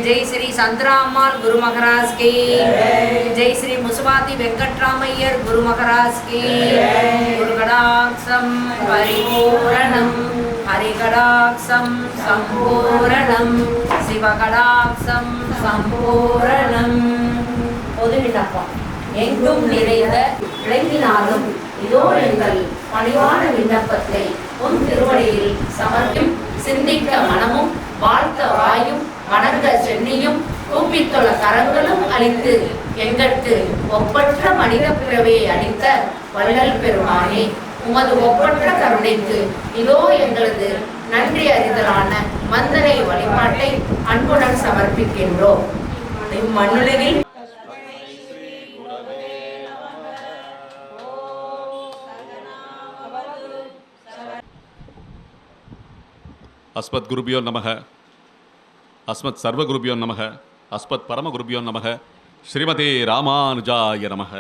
जय श्री संतरामाल गुरु महाराज की जय श्री मुसवाती वेंकटरामय्यर गुरु महाराज की गुरुकटाक्षं परिपूर्णं हरिकटाक्षं संपूर्णं शिवकटाक्षं संपूर्णं பொது விண்ணப்பம் எங்கும் நிறைந்த விளங்கினாலும் இதோ எங்கள் பணிவான விண்ணப்பத்தை உன் திருவடியில் சமர்ப்பியும் சிந்திக்க மனமும் வாழ்த்த வாயும் வணங்க சென்னியும் கூப்பித்தொழ கரங்களும் அளித்து எங்களுக்கு ஒப்பற்ற மனித பிறவியை அளித்த வள்ளல் பெருமானே, உமது ஒப்பற்ற கருணைக்கு இதோ எங்களது நன்றி அறிதலான வந்தனை வழிபாட்டை அன்புடன் சமர்ப்பிக்கின்றோம். இம்மண்ணுலகில் अस्मत् गुरुभ्यो नमः, अस्मत् सर्वगुरुभ्यो नमः, अस्मत् परमगुरुभ्यो नमः, श्रीमते रामानुजाय नमः।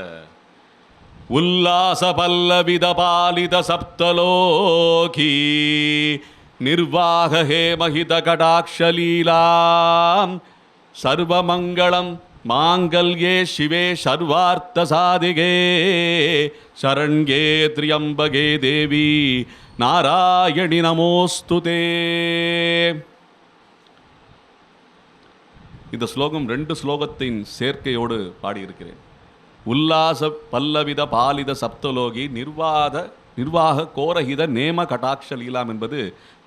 उल्लास पल्लविद पालित सप्तलोकी निर्वाह हेमहित कटाक्षलीलां सर्वमङ्गलं माङ्गल्ये शिवे सर्वार्थसाधिके शरण्ये त्र्यम्बके देवी நாராயணி நமோஸ்துதே. இந்த ஸ்லோகம் 2 ஸ்லோகத்தின் சேர்க்கையோடு பாடியிருக்கிறேன். உல்லாச பல்லவித பாலித சப்தலோகி நிர்வாக கோரஹித நேம கடாட்ச லீலாம் என்பது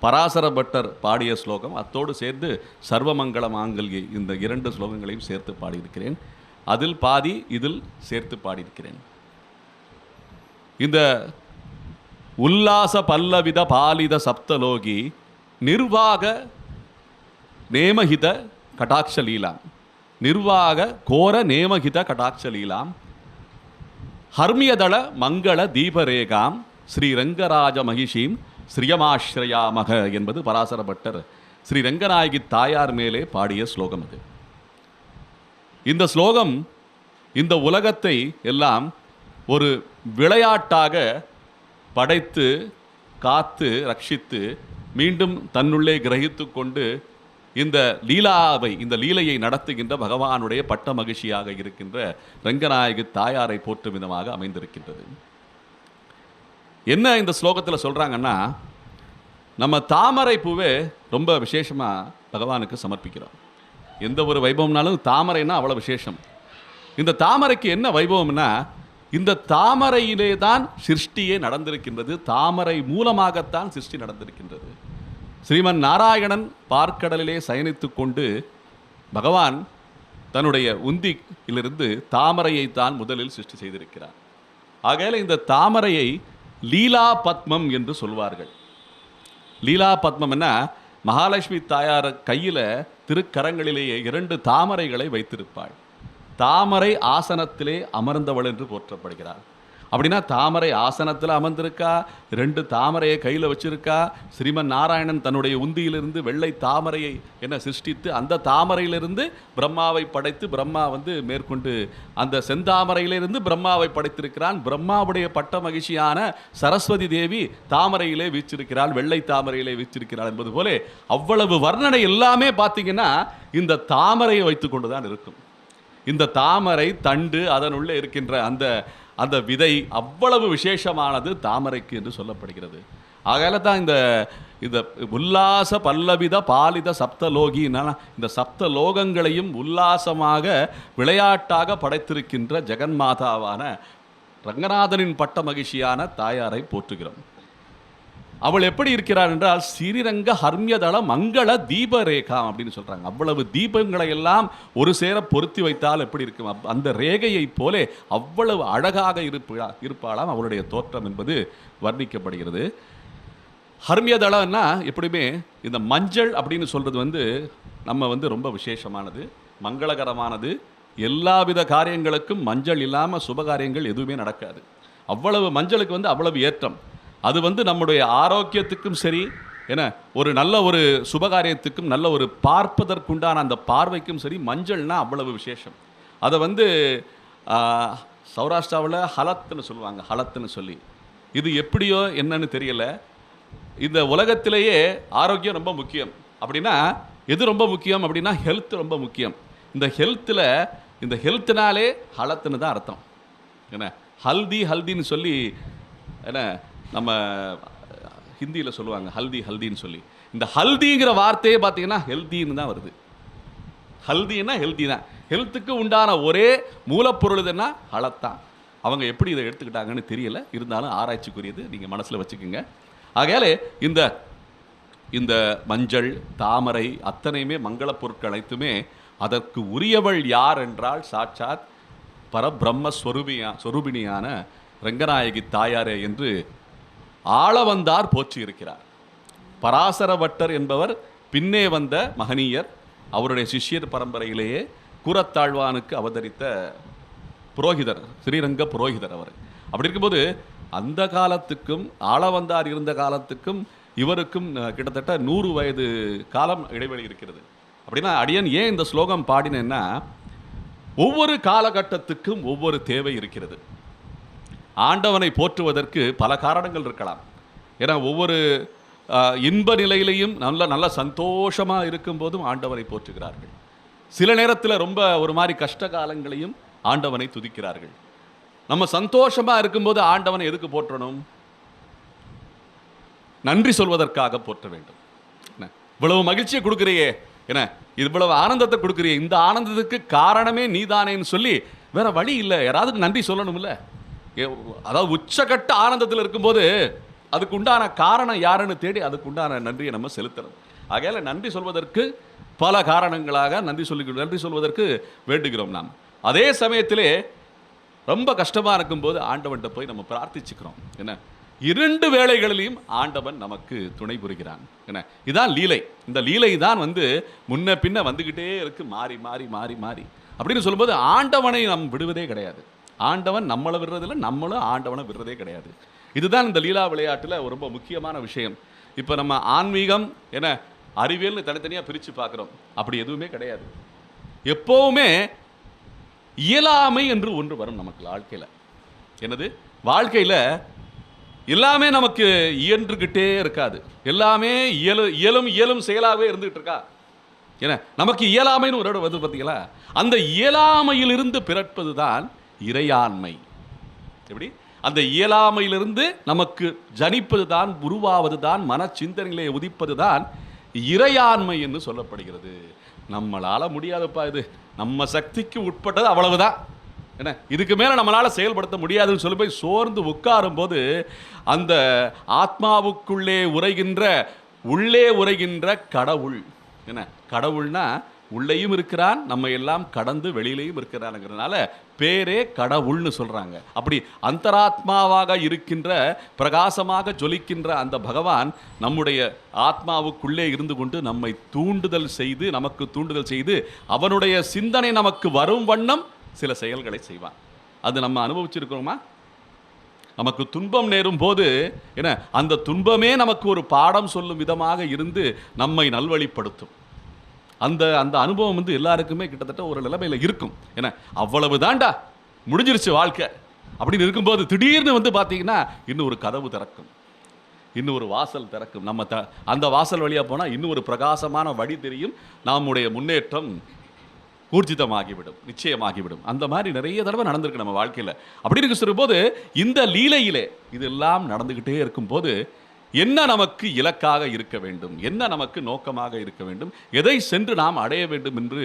பராசர பட்டர் பாடிய ஸ்லோகம். அத்தோடு சேர்ந்து சர்வமங்கள மாங்கல்யே இந்த 2 ஸ்லோகங்களையும் சேர்த்து பாடியிருக்கிறேன். அதில் பாதி இதில் சேர்த்து பாடியிருக்கிறேன். இந்த உல்லாச பல்லவித பாலித சப்தலோகி நிர்வாக நேமஹித கடாட்ச லீலாம், நிர்வாக கோர நேமஹித கடாட்ச லீலாம் ஹர்மியதள மங்கள தீபரேகாம் ஸ்ரீ ரங்கராஜ மகிஷீம் ஸ்ரீயமாஸ்ரயாமக என்பது பராசர பட்டர் ஸ்ரீ ரங்கநாயகி தாயார் மேலே பாடிய ஸ்லோகம். அது இந்த ஸ்லோகம் இந்த உலகத்தை எல்லாம் ஒரு விளையாட்டாக படைத்து காத்து ரட்சித்து மீண்டும் தன்னுள்ளே கிரகித்து கொண்டு இந்த லீலாவை இந்த லீலையை நடத்துகின்ற பகவானுடைய பட்ட மகிழ்ச்சியாக இருக்கின்ற ரங்கநாயகி தாயாரை போற்றும் விதமாக அமைந்திருக்கின்றது. என்ன இந்த ஸ்லோகத்தில் சொல்கிறாங்கன்னா, நம்ம தாமரை பூவே ரொம்ப விசேஷமாக பகவானுக்கு சமர்ப்பிக்கிறோம். எந்த ஒரு வைபவம்னாலும் தாமரைன்னா அவ்வளோ விசேஷம். இந்த தாமரைக்கு என்ன வைபவம்னா, இந்த தாமரையிலே தான் சிருஷ்டியே நடந்திருக்கின்றது. தாமரை மூலமாகத்தான் சிருஷ்டி நடந்திருக்கின்றது. ஸ்ரீமன் நாராயணன் பார்க்கடலிலே சயனித்து கொண்டு பகவான் தன்னுடைய உந்தியிலிருந்து தாமரையைத்தான் முதலில் சிருஷ்டி செய்திருக்கிறார். ஆகையால் இந்த தாமரையை லீலா பத்மம் என்று சொல்வார்கள். லீலா பத்மம்னா மகாலட்சுமி தாயார் கையில் திருக்கரங்களிலேயே 2 தாமரைகளை வைத்திருப்பாள். தாமரை ஆசனத்திலே அமர்ந்தவள் என்று போற்றப்படுகிறாள். அப்படின்னா தாமரை ஆசனத்தில் அமர்ந்திருக்கா, 2 தாமரையை கையில் வச்சிருக்கா. ஸ்ரீமன் நாராயணன் தன்னுடைய உந்தியிலிருந்து வெள்ளை தாமரையை சிருஷ்டித்து அந்த தாமரையிலிருந்து பிரம்மாவை படைத்து பிரம்மா மேற்கொண்டு அந்த செந்தாமரையிலிருந்து பிரம்மாவை படைத்திருக்கிறான். பிரம்மாவுடைய பட்ட மகிழ்ச்சியான சரஸ்வதி தேவி தாமரையிலே வீச்சிருக்கிறாள், வெள்ளை தாமரையிலே வீச்சிருக்கிறாள் என்பது போல அவ்வளவு வர்ணனை எல்லாமே பார்த்தீங்கன்னா இந்த தாமரையை வைத்து கொண்டு தான் இருக்கும். இந்த தாமரை தண்டு அதனுள்ளே இருக்கின்ற அந்த விதை அவ்வளவு விசேஷமானது தாமரைக்கு என்று சொல்லப்படுகிறது. ஆகையால தான் இந்த உல்லாச பல்லவித பாலித சப்தலோகின்னா இந்த சப்தலோகங்களையும் உல்லாசமாக விளையாட்டாக படைத்திருக்கின்ற ஜெகன்மாதாவான ரங்கநாதனின் பட்ட மகிழ்ச்சியான தாயாரை போற்றுகிறோம். அவள் எப்படி இருக்கிறாள் என்றால் ஸ்ரீரங்க ஹர்மியதள மங்கள தீபரேகா அப்படின்னு சொல்கிறாங்க. அவ்வளவு தீபங்களை எல்லாம் ஒரு சேர பொருத்தி வைத்தால் எப்படி இருக்கும், அந்த ரேகையை போலே அவ்வளவு அழகாக இருப்பாளாம் அவளுடைய தோற்றம் என்பது வர்ணிக்கப்படுகிறது. ஹர்மியதளன்னா எப்படியுமே இந்த மஞ்சள் அப்படின்னு சொல்கிறது நம்ம ரொம்ப விசேஷமானது, மங்களகரமானது. எல்லாவித காரியங்களுக்கும் மஞ்சள் இல்லாமல் சுபகாரியங்கள் எதுவுமே நடக்காது. அவ்வளவு மஞ்சளுக்கு அவ்வளவு ஏற்றம். அது நம்முடைய ஆரோக்கியத்துக்கும் சரி, ஒரு நல்ல ஒரு சுபகாரியத்துக்கும் நல்ல ஒரு பார்ப்பதற்குண்டான அந்த பார்வைக்கும் சரி மஞ்சள்னா அவ்வளவு விசேஷம். அதை சௌராஷ்டிராவில் ஹலத்துன்னு சொல்லுவாங்க, ஹலத்துன்னு சொல்லி. இது எப்படியோ என்னன்னு தெரியல. இந்த உலகத்திலேயே ஆரோக்கியம் ரொம்ப முக்கியம். அப்படின்னா எது ரொம்ப முக்கியம் அப்படின்னா ஹெல்த் ரொம்ப முக்கியம். இந்த ஹெல்த்னாலே ஹலத்துன்னு தான் அர்த்தம். என்ன ஹல்தின்னு சொல்லி என்ன நம்ம ஹிந்தியில் சொல்லுவாங்க, ஹல்தின்னு சொல்லி. இந்த ஹல்திங்கிற வார்த்தையே பார்த்தீங்கன்னா ஹெல்த்தின்னு தான் வருது. ஹல்தின்னா ஹெல்த்தி தான். ஹெல்த்துக்கு உண்டான ஒரே மூலப்பொருள் எதுன்னா ஹலத்தான். அவங்க எப்படி இதை எடுத்துக்கிட்டாங்கன்னு தெரியல, இருந்தாலும் ஆராய்ச்சிக்குரியது, நீங்கள் மனசில் வச்சுக்கோங்க. ஆகையாலே இந்த மஞ்சள், தாமரை அத்தனையுமே மங்கள பொருட்கள் அனைத்துமே அதற்கு உரியவள் யார் என்றால் சாட்சாத் பரபிரம்ம ஸ்வரூபிணியான ரங்கநாயகி தாயாரே என்று ஆளவந்தார் போற்றி இருக்கிறார். பராசர பட்டர் என்பவர் பின்னே வந்த மகனீயர். அவருடைய சிஷ்யர் பரம்பரையிலேயே கூரத்தாழ்வானுக்கு அவதரித்த புரோகிதர், ஸ்ரீரங்க புரோகிதர் அவர். அப்படி இருக்கும்போது அந்த காலத்துக்கும் ஆளவந்தார் இருந்த காலத்துக்கும் இவருக்கும் கிட்டத்தட்ட 100 வயது காலம் இடைவெளி இருக்கிறது. அப்படின்னா அடியன் ஏன் இந்த ஸ்லோகம் பாடினேன்னா, ஒவ்வொரு காலகட்டத்துக்கும் ஒவ்வொரு தேவை இருக்கிறது. ஆண்டவனை போற்றுவதற்கு பல காரணங்கள் இருக்கலாம். ஏன்னா ஒவ்வொரு இன்ப நிலையிலையும் நல்ல சந்தோஷமாக இருக்கும்போதும் ஆண்டவனை போற்றுகிறார்கள். சில நேரத்தில் ரொம்ப ஒரு மாதிரி கஷ்ட காலங்களையும் ஆண்டவனை துதிக்கிறார்கள். நம்ம சந்தோஷமாக இருக்கும்போது ஆண்டவனை எதுக்கு போற்றணும்? நன்றி சொல்வதற்காக போற்ற வேண்டும். இவ்வளவு மகிழ்ச்சியை கொடுக்குறியே, என்ன இவ்வளவு ஆனந்தத்தை கொடுக்குறியே, இந்த ஆனந்தத்துக்கு காரணமே நீதானேன்னு சொல்லி வேற வழி இல்லை, யாராவது நன்றி சொல்லணும்ல. அதாவது உச்சகட்ட ஆனந்தத்தில் இருக்கும்போது அதுக்கு உண்டான காரணம் யாருன்னு தேடி அதுக்கு உண்டான நன்றியை நம்ம செலுத்தணும். ஆகையால நன்றி சொல்வதற்கு பல காரணங்களாக நன்றி சொல்வதற்கு வேண்டுகிறோம் நாம். அதே சமயத்திலே ரொம்ப கஷ்டமாக இருக்கும்போது ஆண்டவன்கிட்ட போய் நம்ம பிரார்த்திச்சுக்கிறோம். என்ன 2 வேளைகளிலையும் ஆண்டவன் நமக்கு துணை புரிகிறான். என்ன இதான் லீலை. இந்த லீலை தான் முன்ன பின்ன வந்துக்கிட்டே இருக்கு, மாறி மாறி மாறி மாறி. அப்படின்னு சொல்லும்போது ஆண்டவனை நம் விடுவதே கிடையாது. ஆண்டவன் நம்மளை விடுறதில்லை, நம்மளும் ஆண்டவனை விடுறதே கிடையாது. இதுதான் இந்த லீலா விளையாட்டில் ரொம்ப முக்கியமான விஷயம். இப்போ நம்ம ஆன்மீகம் என்ன அறிவியல்னு தனித்தனியாக பிரித்து பார்க்குறோம். அப்படி எதுவுமே கிடையாது. எப்போவுமே இயலாமை என்று ஒன்று வரும் நமக்கு வாழ்க்கையில். என்னது? வாழ்க்கையில் எல்லாமே நமக்கு இயன்றுகிட்டே இருக்காது. எல்லாமே இயலும் செயலாகவே இருந்துகிட்டு இருக்கா. ஏன்னா நமக்கு இயலாமைன்னு ஒரு இடம் வந்து பார்த்தீங்களா, அந்த இயலாமையிலிருந்து பிறப்பது தான் இறையாண்மை. எப்படி? அந்த இயலாமையிலிருந்து நமக்கு ஜனிப்பது தான், உருவாவது தான், மன சிந்தனைகளை உதிப்பது தான் இறையாண்மை என்று சொல்லப்படுகிறது. நம்மளால் முடியாதுப்பா, இது நம்ம சக்திக்கு உட்பட்டது, அவ்வளவுதான். என்ன இதுக்கு மேலே நம்மளால் செயல்படுத்த முடியாதுன்னு சொல்லி போய் சோர்ந்து உட்காரும் போது அந்த ஆத்மாவுக்குள்ளே உள்ளே உரைகின்ற கடவுள், என்ன கடவுள்னா உள்ளேயும் இருக்கிறான், நம்ம எல்லாம் கடந்து வெளியிலையும் இருக்கிறான்ங்கிறதுனால பேரே கடவுள்னு சொல்கிறாங்க. அப்படி அந்தராத்மாவாக இருக்கின்ற, பிரகாசமாக ஜொலிக்கின்ற அந்த பகவான் நம்முடைய ஆத்மாவுக்குள்ளே இருந்து கொண்டு நம்மை நமக்கு தூண்டுதல் செய்து அவனுடைய சிந்தனை நமக்கு வரும் வண்ணம் சில செயல்களை செய்வான். அது நம்ம அனுபவிச்சிருக்கிறோமா? நமக்கு துன்பம் நேரும் போது என்ன அந்த துன்பமே நமக்கு ஒரு பாடம் சொல்லும் விதமாக இருந்து நம்மை நல்வழிப்படுத்தும். அந்த அனுபவம் எல்லாருக்குமே கிட்டத்தட்ட ஒரு நிலைமையில் இருக்கும். ஏன்னா அவ்வளவு தாண்டா, முடிஞ்சிருச்சு வாழ்க்கை அப்படின்னு இருக்கும்போது திடீர்னு பார்த்தீங்கன்னா இன்னும் ஒரு கதவு திறக்கும், இன்னும் ஒரு வாசல் திறக்கும். நம்ம அந்த வாசல் வழியாக போனால் இன்னும் ஒரு பிரகாசமான வழி தெரியும். நம்முடைய முன்னேற்றம் ஊர்ஜிதமாகிவிடும், நிச்சயமாகிவிடும். அந்த மாதிரி நிறைய தடவை நடந்திருக்கு நம்ம வாழ்க்கையில். அப்படி இருக்கு சொல்லும்போது இந்த லீலையிலே இதெல்லாம் நடந்துக்கிட்டே இருக்கும்போது என்ன நமக்கு இலக்காக இருக்க வேண்டும், என்ன நமக்கு நோக்கமாக இருக்க வேண்டும், எதை சென்று நாம் அடைய வேண்டும் என்று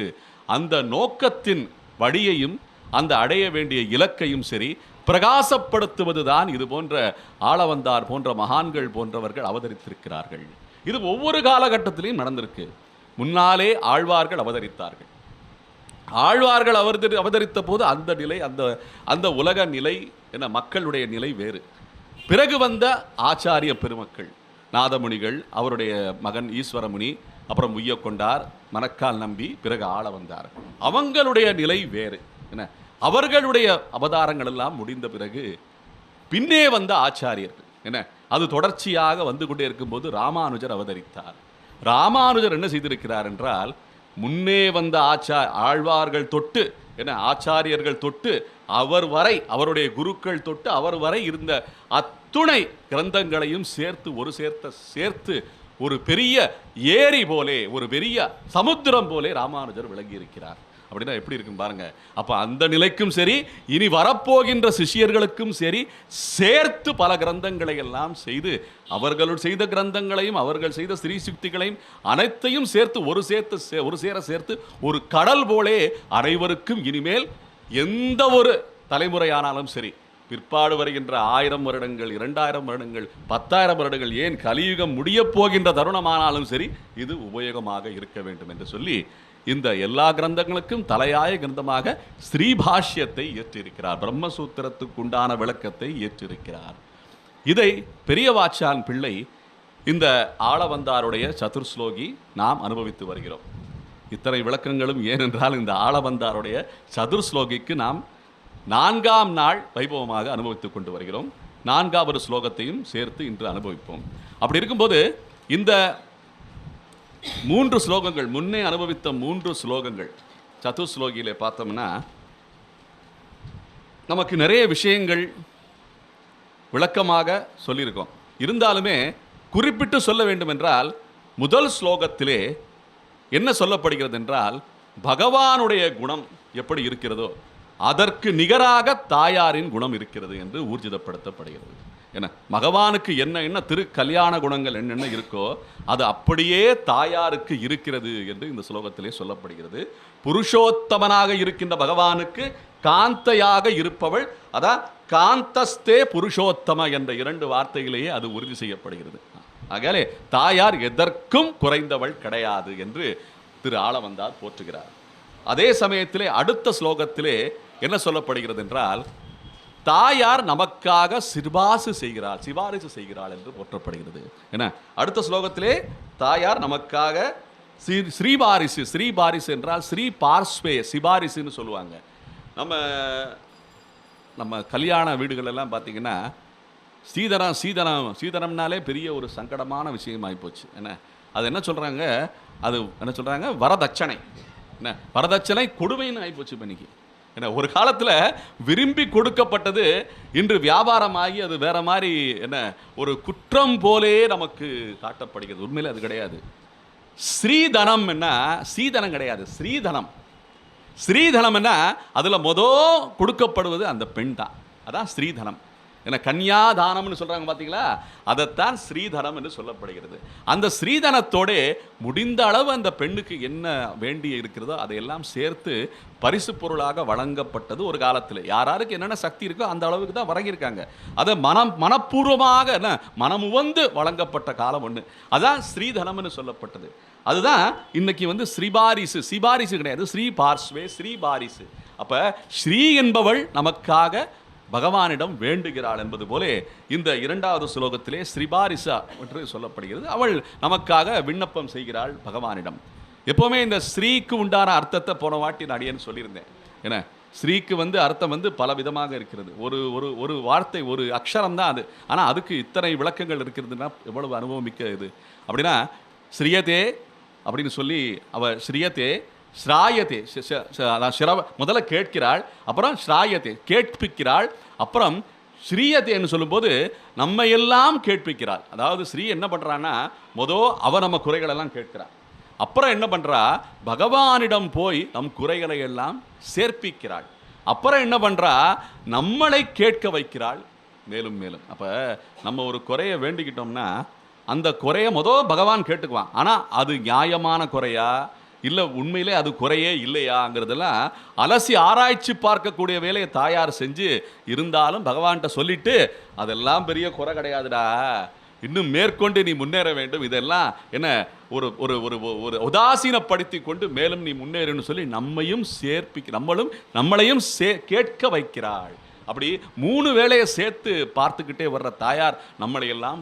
அந்த நோக்கத்தின் வழியையும் அந்த அடைய வேண்டிய இலக்கையும் சரி பிரகாசப்படுத்துவது தான் இது போன்ற ஆளவந்தார் போன்ற மகான்கள் போன்றவர்கள் அவதரித்திருக்கிறார்கள். இது ஒவ்வொரு காலகட்டத்திலையும் நடந்திருக்கு. முன்னாலே ஆழ்வார்கள் அவதரித்தார்கள். ஆழ்வார்கள் அவதரித்த போது அந்த நிலை, அந்த உலக நிலை என்ன மக்களுடைய நிலை வேறு. பிறகு வந்த ஆச்சாரிய பெருமக்கள், நாதமுனிகள், அவருடைய மகன் ஈஸ்வரமுனி, அப்புறம் உய்யக்கொண்டார், மணக்கால் நம்பி, பிறகு ஆளவந்தார், அவங்களுடைய நிலை வேறு. என்ன அவர்களுடைய அவதாரங்கள் எல்லாம் முடிந்த பிறகு பின்னே வந்த ஆச்சாரியர்கள் என்ன அது தொடர்ச்சியாக வந்து கொண்டே இருக்கும்போது ராமானுஜர் அவதரித்தார். ராமானுஜர் என்ன செய்திருக்கிறார் என்றால், முன்னே வந்த ஆழ்வார்கள் தொட்டு ஆச்சாரியர்கள் தொட்டு அவர் வரை, அவருடைய குருக்கள் தொட்டு அவர் வரை இருந்த அத்துணை கிரந்தங்களையும் சேர்த்து ஒரு பெரிய ஏரி போலே, ஒரு பெரிய சமுத்திரம் போலே ராமானுஜர் விளங்கி இருக்கிறார். அப்படின்னா எப்படி இருக்குன்னு பாருங்க. அப்ப அந்த நிலைக்கும் சரி, இனி வரப்போகின்ற சிஷ்யர்களுக்கும் சரி, சேர்த்து பல கிரந்தங்களை எல்லாம் செய்து, அவர்கள் செய்த கிரந்தங்களையும் அவர்கள் செய்த ஸ்ரீ சுக்திகளையும் அனைத்தையும் சேர்த்து ஒரு சேர சேர்த்து ஒரு கடல் போலே அனைவருக்கும் இனிமேல் எந்த ஒரு தலைமுறையானாலும் சரி, பிற்பாடு வருகின்ற 1000 வருடங்கள், 2000 வருடங்கள், 10,000 வருடங்கள், ஏன் கலியுகம் முடியப் போகின்ற தருணமானாலும் சரி, இது உபயோகமாக இருக்க வேண்டும் என்று சொல்லி இந்த எல்லா கிரந்தங்களுக்கும் தலையாய கிரந்தமாக ஸ்ரீபாஷ்யத்தை ஏற்றிருக்கிறார். பிரம்மசூத்திரத்துக்கு உண்டான விளக்கத்தை ஏற்றிருக்கிறார். இதை பெரியவாச்சான் பிள்ளை இந்த ஆளவந்தாருடைய சதுர்ஸ்லோகி நாம் அனுபவித்து வருகிறோம். இத்தனை விளக்கங்களும் ஏனென்றால் இந்த ஆளவந்தாருடைய சதுர்ஸ்லோகிக்கு நாம் 4ஆம் நாள் வைபவமாக அனுபவித்துக் கொண்டு வருகிறோம். 4வது ஸ்லோகத்தையும் சேர்த்து இன்று அனுபவிப்போம். அப்படி இருக்கும்போது இந்த 3 ஸ்லோகங்கள், முன்னே அனுபவித்த 3 ஸ்லோகங்கள் சதுர்ஸ்லோகியிலே பார்த்தோம்னா நமக்கு நிறைய விஷயங்கள் விளக்கமாக சொல்லியிருக்கோம். இருந்தாலுமே குறிப்பிட்டு சொல்ல வேண்டும் என்றால், முதல் ஸ்லோகத்திலே என்ன சொல்லப்படுகிறது என்றால், பகவானுடைய குணம் எப்படி இருக்கிறதோ அதற்கு நிகராக தாயாரின் குணம் இருக்கிறது என்று ஊர்ஜிதப்படுத்தப்படுகிறது. என்ன பகவானுக்கு என்ன திரு கல்யாண குணங்கள் என்னென்ன இருக்கோ அது அப்படியே தாயாருக்கு இருக்கிறது என்று இந்த ஸ்லோகத்திலே சொல்லப்படுகிறது. புருஷோத்தமனாக இருக்கின்ற பகவானுக்கு காந்தையாக இருப்பவள், அதான் காந்தஸ்தே புருஷோத்தம என்ற 2 வார்த்தையிலேயே அது உறுதி செய்யப்படுகிறது. ஆகவே தாயார் எதற்கும் குறைந்தவள் கிடையாது என்று திரு ஆளவந்தார் போற்றுகிறார். அதே சமயத்திலே அடுத்த ஸ்லோகத்திலே என்ன சொல்லப்படுகிறது என்றால், தாயார் நமக்காக சிபாரிசு செய்கிறாள் என்று போற்றப்படுகிறது. என்ன அடுத்த ஸ்லோகத்திலே தாயார் நமக்காக ஸ்ரீபாரிசு என்றால் ஸ்ரீ பார்ஸ்வே சிபாரிசுன்னு சொல்லுவாங்க. நம்ம கல்யாண வீடுகள் எல்லாம் பார்த்தீங்கன்னா சீதனம்னாலே பெரிய ஒரு சங்கடமான விஷயம் ஆகிப்போச்சு. அது என்ன சொல்கிறாங்க, வரதட்சணை. வரதட்சணை கொடுமைன்னு ஆகிப்போச்சு இன்னைக்கு. ஒரு காலத்தில் விரும்பி கொடுக்கப்பட்டது இன்று வியாபாரமாகி அது வேற மாதிரி ஒரு குற்றம் போலே நமக்கு காட்டப்படுகிறது. உண்மையிலே அது கிடையாது. ஸ்ரீதனம் என்ன, சீதனம் கிடையாது, ஸ்ரீதனம் என்ன, அதில் கொடுக்கப்படுவது அந்த பெண் தான். அதான் ஸ்ரீதனம். கன்யாதானம்னு சொல்றாங்க பார்த்தீங்களா, அதைத்தான் ஸ்ரீதனம் என்று சொல்லப்படுகிறது. அந்த ஸ்ரீதனத்தோட முடிந்த அளவு அந்த பெண்ணுக்கு என்ன வேண்டி இருக்கிறதோ அதையெல்லாம் சேர்த்து பரிசு பொருளாக வழங்கப்பட்டது ஒரு காலத்தில். யாராருக்கு என்னென்ன சக்தி இருக்கோ அந்த அளவுக்கு தான் வழங்கியிருக்காங்க. அதை மனப்பூர்வமாக மனமுவந்து வழங்கப்பட்ட காலம் ஒன்று. அதான் ஸ்ரீதனம்னு சொல்லப்பட்டது. அதுதான் இன்னைக்கு சிபாரிசு கிடையாது, ஸ்ரீ பார்ஸ்வே ஸ்ரீபாரிசு. அப்ப ஸ்ரீ என்பவள் நமக்காக பகவானிடம் வேண்டுகிறாள் என்பது போல இந்த 2வது ஸ்லோகத்திலே ஸ்ரீபாரிசா என்று சொல்லப்படுகிறது. அவள் நமக்காக விண்ணப்பம் செய்கிறாள் பகவானிடம். எப்பவுமே இந்த ஸ்ரீக்கு உண்டான அர்த்தத்தை போன வாட்டி நான் அடியேன்னு சொல்லியிருந்தேன். ஸ்ரீக்கு அர்த்தம் பல விதமாக இருக்கிறது. ஒரு வார்த்தை, ஒரு அக்ஷரம் தான் அது. ஆனால் அதுக்கு இத்தனை விளக்கங்கள் இருக்கிறதுனா எவ்வளவு அனுபவமிக்க இது. அப்படின்னா ஸ்ரீயதே அப்படின்னு சொல்லி அவ ஸ்ரீயதே ஸ்ராயத்தே, முதல்ல கேட்கிறாள், அப்புறம் ஸ்ராயத்தே கேட்பிக்கிறாள், அப்புறம் ஸ்ரீயத்தேன்னு சொல்லும்போது நம்ம எல்லாம் கேட்பிக்கிறாள். அதாவது ஸ்ரீ என்ன பண்றான்னா அவ நம்ம குறைகள் எல்லாம் கேட்கிறாள். அப்புறம் என்ன பண்றா, பகவானிடம் போய் நம் குறைகளை எல்லாம் சேர்ப்பிக்கிறாள். அப்புறம் என்ன பண்றா, நம்மளை கேட்க வைக்கிறாள் மேலும் மேலும். அப்ப நம்ம ஒரு குறையை வேண்டிக்கிட்டோம்னா அந்த குறைய பகவான் கேட்டுக்குவான். ஆனா அது நியாயமான குறையா இல்லை உண்மையிலே அது குறையே இல்லையாங்கிறதெல்லாம் அலசி ஆராய்ச்சி பார்க்கக்கூடிய வேலையை தாயார் செஞ்சு இருந்தாலும் பகவான்கிட்ட சொல்லிட்டு அதெல்லாம் பெரிய குறை கிடையாதுடா, இன்னும் மேற்கொண்டு நீ முன்னேற வேண்டும், இதெல்லாம் என்ன ஒரு ஒரு ஒரு உதாசீனப்படுத்தி கொண்டு மேலும் நீ முன்னேறுன்னு சொல்லி நம்மளையும் கேட்க வைக்கிறாள். அப்படி 3 வேளையை சேர்த்து பார்த்துக்கிட்டே வர்ற தாயார் நம்மளை எல்லாம்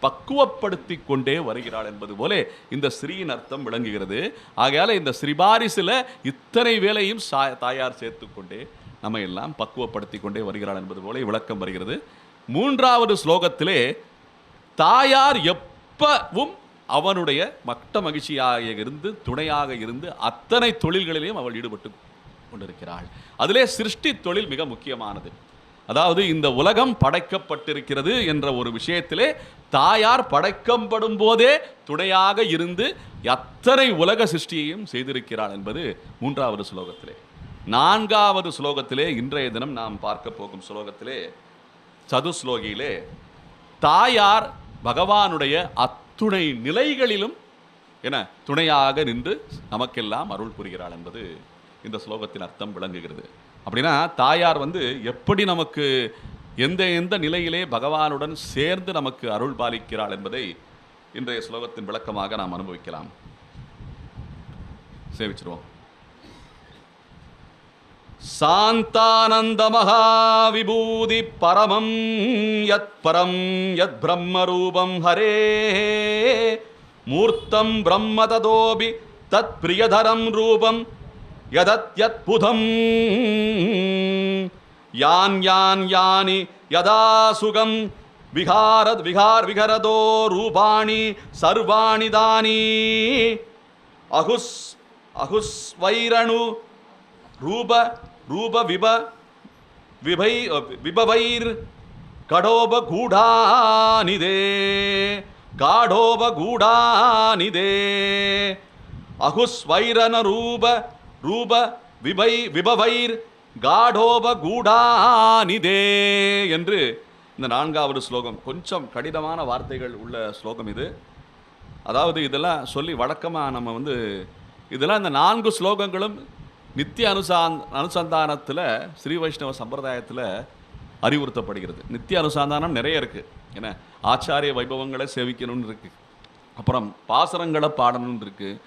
பக்குவப்படுத்தி கொண்டே வருகிறாள் என்பது போல இந்த ஸ்ரீயின் அர்த்தம் விளங்குகிறது. ஆகையால இந்த ஸ்ரீபாரிசில இத்தனை வேளையும் தாயார் சேர்த்து கொண்டே நம்ம எல்லாம் பக்குவப்படுத்தி கொண்டே வருகிறாள் என்பது போல விளக்கம் வருகிறது. 3வது ஸ்லோகத்திலே தாயார் எப்பவும் அவனுடைய மட்ட மகிழ்ச்சியாக இருந்து துணையாக இருந்து அத்தனை தொழில்களிலேயும் அவள் ஈடுபட்டு கொண்டிருக்கிறாள். அதிலே சிருஷ்டி தொழில் மிக முக்கியமானது. அதாவது இந்த உலகம் படைக்கப்பட்டிருக்கிறது என்ற ஒரு விஷயத்திலே தாயார் படைக்கப்படும் போதே துணையாக இருந்து அத்தனை உலக சிருஷ்டியையும் செய்திருக்கிறாள் என்பது 3வது ஸ்லோகத்திலே. 4வது ஸ்லோகத்திலே, இன்றைய தினம் நாம் பார்க்க போகும் ஸ்லோகத்திலே, சதுஸ்லோகியிலே தாயார் பகவானுடைய அத்துணை நிலைகளிலும் என துணையாக நின்று நமக்கெல்லாம் அருள் புரிகிறாள் என்பது இந்த ஸ்லோகத்தின் அர்த்தம் விளங்குகிறது. அப்படின்னா தாயார் எப்படி நமக்கு எந்த எந்த நிலையிலே பகவானுடன் சேர்ந்து நமக்கு அருள் பாலிக்கிறாள் என்பதை இன்றைய ஸ்லோகத்தின் விளக்கமாக நாம் அனுபவிக்கலாம். சேவிச்சிருவோம். சாந்தானந்த மகாவிபூதி பரமம் யத் பிரம்மரூபம் ஹரே மூர்த்தம் பிரம்ம ததோபி தத் பிரியதரம் ரூபம் யதத்யத்புதம் யானி யதா சுகம் விகாரதோ ரூபாணி சர்வாணி தானி அகுஸ்வைரணு ரூப விபவைர் கடோபகூடானிதே அகுஸ்வைரண ரூப விபவைர் காடோபகூடானிதே என்று இந்த 4வது ஸ்லோகம். கொஞ்சம் கடினமான வார்த்தைகள் உள்ள ஸ்லோகம் இது. அதாவது இதெல்லாம் சொல்லி வழக்கமாக நம்ம இதெல்லாம் இந்த 4 ஸ்லோகங்களும் நித்திய அனுசந்தானத்தில் ஸ்ரீ வைஷ்ணவ சம்பிரதாயத்தில் அறிவுறுத்தப்படுகிறது. நித்திய அனுசந்தானம் நிறைய இருக்குது. ஏன்னா ஆச்சாரிய வைபவங்களை சேவிக்கணும்னு இருக்குது, அப்புறம் பாசரங்களை பாடணும்னு இருக்குது,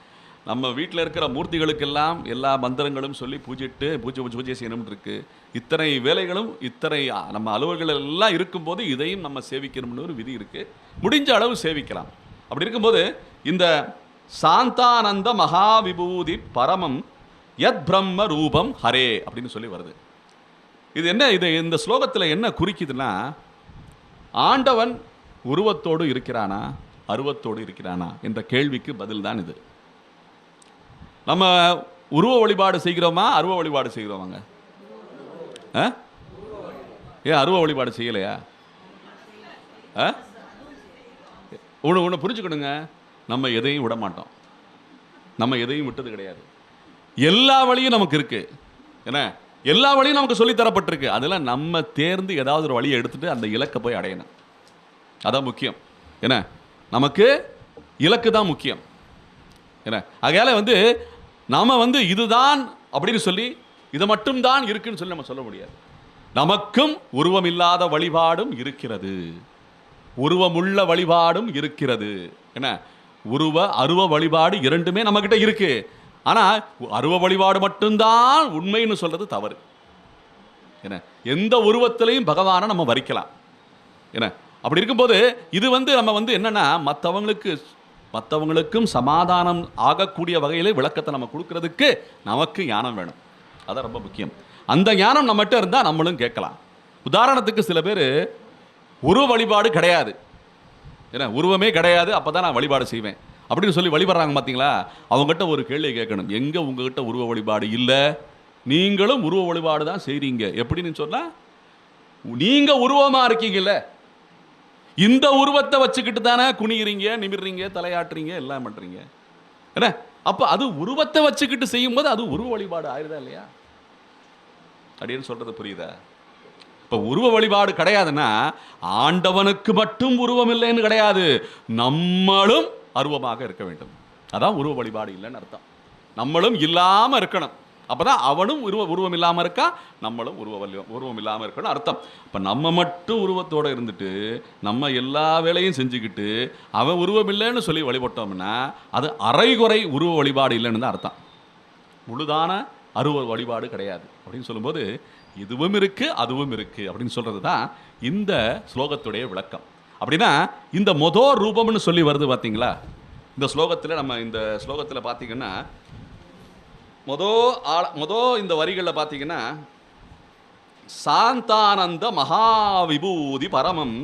நம்ம வீட்டில் இருக்கிற மூர்த்திகளுக்கெல்லாம் எல்லா மந்திரங்களும் சொல்லி பூஜை செய்யணும்னு இருக்குது. இத்தனை வேலைகளும் இத்தனை நம்ம அலுவல்கள் எல்லாம் இருக்கும்போது இதையும் நம்ம சேவிக்கணும்னு ஒரு விதி இருக்குது. முடிஞ்ச அளவு சேவிக்கலாம். அப்படி இருக்கும்போது இந்த சாந்தானந்த மகாவிபூதி பரமம் யத் பிரம்ம ரூபம் ஹரே அப்படின்னு சொல்லி வருது. இது என்ன, இந்த ஸ்லோகத்தில் என்ன குறிக்குதுன்னா, ஆண்டவன் உருவத்தோடு இருக்கிறானா அருவத்தோடு இருக்கிறானா என்ற கேள்விக்கு பதில் தான் இது. நம்ம உருவ வழிபாடு செய்கிறோமா அருவ வழிபாடு செய்கிறோமாங்க? ஏன் அருவ வழிபாடு செய்யலையா? ஒன்று புரிஞ்சுக்கணுங்க, நம்ம எதையும் விட மாட்டோம், நம்ம எதையும் விட்டது கிடையாது. எல்லா வழியும் நமக்கு இருக்கு. என்ன, எல்லா வழியும் நமக்கு சொல்லித்தரப்பட்டிருக்கு. அதெல்லாம் நம்ம தேர்ந்து ஏதாவது ஒரு வழியை எடுத்துட்டு அந்த இலக்கை போய் அடையணும். அதான் முக்கியம். என்ன, நமக்கு இலக்கு தான் முக்கியம். என்ன, ஆகையால நாம இதுதான் அப்படின்னு சொல்லி இதை மட்டும் தான் இருக்குன்னு சொல்லி நம்ம சொல்ல முடியாது. நமக்கும் உருவம் இல்லாத வழிபாடும் இருக்கிறது, உருவமுள்ள வழிபாடும் இருக்கிறது. என்ன, அருவ வழிபாடு இரண்டுமே நம்ம கிட்ட இருக்கு. ஆனா அருவ வழிபாடு மட்டும்தான் உண்மைன்னு சொல்றது தவறு. என்ன, எந்த உருவத்திலையும் பகவானை நம்ம வரிக்கலாம். என்ன, அப்படி இருக்கும்போது இது நம்ம என்னன்னா மற்றவங்களுக்கும் சமாதானம் ஆகக்கூடிய வகையிலே விளக்கத்தை நம்ம கொடுக்கறதுக்கு நமக்கு ஞானம் வேணும். அதான் ரொம்ப முக்கியம். அந்த ஞானம் நம்மகிட்ட இருந்தால் நம்மளும் கேட்கலாம். உதாரணத்துக்கு சில பேர் உருவ வழிபாடு கிடையாது, ஏன்னா உருவமே கிடையாது, அப்போ தான் நான் வழிபாடு செய்வேன் அப்படின்னு சொல்லி வழிபடுறாங்க. பார்த்தீங்களா? அவங்ககிட்ட ஒரு கேள்வி கேட்கணும். எங்கே உங்ககிட்ட உருவ வழிபாடு இல்லை, நீங்களும் உருவ வழிபாடு தான் செய்கிறீங்க. எப்படின்னு சொன்னால், நீங்கள் உருவமாக இருக்கீங்கல்ல, இந்த உருவத்தை வச்சுக்கிட்டு தானே குனிகிறீங்க, நிமிர்றீங்க, தலையாட்டுறீங்க, எல்லாம் பண்ணுறீங்க. என்ன, அப்போ அது உருவத்தை வச்சுக்கிட்டு செய்யும்போது அது உருவ வழிபாடு ஆயிருதா இல்லையா? அப்படின்னு சொல்கிறது புரியுதா? இப்போ உருவ வழிபாடு கிடையாதுன்னா ஆண்டவனுக்கு மட்டும் உருவம் இல்லைன்னு கிடையாது, நம்மளும் அருவமாக இருக்க வேண்டும். அதான் உருவ வழிபாடு இல்லைன்னு அர்த்தம். நம்மளும் இல்லாமல் இருக்கணும், அப்போதான் அவனும் உருவம் இல்லாமல் இருக்கா, நம்மளும் உருவம் இல்லாமல் இருக்கணும் அர்த்தம். இப்போ நம்ம மட்டும் உருவத்தோடு இருந்துட்டு நம்ம எல்லா வேலையும் செஞ்சுக்கிட்டு அவன் உருவம் இல்லைன்னு சொல்லி வழிபட்டோம்னா அது அரைகுறை உருவ வழிபாடு இல்லைன்னு தான் அர்த்தம். முழுதான அருவ வழிபாடு கிடையாது அப்படின்னு சொல்லும்போது இதுவும் இருக்கு அதுவும் இருக்கு அப்படின்னு சொல்றது தான் இந்த ஸ்லோகத்துடைய விளக்கம். அப்படின்னா இந்த ரூபம்னு சொல்லி வருது பார்த்தீங்களா? இந்த ஸ்லோகத்தில் நம்ம இந்த ஸ்லோகத்தில் பார்த்தீங்கன்னா இந்த வரிகளில் பார்த்தீங்கன்னா சாந்தானந்த மகாவிபூதி பரமம்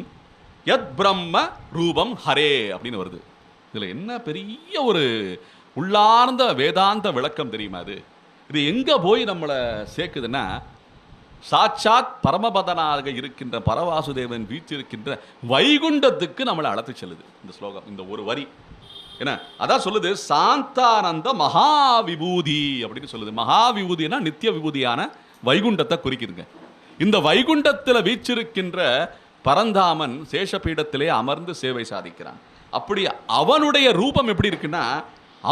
யத் பிரம்ம ரூபம் ஹரே அப்படின்னு வருது. இதில் என்ன பெரிய ஒரு உள்ளார்ந்த வேதாந்த விளக்கம் தெரியுமா? இது எங்கே போய் நம்மளை சேர்க்குதுன்னா, சாட்சாத் பரமபதனாக இருக்கின்ற பரவாசுதேவன் வீற்றிருக்கின்ற வைகுண்டத்துக்கு நம்மளை அழைத்து செல்லுது இந்த ஸ்லோகம், இந்த ஒரு வரி. என்ன அதான் சொல்லுது, சாந்தானந்த மகாவிபூதி அப்படின்னு சொல்லுது. மகாவிபூதினா நித்திய விபூதியான வைகுண்டத்தை குறிக்குதுங்க. இந்த வைகுண்டத்தில் வீற்றிருக்கின்ற பரந்தாமன் சேஷபீடத்திலே அமர்ந்து சேவை சாதிக்கிறான். அப்படி அவனுடைய ரூபம் எப்படி இருக்குன்னா,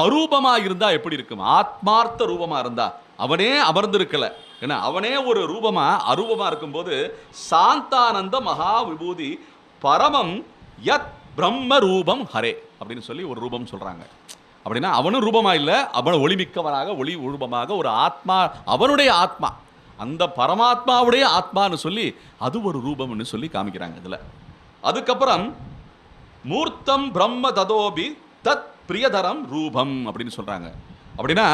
அரூபமா இருந்தா எப்படி இருக்கும், ஆத்மார்த்த ரூபமா இருந்தா அவனே அமர்ந்திருக்கல, ஏன்னா அவனே ஒரு ரூபமா அரூபமா இருக்கும்போது சாந்தானந்த மகா விபூதி பரமம் யத் பிரம்ம ரூபம் ஹரே அப்படின்னு சொல்லி ஒரு ரூபம் சொல்றாங்க. அப்படின்னா அவனும் ரூபமா இல்லை, அவன் ஒளிமிக்கவனாக ஒளி ரூபமாக ஒரு ஆத்மா, அவனுடைய ஆத்மா, அந்த பரமாத்மாவுடைய ஆத்மான்னு சொல்லி அது ஒரு ரூபம்னு சொல்லி காமிக்கிறாங்க இதுல. அதுக்கப்புறம் மூர்த்தம் பிரம்ம ததோபி தத் பிரியதரம் ரூபம் அப்படின்னு சொல்றாங்க. அப்படின்னா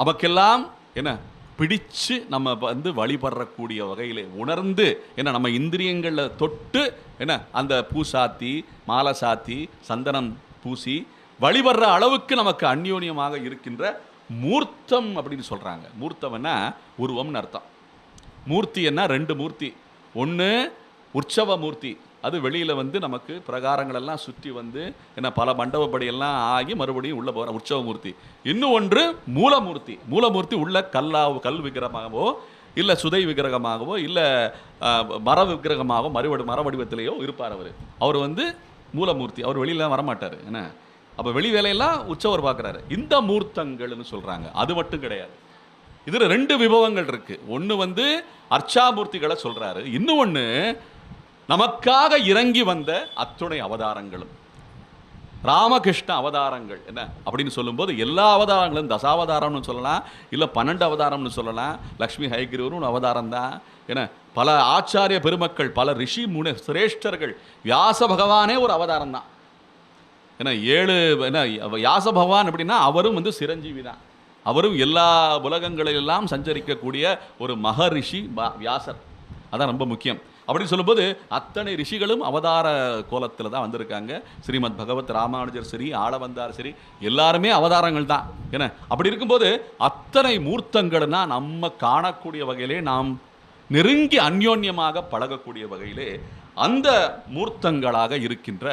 நமக்கெல்லாம் என்ன பிடிச்சு நம்ம வந்து வழிபடுறக்கூடிய வகையிலே உணர்ந்து, என்ன நம்ம இந்திரியங்களில் தொட்டு என்ன அந்த பூசாத்தி மாலை சாத்தி சந்தனம் பூசி வழிபடுற அளவுக்கு நமக்கு அந்யோன்யமாக இருக்கின்ற மூர்த்தம் அப்படின்னு சொல்றாங்க. மூர்த்தம்னா உருவம்னு அர்த்தம். மூர்த்தி என்ன, ரெண்டு மூர்த்தி. ஒன்று உற்சவ மூர்த்தி, அது வெளியில் வந்து நமக்கு பிரகாரங்களெல்லாம் சுற்றி வந்து என்ன பல மண்டபப்படியெல்லாம் ஆகி மறுபடியும் உள்ளே போகிற உற்சவ மூர்த்தி. இன்னும் ஒன்று மூலமூர்த்தி. மூலமூர்த்தி உள்ள கல் விக்கிரகமாகவோ இல்லை சுதை விக்கிரகமாகவோ இல்லை மர விக்கிரகமாகவோ மர வடிவத்திலேயோ இருப்பார். அவர் வந்து மூலமூர்த்தி, அவர் வெளியில் வரமாட்டார். என்ன அப்போ வெளி வேலையெல்லாம் உற்சவர் பார்க்குறாரு. இந்த மூர்த்தங்கள்னு சொல்கிறாங்க. அது மட்டும் கிடையாது, இதில் ரெண்டு விபவங்கள் இருக்கு. ஒன்று வந்து அர்ச்சாமூர்த்திகளை சொல்கிறாரு, இன்னும் ஒன்று நமக்காக இறங்கி வந்த அத்துணை அவதாரங்களும் ராமகிருஷ்ண அவதாரங்கள். என்ன அப்படின்னு சொல்லும்போது எல்லா அவதாரங்களும் தசாவதாரம்னு சொல்லலாம், இல்லை 12 அவதாரம்னு சொல்லலாம். லக்ஷ்மி ஹயகிரீவரும் அவதாரம் தான். ஏன்னா பல ஆச்சாரிய பெருமக்கள், பல ரிஷி முனி சிரேஷ்டர்கள், வியாச பகவானே ஒரு அவதாரம் தான். ஏன்னா 7 என்ன வியாச பகவான் அப்படின்னா அவரும் வந்து சிரஞ்சீவி தான். அவரும் எல்லா உலகங்களிலெல்லாம் சஞ்சரிக்கக்கூடிய ஒரு மகரிஷி வியாசர். அதான் ரொம்ப முக்கியம். அப்படின்னு சொல்லும்போது அத்தனை ரிஷிகளும் அவதார கோலத்தில் தான் வந்திருக்காங்க. ஸ்ரீமத் பகவத் ராமானுஜர் சரி, ஆளவந்தார் சரி, எல்லாருமே அவதாரங்கள் தான். ஏன்னா அப்படி இருக்கும்போது அத்தனை மூர்த்தங்கள்னா நம்ம காணக்கூடிய வகையிலே, நாம் நெருங்கி அந்யோன்யமாக பழகக்கூடிய வகையிலே அந்த மூர்த்தங்களாக இருக்கின்ற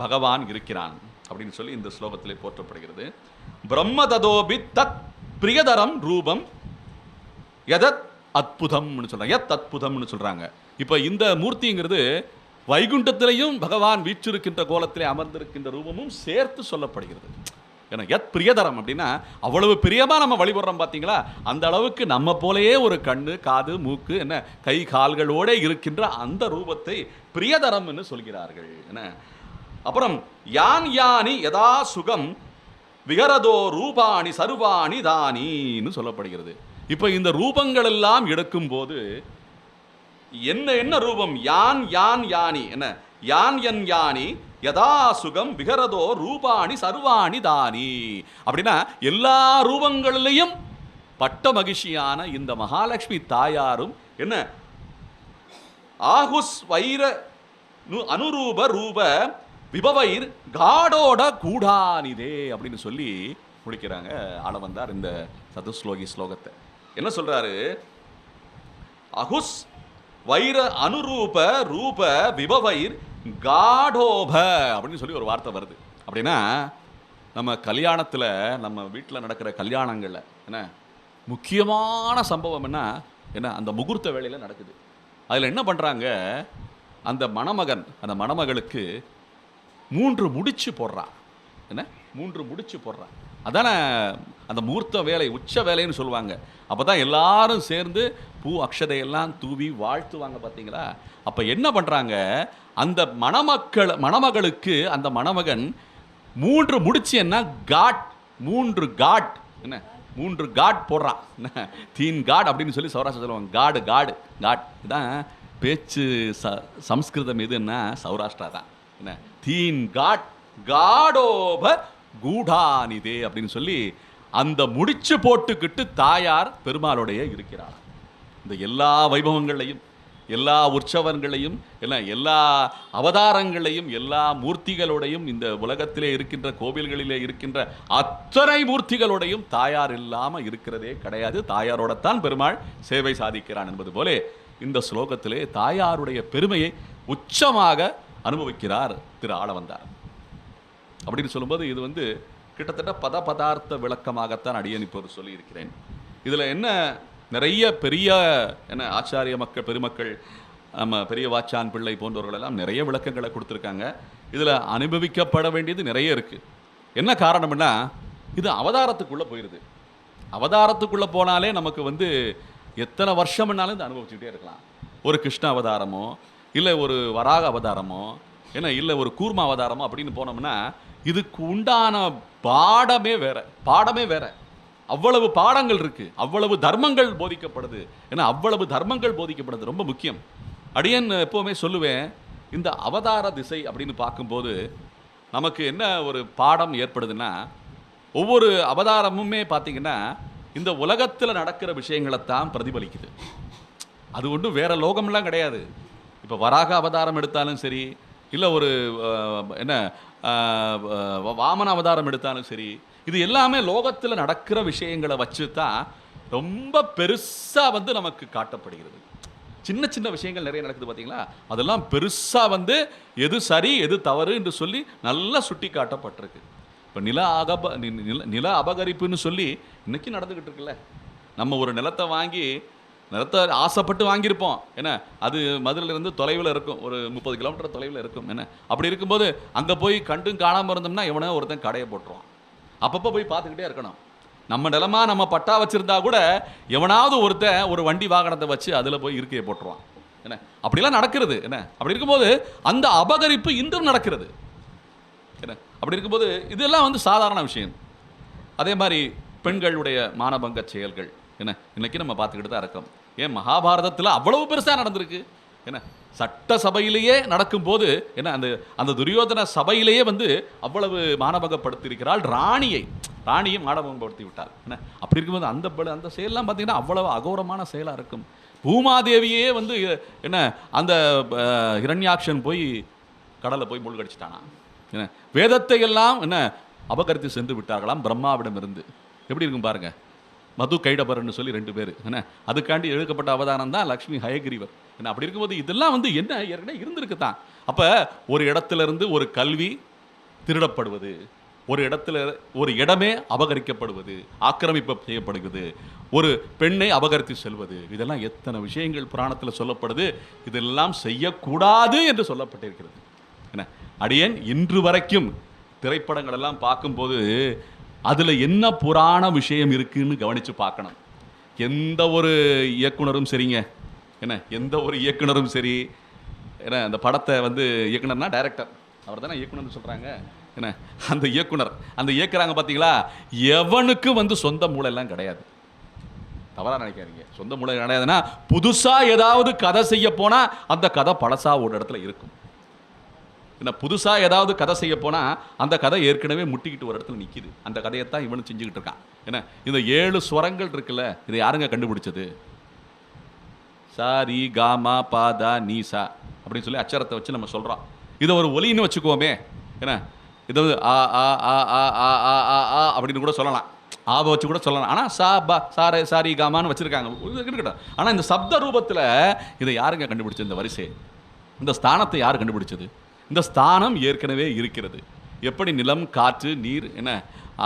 பகவான் இருக்கிறான் அப்படின்னு சொல்லி இந்த ஸ்லோகத்திலே போற்றப்படுகிறது. பிரம்ம ததோபி தத் பிரியதரம் ரூபம் யதத் அற்புதம்னு சொல்றாங்க, யத் அற்புதம்னு சொல்றாங்க. இப்போ இந்த மூர்த்திங்கிறது வைகுண்டத்திலையும் பகவான் வீற்றிருக்கின்ற கோலத்திலே அமர்ந்திருக்கின்ற ரூபமும் சேர்த்து சொல்லப்படுகிறது. ஏன்னா யத் பிரியதரம் அப்படின்னா அவ்வளவு பிரியமாக நம்ம வழிபடுறோம் பார்த்தீங்களா, அந்த அளவுக்கு நம்ம போலேயே ஒரு கண்ணு காது மூக்கு என்ன கை கால்களோடு இருக்கின்ற அந்த ரூபத்தை பிரியதரம்னு சொல்கிறார்கள். என்ன அப்புறம் யான் யானி யதா சுகம் விகரதோ ரூபாணி சர்வாணி தானின்னு சொல்லப்படுகிறது. இப்போ இந்த ரூபங்கள் எல்லாம் எடுக்கும் போது என்ன என்ன ரூபம், யான் யான் யானி, என்ன யான் என் யானி யதா சுகம் விகரதோ ரூபாணி சர்வாணி தானி அப்படின்னா எல்லா ரூபங்களிலையும் பட்ட மகிழ்ச்சியான இந்த மகாலட்சுமி தாயாரும் என்ன ஆகுஸ் வைர அனுரூப ரூப விபவைர் காடோட கூடானிதே அப்படின்னு சொல்லி முடிக்கிறாங்க ஆளவந்தார் இந்த சதுஸ்லோகி ஸ்லோகத்தை. என்ன சொல்றாரு, அகுஸ் வைர அனுரூப ரூப விபவைர் காடோப அப்படின்னு சொல்லி ஒரு வார்த்தை வருது. அப்படின்னா நம்ம கல்யாணத்தில், நம்ம வீட்டில் நடக்கிற கல்யாணங்களில் என்ன முக்கியமான சம்பவம் என்ன அந்த முகூர்த்த வேளையில் நடக்குது. அதில் என்ன பண்ணுறாங்க, அந்த மணமகன் அந்த மணமகளுக்கு 3 முடிச்சு போடுறான். என்ன 3 முடிச்சு போடுறான். அதானே அந்த முகூர்த்த வேலை, உச்ச வேலைன்னு சொல்லுவாங்க. அப்போ தான் எல்லாரும் சேர்ந்து பூ அக்ஷதையெல்லாம் தூவி வாழ்த்துவாங்க பார்த்தீங்களா. அப்போ என்ன பண்ணுறாங்க, அந்த மணமகளுக்கு அந்த மணமகன் 3 முடிச்சு என்ன காட், 3 காட், என்ன 3 காட் போடுறான். என்ன தீன் காட் அப்படின்னு சொல்லி சௌராஷ்டிரா சொல்லுவாங்க. காடு காடு காட் இதான் பேச்சு சம்ஸ்கிருதம் எதுன்னா சௌராஷ்டிரா தான். என்ன தீன் காட் காடோப கூடானிதே அப்படின்னு சொல்லி அந்த முடிச்சு போட்டுக்கிட்டு தாயார் பெருமாளுடைய இருக்கிறார். இந்த எல்லா வைபவங்களையும், எல்லா உற்சவங்களையும், எல்லா அவதாரங்களையும், எல்லா மூர்த்திகளோடையும், இந்த உலகத்திலே இருக்கின்ற கோவில்களிலே இருக்கின்ற அத்தனை மூர்த்திகளோடையும் தாயார் இல்லாமல் இருக்கிறதே கிடையாது. தாயாரோடத்தான் பெருமாள் சேவை சாதிக்கிறான் என்பது போல இந்த ஸ்லோகத்திலே தாயாருடைய பெருமையை உச்சமாக அனுபவிக்கிறார் திரு ஆளவந்தார். அப்படின்னு சொல்லும்போது இது கிட்டத்தட்ட பதார்த்த விளக்கமாகத்தான் அடியேன் இப்போது சொல்லியிருக்கிறேன். இதில் என்ன நிறைய பெரிய ஆச்சாரிய மக்கள் பெருமக்கள் நம்ம பெரிய வாச்சான் பிள்ளை போன்றவர்கள் எல்லாம் நிறைய விளக்கங்களை கொடுத்துருக்காங்க. இதில் அனுபவிக்கப்பட வேண்டியது நிறைய இருக்குது. என்ன காரணம்னா இது அவதாரத்துக்குள்ளே போயிடுது. அவதாரத்துக்குள்ளே போனாலே நமக்கு எத்தனை வருஷம்னாலும் இதை அனுபவிச்சுக்கிட்டே இருக்கலாம். ஒரு கிருஷ்ண அவதாரமோ இல்லை ஒரு வராக அவதாரமோ இல்லை ஒரு கூர்ம அவதாரமோ அப்படின்னு போனோம்னா இதுக்கு உண்டான பாடமே வேற. அவ்வளவு பாடங்கள் இருக்குது, அவ்வளவு தர்மங்கள் போதிக்கப்படுது. அவ்வளவு தர்மங்கள் போதிக்கப்படுது. ரொம்ப முக்கியம். அடியன் எப்போவுமே சொல்லுவேன், இந்த அவதார திசை அப்படின்னு பார்க்கும்போது நமக்கு என்ன ஒரு பாடம் ஏற்படுதுன்னா, ஒவ்வொரு அவதாரமுமே பார்த்தீங்கன்னா இந்த உலகத்தில் நடக்கிற விஷயங்களைத்தான் பிரதிபலிக்குது. அது ஒன்றும் வேற லோகம்லாம் கிடையாது. இப்போ வராக அவதாரம் எடுத்தாலும் சரி, இல்லை ஒரு வாமன அவதாரம் எடுத்தாலும் சரி, இது எல்லாமே லோகத்தில் நடக்கிற விஷயங்களை வச்சு தான் ரொம்ப பெருசாக நமக்கு காட்டப்படுகிறது. சின்ன சின்ன விஷயங்கள் நிறைய நடக்குது பார்த்தீங்களா, அதெல்லாம் பெருசாக எது சரி எது தவறு என்று சொல்லி நல்லா சுட்டி காட்டப்பட்டிருக்கு. இப்போ நில அபகரிப்புன்னு சொல்லி இன்னைக்கு நடந்துக்கிட்டு இருக்குல்ல. நம்ம ஒரு நிலத்தை ஆசைப்பட்டு வாங்கியிருப்போம். அது மதுரையிலேருந்து தொலைவில் இருக்கும், ஒரு 30 கிலோமீட்டர் தொலைவில் இருக்கும். அப்படி இருக்கும்போது அங்கே போய் கண்டும் காணாமல் இருந்தோம்னா எவனோ ஒருத்தன் கடையை போட்டுருவான். அப்பப்போ போய் பார்த்துக்கிட்டே இருக்கணும். நம்ம நிலமா நம்ம பட்டா வச்சுருந்தா கூட எவனாவது ஒருத்தன் ஒரு வண்டி வாகனத்தை வச்சு அதில் போய் இருக்கையை போட்டுருவான். அப்படிலாம் நடக்கிறது. அப்படி இருக்கும்போது அந்த அபகரிப்பு இன்றும் நடக்கிறது. அப்படி இருக்கும்போது இதெல்லாம் சாதாரண விஷயம். அதே மாதிரி பெண்களுடைய மானபங்க செயல்கள் இன்னைக்கு நம்ம பார்த்துக்கிட்டு தான் இருக்கோம். ஏன் மகாபாரதத்தில் அவ்வளவு பெருசாக நடந்திருக்கு. சட்ட சபையிலேயே நடக்கும்போது அந்த துரியோதன சபையிலேயே அவ்வளவு மானபங்கப்படுத்தியிருக்கிறாள். ராணியை மானபங்கப்படுத்தி விட்டாள். அப்படி இருக்கும்போது அந்த செயல்லாம் பார்த்தீங்கன்னா அவ்வளவு அகோரமான செயலாக இருக்கும். பூமாதேவியே அந்த ஹிரண்யாக்ஷன் போய் கடலை போய் மூழ்கடிச்சிட்டானா. வேதத்தை எல்லாம் அபகரித்து சென்று விட்டார்களாம் பிரம்மாவிடம் இருந்து. எப்படி இருக்கும் பாருங்க. மது கைடபர்னு சொல்லி 2 பேர். அதுக்காண்டி எழுக்கப்பட்ட அவதாரம் தான் லக்ஷ்மி ஹயகிரீவர். அப்படி இருக்கும்போது இதெல்லாம் ஏற்கனவே இருந்திருக்கு தான். அப்போ ஒரு இடத்துல இருந்து ஒரு கல்வி திருடப்படுவது, ஒரு இடமே அபகரிக்கப்படுவது, ஆக்கிரமிப்பு செய்யப்படுகிறது, ஒரு பெண்ணை அபகரித்து செல்வது, இதெல்லாம் எத்தனை விஷயங்கள் புராணத்தில் சொல்லப்படுது. இதெல்லாம் செய்யக்கூடாது என்று சொல்லப்பட்டிருக்கிறது. அடியேன் இன்று வரைக்கும் திரைப்படங்கள் எல்லாம் பார்க்கும்போது அதில் என்ன புராண விஷயம் இருக்குன்னு கவனித்து பார்க்கணும். எந்த ஒரு இயக்குனரும் சரிங்க, எந்த ஒரு இயக்குனரும் சரி, அந்த படத்தை இயக்குனர்னா டைரக்டர், அவர் தானே இயக்குனர்னு சொல்கிறாங்க. அந்த இயக்குறாங்க பார்த்தீங்களா, எவனுக்கு சொந்த மூளைலாம் கிடையாது. தவறாக நினைக்காதீங்க. சொந்த மூளை கிடையாதுன்னா புதுசாக ஏதாவது கதை செய்ய போனால் அந்த கதை பழசாக ஒரு இடத்துல இருக்கும். புதுசாக ஏதாவது கதை செய்ய போனால் அந்த கதை ஏற்கனவே முட்டிக்கிட்டு ஒரு இடத்துல நிற்கிது. அந்த கதையைத்தான் இவனும் செஞ்சுக்கிட்டு இருக்கான். இந்த 7 ஸ்வரங்கள் இருக்குல்ல, இதை யாருங்க கண்டுபிடிச்சது? சா ரி கா மா பா தா நீ சா அப்படின்னு சொல்லி அச்சரத்தை வச்சு நம்ம சொல்கிறோம். இதை ஒரு ஒலின்னு வச்சுக்குவோமே. இதை ஆ ஆ ஆ ஆ ஆ ஆ ஆ ஆ அப்படின்னு கூட சொல்லலாம், ஆவை வச்சு கூட சொல்லலாம். ஆனால் சா பா சாரே சாரி காமான்னு வச்சுருக்காங்க இருக்கட்டும். ஆனால் இந்த சப்த ரூபத்தில் இதை யாருங்க கண்டுபிடிச்சது? இந்த வரிசை, இந்த ஸ்தானத்தை யார் கண்டுபிடிச்சது? இந்த ஸ்தானம் ஏற்கனவே இருக்கிறது. எப்படி நிலம், காற்று, நீர்,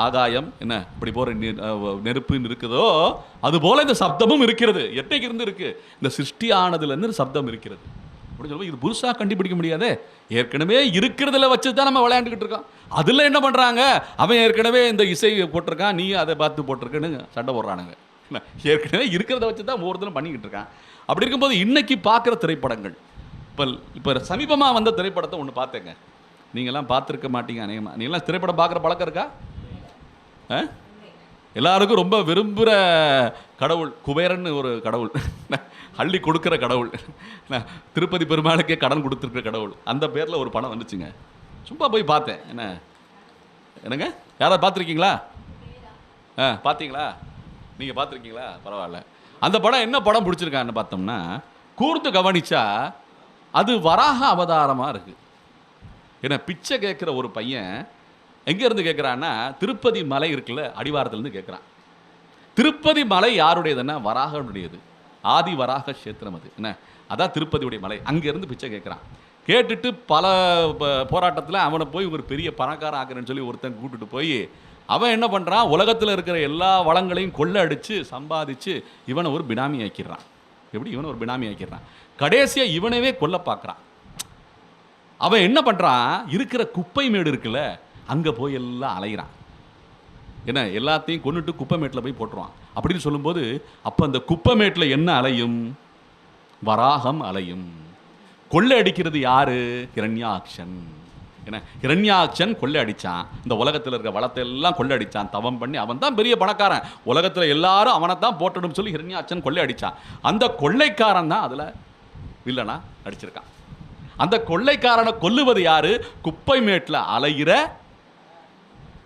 ஆகாயம், இப்படி போகிற நெருப்புன்னு இருக்குதோ அதுபோல் இந்த சப்தமும் இருக்கிறது. எட்டைக்கு இருந்து இருக்கு. இந்த சிருஷ்டி ஆனதுலேருந்து சப்தம் இருக்கிறது அப்படின்னு சொல்லுவோம். இது புதுசாக கண்டுபிடிக்க முடியாதே, ஏற்கனவே இருக்கிறதுல வச்சு தான் நம்ம விளையாண்டுக்கிட்டு இருக்கோம். அதில் என்ன பண்ணுறாங்க, அவன் ஏற்கனவே இந்த இசை போட்டிருக்கான், நீ அதை பார்த்து போட்டிருக்கேன்னு சண்டை போடுறானுங்க. ஏற்கனவே இருக்கிறத வச்சு தான் ஒவ்வொருத்தரும் பண்ணிக்கிட்டு இருக்கான். அப்படி இருக்கும்போது இன்னைக்கு பார்க்குற திரைப்படங்கள், இப்போ சமீபமாக வந்த திரைப்படத்தை ஒன்று பார்த்தேங்க. நீங்கள்லாம் பார்த்துருக்க மாட்டீங்க அநேகமாக. நீங்களாம் திரைப்படம் பார்க்குற பழக்கம் இருக்கா? எல்லாருக்கும் ரொம்ப விரும்புகிற கடவுள் குபேரன்னு ஒரு கடவுள், அள்ளி கொடுக்குற கடவுள், திருப்பதி பெருமாளுக்கே கடன் கொடுத்துருக்குற கடவுள். அந்த பேரில் ஒரு படம் வந்துச்சுங்க. சும்மா போய் பார்த்தேன். என்னங்க யாராவது பார்த்துருக்கீங்களா? பார்த்தீங்களா? நீங்கள் பார்த்துருக்கீங்களா? பரவாயில்ல. அந்த படம் என்ன படம் பிடிச்சிருக்கான்னு பார்த்தோம்னா, கூர்ந்து கவனிச்சா அது வராக அவதாரமாக இருக்குது. ஏன்னா பிச்சை கேட்குற ஒரு பையன் எங்கேருந்து கேட்குறான்னா, திருப்பதி மலை இருக்குல்ல, அடிவாரத்துலேருந்து கேட்குறான். திருப்பதி மலை யாருடையதுன்னா வராகனுடையது. ஆதி வராக கஷேத்திரம் அது என்ன, அதான் திருப்பதியுடைய மலை. அங்கேருந்து பிச்சை கேட்குறான். கேட்டுட்டு பல போராட்டத்தில் அவனை போய் ஒரு பெரிய பணக்காரன் ஆக்குறேன்னு சொல்லி ஒருத்தன் கூப்பிட்டுட்டு போய் அவன் என்ன பண்ணுறான், உலகத்தில் இருக்கிற எல்லா வளங்களையும் கொள்ளை அடித்து சம்பாதிச்சு இவனை ஒரு பினாமி ஆக்கிடுறான். எப்படி இவனை ஒரு பினாமி ஆக்கிடுறான். கடைசியாக இவனவே கொல்ல பார்க்குறான். அவன் என்ன பண்ணுறான், இருக்கிற குப்பை மேடு இருக்குல்ல அங்கே போய் எல்லாம் அலைகிறான். என்ன எல்லாத்தையும் கொண்டுட்டு குப்பை மேட்டில் போய் போட்டுருவான். அப்படின்னு சொல்லும்போது அப்போ அந்த குப்பை மேட்டில் என்ன அலையும், வராகம் அலையும். கொள்ளை அடிக்கிறது யாரு, ஹிரண்யாக்ஷன். என்ன ஹிரண்யாக்ஷன் கொள்ளை அடித்தான், இந்த உலகத்தில் இருக்கிற வளத்தை எல்லாம் கொள்ளை அடித்தான், தவம் பண்ணி. அவன் தான் பெரிய பணக்காரன், உலகத்தில் எல்லாரும் அவனை தான் போட்டணும்னு சொல்லி ஹிரண்யாக்ஷன் கொள்ளை அடித்தான். அந்த கொள்ளைக்காரன் தான் அதில் வில்லனா அடிச்சிருக்கான். அந்த கொள்ளைக்காரனை கொல்லுவது யாரு, குப்பை மேட்டில் அலைகிற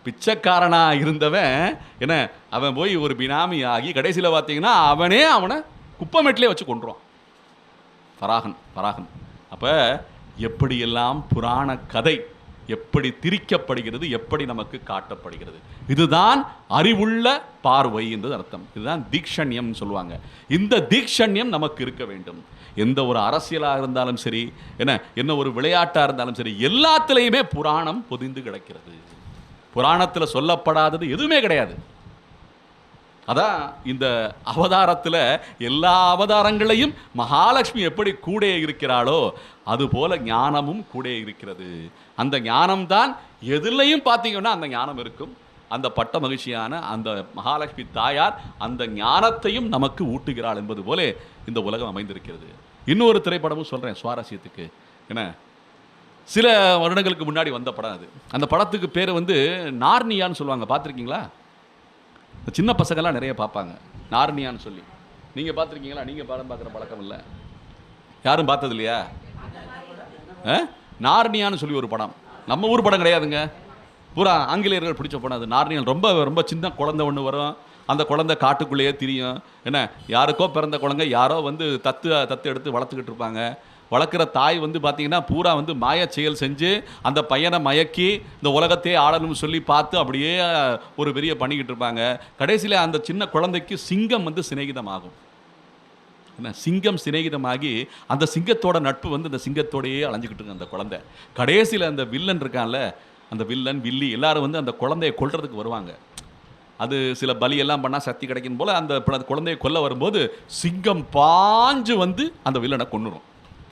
பிச்சைக்காரனா இருந்தவன். என்ன அவன் போய் ஒரு பினாமி ஆகி கடைசியில் பார்த்தீங்கன்னா அவனே அவனை குப்பை மேட்டிலே வச்சு கொண்டுருவான். வராகன். அப்போ எப்படியெல்லாம் புராண கதை எப்படி திரிக்கப்படுகிறது, எப்படி நமக்கு காட்டப்படுகிறது, இதுதான் அறிவுள்ள பார்வை என்றது அர்த்தம். இதுதான் தீக்ஷண்யம் சொல்லுவாங்க. இந்த தீக்ஷண்யம் நமக்கு இருக்க வேண்டும். எந்த ஒரு அரசியலாக இருந்தாலும் சரி, என்ன ஒரு விளையாட்டாக இருந்தாலும் சரி, எல்லாத்துலேயுமே புராணம் பொதிந்து கிடக்கிறது. புராணத்தில் சொல்லப்படாதது எதுவுமே கிடையாது. அதான் இந்த அவதாரத்தில் எல்லா அவதாரங்களையும் மகாலட்சுமி எப்படி கூட இருக்கிறாளோ அதுபோல ஞானமும் கூட இருக்கிறது. அந்த ஞானம்தான் எதுலையும் பார்த்தீங்கன்னா அந்த ஞானம் இருக்கும். அந்த பட்ட மகிழ்ச்சியான அந்த மகாலட்சுமி தாயார் அந்த ஞானத்தையும் நமக்கு ஊட்டுகிறாள் என்பது போல இந்த உலகம் அமைந்திருக்கிறது. இன்னொரு திரைப்படமும் சொல்கிறேன் சுவாரஸ்யத்துக்கு. என்ன சில வருடங்களுக்கு முன்னாடி வந்த படம் அது. அந்த படத்துக்கு பேர் நார்னியான்னு சொல்லுவாங்க. பார்த்துருக்கீங்களா? சின்ன பசங்கள்லாம் நிறைய பார்ப்பாங்க நார்னியான்னு சொல்லி. நீங்கள் பார்த்துருக்கீங்களா? நீங்கள் படம் பார்க்குற பழக்கம் இல்லை, யாரும் பார்த்தது இல்லையா? நார்னியான்னு சொல்லி ஒரு படம், நம்ம ஊர் படம் கிடையாதுங்க, பூரா ஆங்கிலேயர்கள் பிடிச்ச படம் அது. நார்னியான் ரொம்ப ரொம்ப சின்ன குழந்தை ஒன்று வரும். அந்த குழந்தை காட்டுக்குள்ளேயே திரியும். என்ன யாருக்கோ பிறந்த குழந்தை யாரோ தத்து எடுத்து வளர்த்துக்கிட்டு இருப்பாங்க. வளர்க்குற தாய் பார்த்தீங்கன்னா பூரா மாய செயல் செஞ்சு அந்த பையனை மயக்கி இந்த உலகத்தையே ஆளணும்னு சொல்லி பார்த்து அப்படியே ஒரு பெரிய பண்ணிக்கிட்டு இருப்பாங்க. கடைசியில் அந்த சின்ன குழந்தைக்கு சிங்கம் சிநேகிதமாகும். என்ன சிங்கம் சிநேகிதமாகி அந்த சிங்கத்தோட நட்பு அந்த சிங்கத்தோடையே அலைஞ்சிக்கிட்டு இருக்கு அந்த குழந்தை. கடைசியில் அந்த வில்லன் இருக்கான்ல, அந்த வில்லன் வில்லி எல்லாரும் அந்த குழந்தையை கொல்றதுக்கு வருவாங்க. அது சில பலியெல்லாம் பண்ணால் சக்தி கிடைக்கும் போல் அந்த குழந்தையை கொல்ல வரும்போது சிங்கம் பாஞ்சு அந்த வில்லனை கொன்னுரும்.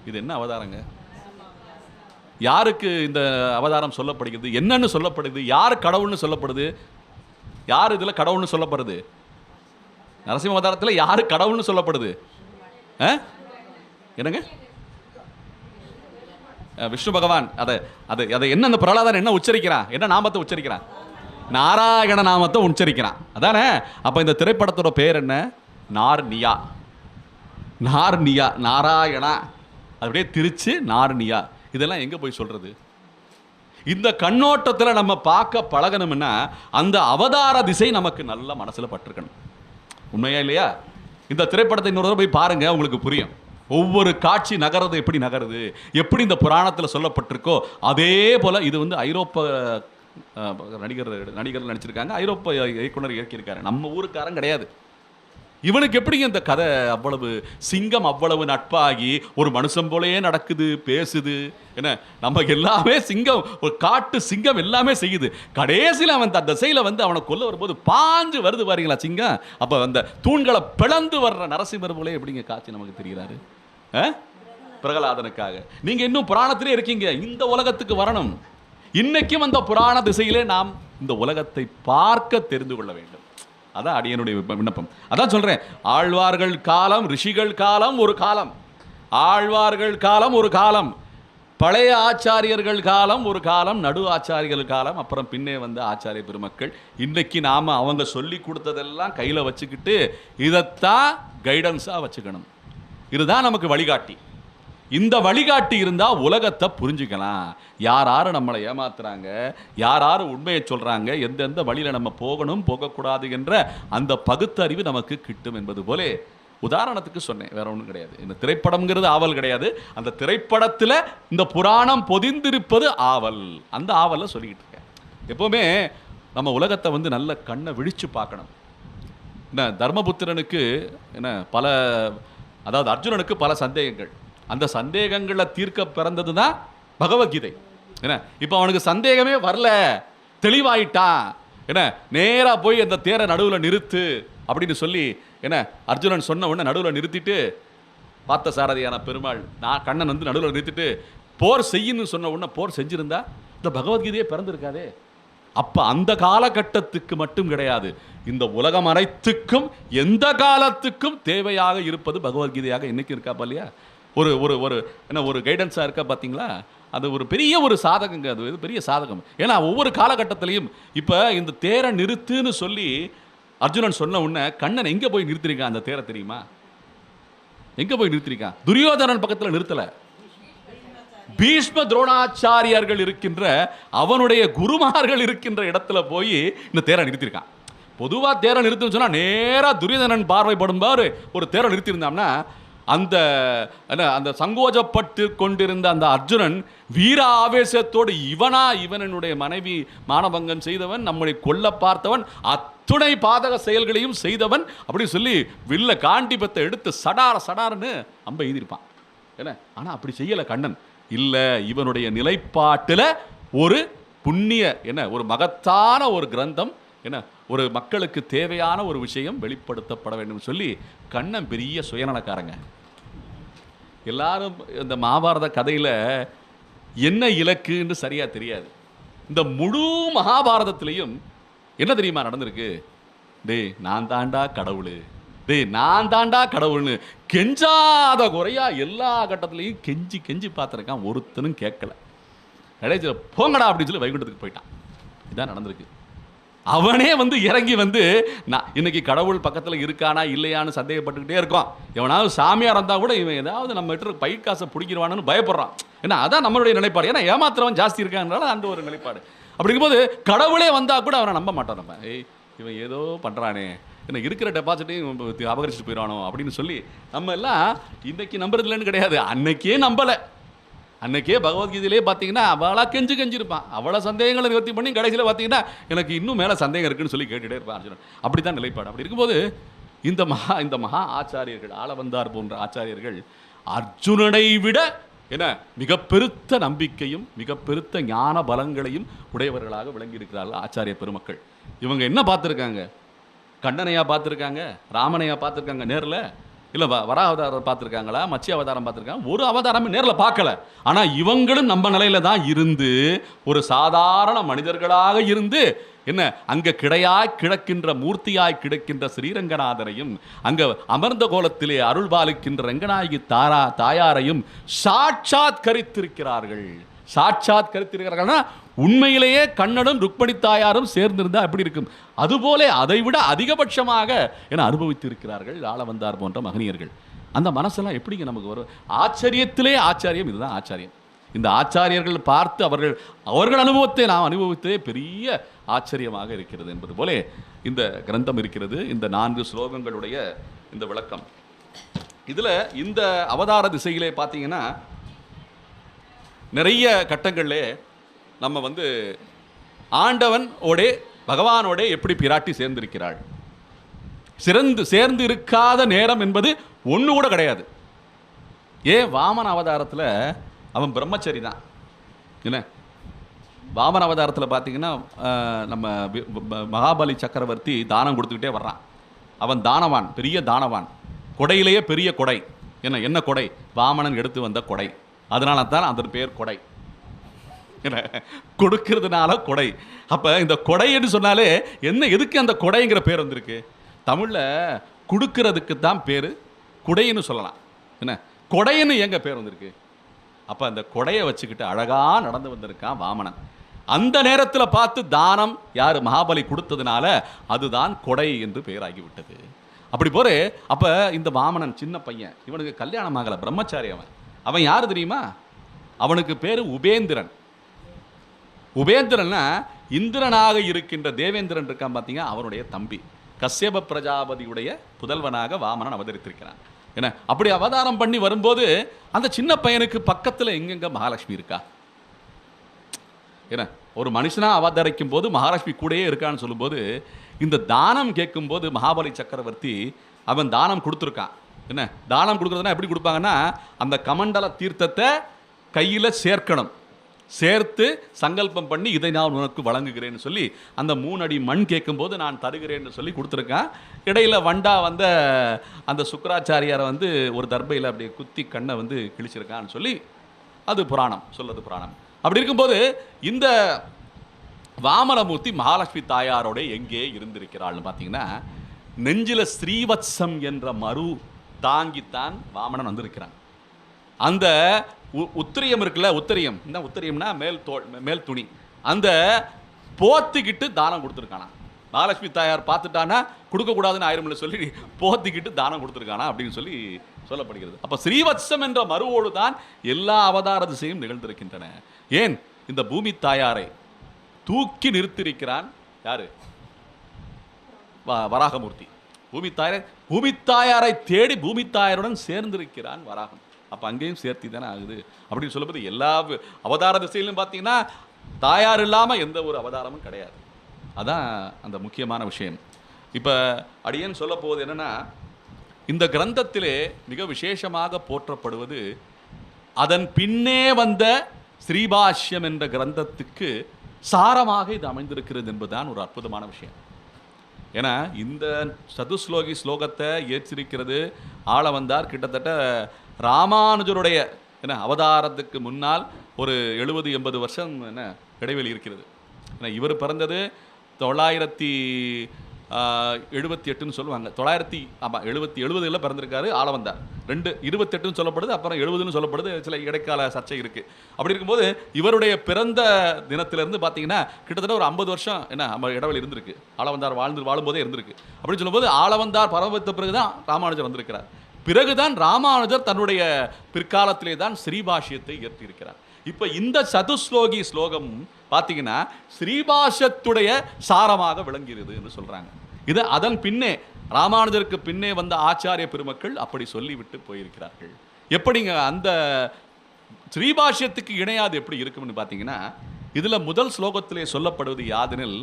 இது என்ன அவதாரங்க? யாருக்கு இந்த அவதாரம் சொல்லப்படுகிறது, என்னன்னு சொல்லப்படுது, யார் கடவுள்னு சொல்லப்படுது, யார் இதில் கடவுள்னு சொல்லப்படுது? நரசிம்ம அவதாரத்தில் யார் கடவுள்னு சொல்லப்படுது? என்னங்க? விஷ்ணு பகவான். அதை என்ன அந்த பிரகலாதன் என்ன உச்சரிக்கிறான், என்ன நாமத்தை உச்சரிக்கிறான்? நாராயண நாமத்தை உச்சரிக்கிறான், அதானே? அப்போ இந்த திரைப்படத்தோட பேர் என்ன? நார்னியா. நாராயணா அப்படியே திரிச்சு நார்னியா. இதெல்லாம் எங்கே போய் சொல்கிறது? இந்த கண்ணோட்டத்தில் நம்ம பார்க்க பழகணும்னா அந்த அவதார திசை நமக்கு நல்ல மனசில் பட்டிருக்கணும். உண்மையா இல்லையா? இந்த திரைப்படத்தை இன்னொரு போய் பாருங்க, உங்களுக்கு புரியும். ஒவ்வொரு காட்சி நகர்றது எப்படி நகருது, எப்படி இந்த புராணத்தில் சொல்லப்பட்டிருக்கோ அதே போல் இது ஐரோப்பா நடிகர் நடிச்சிருக்காங்க, ஐரோப்பா இயக்குனர் இயக்கியிருக்காரு, நம்ம ஊருக்காரன் கிடையாது. இவனுக்கு எப்படி இந்த கதை அவ்வளவு சிங்கம் அவ்வளவு நட்பாகி ஒரு மனுஷன் போலயே நடக்குது, பேசுது. என்ன நம்ம எல்லாமே சிங்கம், ஒரு காட்டு சிங்கம் எல்லாமே செய்யுது. கடைசியில் அவன் அந்த திசையில் அவனை கொல்ல வரும்போது பாஞ்சு வருது பாருங்களா சிங்கம். அப்போ அந்த தூண்களை பிளந்து வர்ற நரசிம்மர் போலே எப்படிங்க காட்சி நமக்கு தெரிகிறாரு பிரகலாதனுக்காக. நீங்கள் இன்னும் புராணத்திலே இருக்கீங்க, இந்த உலகத்துக்கு வரணும். இன்னைக்கும் அந்த புராண திசையிலே நாம் இந்த உலகத்தை பார்க்க தெரிந்து கொள்ள வேண்டும். அதான் அடியனுடைய விண்ணப்பம். அதான் சொல்றேன், ஆழ்வார்கள் காலம், ரிஷிகள் காலம் ஒரு காலம், ஆழ்வார்கள் காலம் ஒரு காலம், பழைய ஆச்சாரியர்கள் காலம் ஒரு காலம், நடு ஆச்சாரியர்கள் காலம், அப்புறம் பின்னே வந்த ஆச்சாரிய பெருமக்கள். இன்னைக்கு நாம அவங்க சொல்லி கொடுத்ததெல்லாம் கையில் வச்சுக்கிட்டு இதைத்தான் கைடன்ஸாக வச்சுக்கணும். இதுதான் நமக்கு வழிகாட்டி. இந்த வழிகாட்டி இருந்தால் உலகத்தை புரிஞ்சுக்கலாம். யார் நம்மளை ஏமாத்துறாங்க, யார் உண்மையை சொல்கிறாங்க, எந்தெந்த வழியில் நம்ம போகணும் போகக்கூடாது என்ற அந்த பகுத்தறிவு நமக்கு கிட்டும் என்பது போலே உதாரணத்துக்கு சொன்னேன், வேற ஒன்றும் கிடையாது. இந்த திரைப்படம்ங்கிறது ஆவல் கிடையாது, அந்த திரைப்படத்தில் இந்த புராணம் பொதிந்திருப்பது ஆவல். அந்த ஆவலில் சொல்லிக்கிட்டு இருக்கேன். எப்போவுமே நம்ம உலகத்தை நல்ல கண்ணை விழித்து பார்க்கணும். என்ன தர்மபுத்திரனுக்கு என்ன பல அதாவது அர்ஜுனனுக்கு பல சந்தேகங்கள், அந்த சந்தேகங்களை தீர்க்க பிறந்தது தான் பகவத்கீதை. என்ன இப்போ அவனுக்கு சந்தேகமே வரல, தெளிவாயிட்டான். என்ன நேராக போய் அந்த தேரை நடுவில் நிறுத்து அப்படின்னு சொல்லி என்ன அர்ஜுனன் சொன்ன உடனே நடுவில் நிறுத்திட்டு, பார்த்த சாரதியான பெருமாள் நான் கண்ணன் வந்து நடுவில் நிறுத்திட்டு போர் செய்யணும்னு சொன்ன உடனே போர் செஞ்சிருந்தா இந்த பகவத்கீதையே பிறந்திருக்காதே. அப்ப அந்த காலகட்டத்துக்கு மட்டும் கிடையாது, இந்த உலகம் அனைத்துக்கும் எந்த காலத்துக்கும் தேவையாக இருப்பது பகவத்கீதையாக இன்னைக்கு இருக்கா இல்லையா? ஒரு ஒரு ஒரு என்ன ஒரு கைடன்ஸாக இருக்கா பார்த்தீங்களா? அது ஒரு பெரிய ஒரு சாதகங்க, அது பெரிய சாதகம். ஏன்னா ஒவ்வொரு காலகட்டத்திலையும் இப்போ இந்த தேரை நிறுத்துன்னு சொல்லி அர்ஜுனன் சொன்ன உடனே கண்ணன் எங்கே போய் நிறுத்திருக்கான் அந்த தேரை தெரியுமா? எங்கே போய் நிறுத்திருக்கான்? துரியோதனன் பக்கத்தில் நிறுத்தலை, பீஷ்ம துரோணாச்சாரியார்கள் இருக்கின்ற அவனுடைய குருமார்கள் இருக்கின்ற இடத்துல போய் இந்த தேரை நிறுத்திருக்கான். பொதுவாக தேரை நிறுத்துன்னு சொன்னால் நேராக துரியோதனன் பார்வைப்படும் பாரு ஒரு தேரை நிறுத்தியிருந்தான்னா அந்த அந்த சங்கோஜப்பட்டு கொண்டிருந்த அந்த அர்ஜுனன் வீர ஆவேசத்தோடு இவனுடைய மனைவி மானபங்கம் செய்தவன், நம்மளை கொல்ல பார்த்தவன், அத்துணை பாதக செயல்களையும் செய்தவன் அப்படி சொல்லி வில்ல காண்டிபத்தை எடுத்து சடார்னு அம்ப எழுதியிருப்பான். என்ன ஆனால் அப்படி செய்யலை கண்ணன். இல்லை, இவனுடைய நிலைப்பாட்டில் ஒரு புண்ணிய என்ன ஒரு மகத்தான ஒரு கிரந்தம், என்ன ஒரு மக்களுக்கு தேவையான ஒரு விஷயம் வெளிப்படுத்தப்பட வேண்டும் சொல்லி கண்ணன் பெரிய சுயநலக்காரங்க. எல்லாரும் இந்த மகாபாரத கதையில் என்ன இலக்குன்னு சரியா தெரியாது. இந்த முழு மகாபாரதத்திலையும் என்ன தெரியுமா நடந்திருக்கு? டேய் நான் தாண்டா கடவுள், டேய் நான் தாண்டா கடவுள்னு கெஞ்சாத குறையா எல்லா கட்டத்திலையும் கெஞ்சி கெஞ்சி பார்த்துருக்கான், ஒருத்தனும் கேட்கல. கடைசியில் போங்கடா அப்படின்னு சொல்லி வைகுண்டத்துக்கு போயிட்டான். இதுதான் நடந்திருக்கு. அவனே வந்து இறங்கி வந்து நான் இன்னைக்கு கடவுள் பக்கத்தில் இருக்கானா இல்லையான்னு சந்தேகப்பட்டுக்கிட்டே இருக்கோம். எவனாவது சாமியார் இருந்தால் கூட இவன் ஏதாவது நம்ம கிட்ட பயிர் காசை பிடிக்கிறவானு பயப்படுறான். ஏன்னா அதான் நம்மளுடைய நிலைப்பாடு. ஏன்னா ஏமாத்துறவன் ஜாஸ்தி இருக்காங்கனால அந்த ஒரு நிலைப்பாடு. அப்படிங்கும்போது கடவுளே வந்தால் கூட அவனை நம்ப மாட்டான். நம்ம இவன் ஏதோ பண்ணுறானே, என்ன இருக்கிற டெபாசிட்டையும் அபகரிச்சுட்டு போயிடானோ அப்படின்னு சொல்லி நம்ம எல்லாம் இன்னைக்கு நம்புறது இல்லைன்னு கிடையாது, அன்னைக்கே நம்பலை. அன்னைக்கே பகவத்கீதையிலே பார்த்தீங்கன்னா அவளாக கெஞ்சிருப்பான், அவளை சந்தேகங்களை நிவர்த்தி பண்ணி கடைசியில் பார்த்தீங்கன்னா எனக்கு இன்னும் மேலே சந்தேகம் இருக்குன்னு சொல்லி கேட்டுகிட்டே இருப்பான் அர்ஜுனன். அப்படி தான் நிலைப்பாடு. அப்படி இருக்கும்போது இந்த மகா ஆச்சாரியர்கள், ஆளவந்தார் போன்ற ஆச்சாரியர்கள் அர்ஜுனனை விட என்ன மிக பெருத்த நம்பிக்கையும் மிக பெருத்த ஞான பலங்களையும் உடையவர்களாக விளங்கியிருக்கிறார்கள் ஆச்சாரிய பெருமக்கள். இவங்க என்ன பார்த்துருக்காங்க? கண்ணனையா பார்த்துருக்காங்க, ராமனையா பார்த்துருக்காங்க நேரில்? இல்லை வராக அவதாரம் பார்த்துருக்காங்களா, மச்சி அவதாரம் பார்த்துருக்காங்க? ஒரு அவதாரமே நேரில் பார்க்கல. ஆனால் இவங்களும் நம்ம நிலையில தான் இருந்து ஒரு சாதாரண மனிதர்களாக இருந்து என்ன அங்கே கிடையாய் கிடக்கின்ற மூர்த்தியாய் கிடக்கின்ற ஸ்ரீரங்கநாதரையும் அங்கே அமர்ந்த கோலத்திலே அருள் பாலிக்கின்ற ரங்கநாயகி தாயாரையும் சாட்சாத்கரித்திருக்கிறார்கள். சாட்சாத்கரித்திருக்கிறார்கள்னா உண்மையிலேயே கண்ணனும் ருக்மணி தாயாரும் சேர்ந்திருந்தா எப்படி இருக்கும்? அதுபோல அதை விட அதிகபட்சமாக என அனுபவித்திருக்கிறார்கள் ஆளவந்தார் போன்ற மகனியர்கள். அந்த மனசெல்லாம் எப்படிங்க நமக்கு வரும்? ஆச்சரியத்திலே ஆச்சாரியம், இதுதான் ஆச்சாரியம். இந்த ஆச்சாரியர்கள் பார்த்து அவர்கள் அனுபவத்தை நாம் அனுபவித்ததே பெரிய ஆச்சரியமாக இருக்கிறது என்பது போல இந்த கிரந்தம் இருக்கிறது. இந்த 4 ஸ்லோகங்களுடைய இந்த விளக்கம் இதில் இந்த அவதார திசையிலே பார்த்தீங்கன்னா நிறைய கட்டங்களிலே நம்ம வந்து ஆண்டவனோடே பகவானோடே எப்படி பிராட்டி சேர்ந்திருக்கிறாள், சேர்ந்து இருக்காத நேரம் என்பது ஒன்று கூட கிடையாது. ஏன் வாமன அவதாரத்தில் அவன் பிரம்மச்சரி தான். என்ன வாமன அவதாரத்தில் பார்த்தீங்கன்னா நம்ம மகாபலி சக்கரவர்த்தி தானம் கொடுத்துக்கிட்டே வர்றான். அவன் தானவான், பெரிய தானவான், கொடையிலேயே பெரிய கொடை. என்ன கொடை? வாமனன் எடுத்து வந்த கொடை. அதனால தான் அதன் பேர் கொடை, கொடுக்கிறதுனால கொடை. அப்போ இந்த கொடைன்னு சொன்னாலே என்ன, எதுக்கு அந்த கொடைங்கிற பேர் வந்திருக்கு? தமிழில் கொடுக்கறதுக்கு தான் பேர் குடைன்னு சொல்லலாம். என்ன கொடைன்னு எங்க பேர் வந்திருக்கு? அப்போ அந்த கொடையை வச்சுக்கிட்டு அழகாக நடந்து வந்திருக்கான் வாமனன். அந்த நேரத்தில் பார்த்து தானம் யார் மகாபலி கொடுத்ததுனால அதுதான் கொடை என்று பெயராகிவிட்டது. அப்படி போற அப்போ இந்த வாமனன் சின்ன பையன், இவனுக்கு கல்யாணம் ஆகலை, பிரம்மச்சாரி. அவன் யார் தெரியுமா? அவனுக்கு பேர் உபேந்திரன். உபேந்திரன்னா இந்திரனாக இருக்கின்ற தேவேந்திரன் இருக்கான் பார்த்தீங்க, அவனுடைய தம்பி. கஸ்யப பிரஜாபதியுடைய புதல்வனாக வாமனன் அவதரித்திருக்கிறான். என்ன அப்படி அவதாரம் பண்ணி வரும்போது அந்த சின்ன பையனுக்கு பக்கத்தில் எங்கெங்க மகாலட்சுமி இருக்கா? என்ன ஒரு மனுஷனாக அவதரிக்கும் போது மகாலட்சுமி கூடயே இருக்கான்னு சொல்லும்போது இந்த தானம் கேட்கும்போது மகாபலி சக்கரவர்த்தி அவன் தானம் கொடுத்துருக்கான். என்ன தானம் கொடுக்குறதுனா எப்படி கொடுப்பாங்கன்னா, அந்த கமண்டல தீர்த்தத்தை கையில் சேர்க்கணும், சேர்த்து சங்கல்பம் பண்ணி இதை நான் உனக்கு வழங்குகிறேன்னு சொல்லி அந்த 3 அடி மண் கேட்கும்போது நான் தருகிறேன்னு சொல்லி கொடுத்துருக்கேன். இடையில வண்டா வந்த அந்த சுக்கராச்சாரியாரை வந்து ஒரு தர்பையில் அப்படியே குத்தி கண்ணை வந்து கிழிச்சிருக்கான்னு சொல்லி அது புராணம் சொல்லுது புராணம். அப்படி இருக்கும்போது இந்த வாமனமூர்த்தி மகாலட்சுமி தாயாரோட எங்கே இருந்திருக்கிறாள்னு பார்த்தீங்கன்னா, நெஞ்சில் ஸ்ரீவத்சம் என்ற மறு தாங்கித்தான் வாமனன் வந்திருக்கிறான். அந்த உத்திரியம் இருக்குல்ல, உத்திரியம் என்ன உத்திரியம்னா மேல் துணி, அந்த போத்திக்கிட்டு தானம் கொடுத்துருக்கானா. மகாலட்சுமி தாயார் பார்த்துட்டானா கொடுக்கக்கூடாதுன்னு ஆயிரமில்ல சொல்லி போத்திக்கிட்டு தானம் கொடுத்துருக்கானா அப்படின்னு சொல்லி சொல்லப்படுகிறது. அப்போ ஸ்ரீவத்சம் என்ற மறுவோடு தான் எல்லா அவதார திசையும் நிகழ்ந்திருக்கின்றன. ஏன் இந்த பூமி தாயாரை தூக்கி நிறுத்திருக்கிறான் யாரு? வராகமூர்த்தி. பூமி தாயாரை தேடி பூமி தாயாருடன் சேர்ந்திருக்கிறான் வராகம். அப்போ அங்கேயும் சேர்த்தி தானே ஆகுது அப்படின்னு சொல்லும்போது எல்லா அவதார திசையிலும் பார்த்தீங்கன்னா தாயார் இல்லாமல் எந்த ஒரு அவதாரமும் கிடையாது. அதான் அந்த முக்கியமான விஷயம். இப்போ அடியேன் சொல்ல போவது என்னன்னா, இந்த கிரந்தத்திலே மிக விசேஷமாக போற்றப்படுவது அதன் பின்னே வந்த ஸ்ரீபாஷ்யம் என்ற கிரந்தத்துக்கு சாரமாக இது அமைந்திருக்கிறது என்பதுதான் ஒரு அற்புதமான விஷயம். ஏன்னா இந்த சதுஸ்லோகி ஸ்லோகத்தை ஏற்றிருக்கிறது ஆளவந்தார் கிட்டத்தட்ட ராமானுஜருடைய என்ன அவதாரத்துக்கு முன்னால் ஒரு 70-80 வருஷம் என்ன இடைவெளி இருக்கிறது. ஏன்னா இவர் பிறந்தது 978ன்னு சொல்லுவாங்க. 970 பிறந்திருக்காரு ஆளவந்தார். 28ன்னு சொல்லப்படுது, அப்புறம் 70ன்னு சொல்லப்படுது. சில இடைக்கால சர்ச்சை இருக்குது. அப்படி இருக்கும்போது இவருடைய பிறந்த தினத்திலிருந்து பார்த்தீங்கன்னா கிட்டத்தட்ட ஒரு 50 வருஷம் என்ன இடைவெளி இருந்திருக்கு. ஆளவந்தார் வாழும்போதே இருந்திருக்கு. அப்படின்னு சொல்லும்போது ஆளவந்தார் பரமவித்த பிறகுதான் ராமானுஜர் வந்திருக்கிறார். பிறகுதான் ராமானுஜர் தன்னுடைய பிற்காலத்திலே தான் ஸ்ரீபாஷ்யத்தை இயற்றியிருக்கிறார். இப்போ இந்த சதுஸ்லோகி ஸ்லோகம் பார்த்தீங்கன்னா ஸ்ரீபாஷ்யத்துடைய சாரமாக விளங்குகிறது என்று சொல்றாங்க. இது அதன் பின்னே ராமானுஜருக்கு பின்னே வந்த ஆச்சாரிய பெருமக்கள் அப்படி சொல்லிவிட்டு போயிருக்கிறார்கள். எப்படிங்க அந்த ஸ்ரீபாஷ்யத்துக்கு இணையாது எப்படி இருக்கும்னு பார்த்தீங்கன்னா, இதுல முதல் ஸ்லோகத்திலே சொல்லப்படுவது யாதெனில்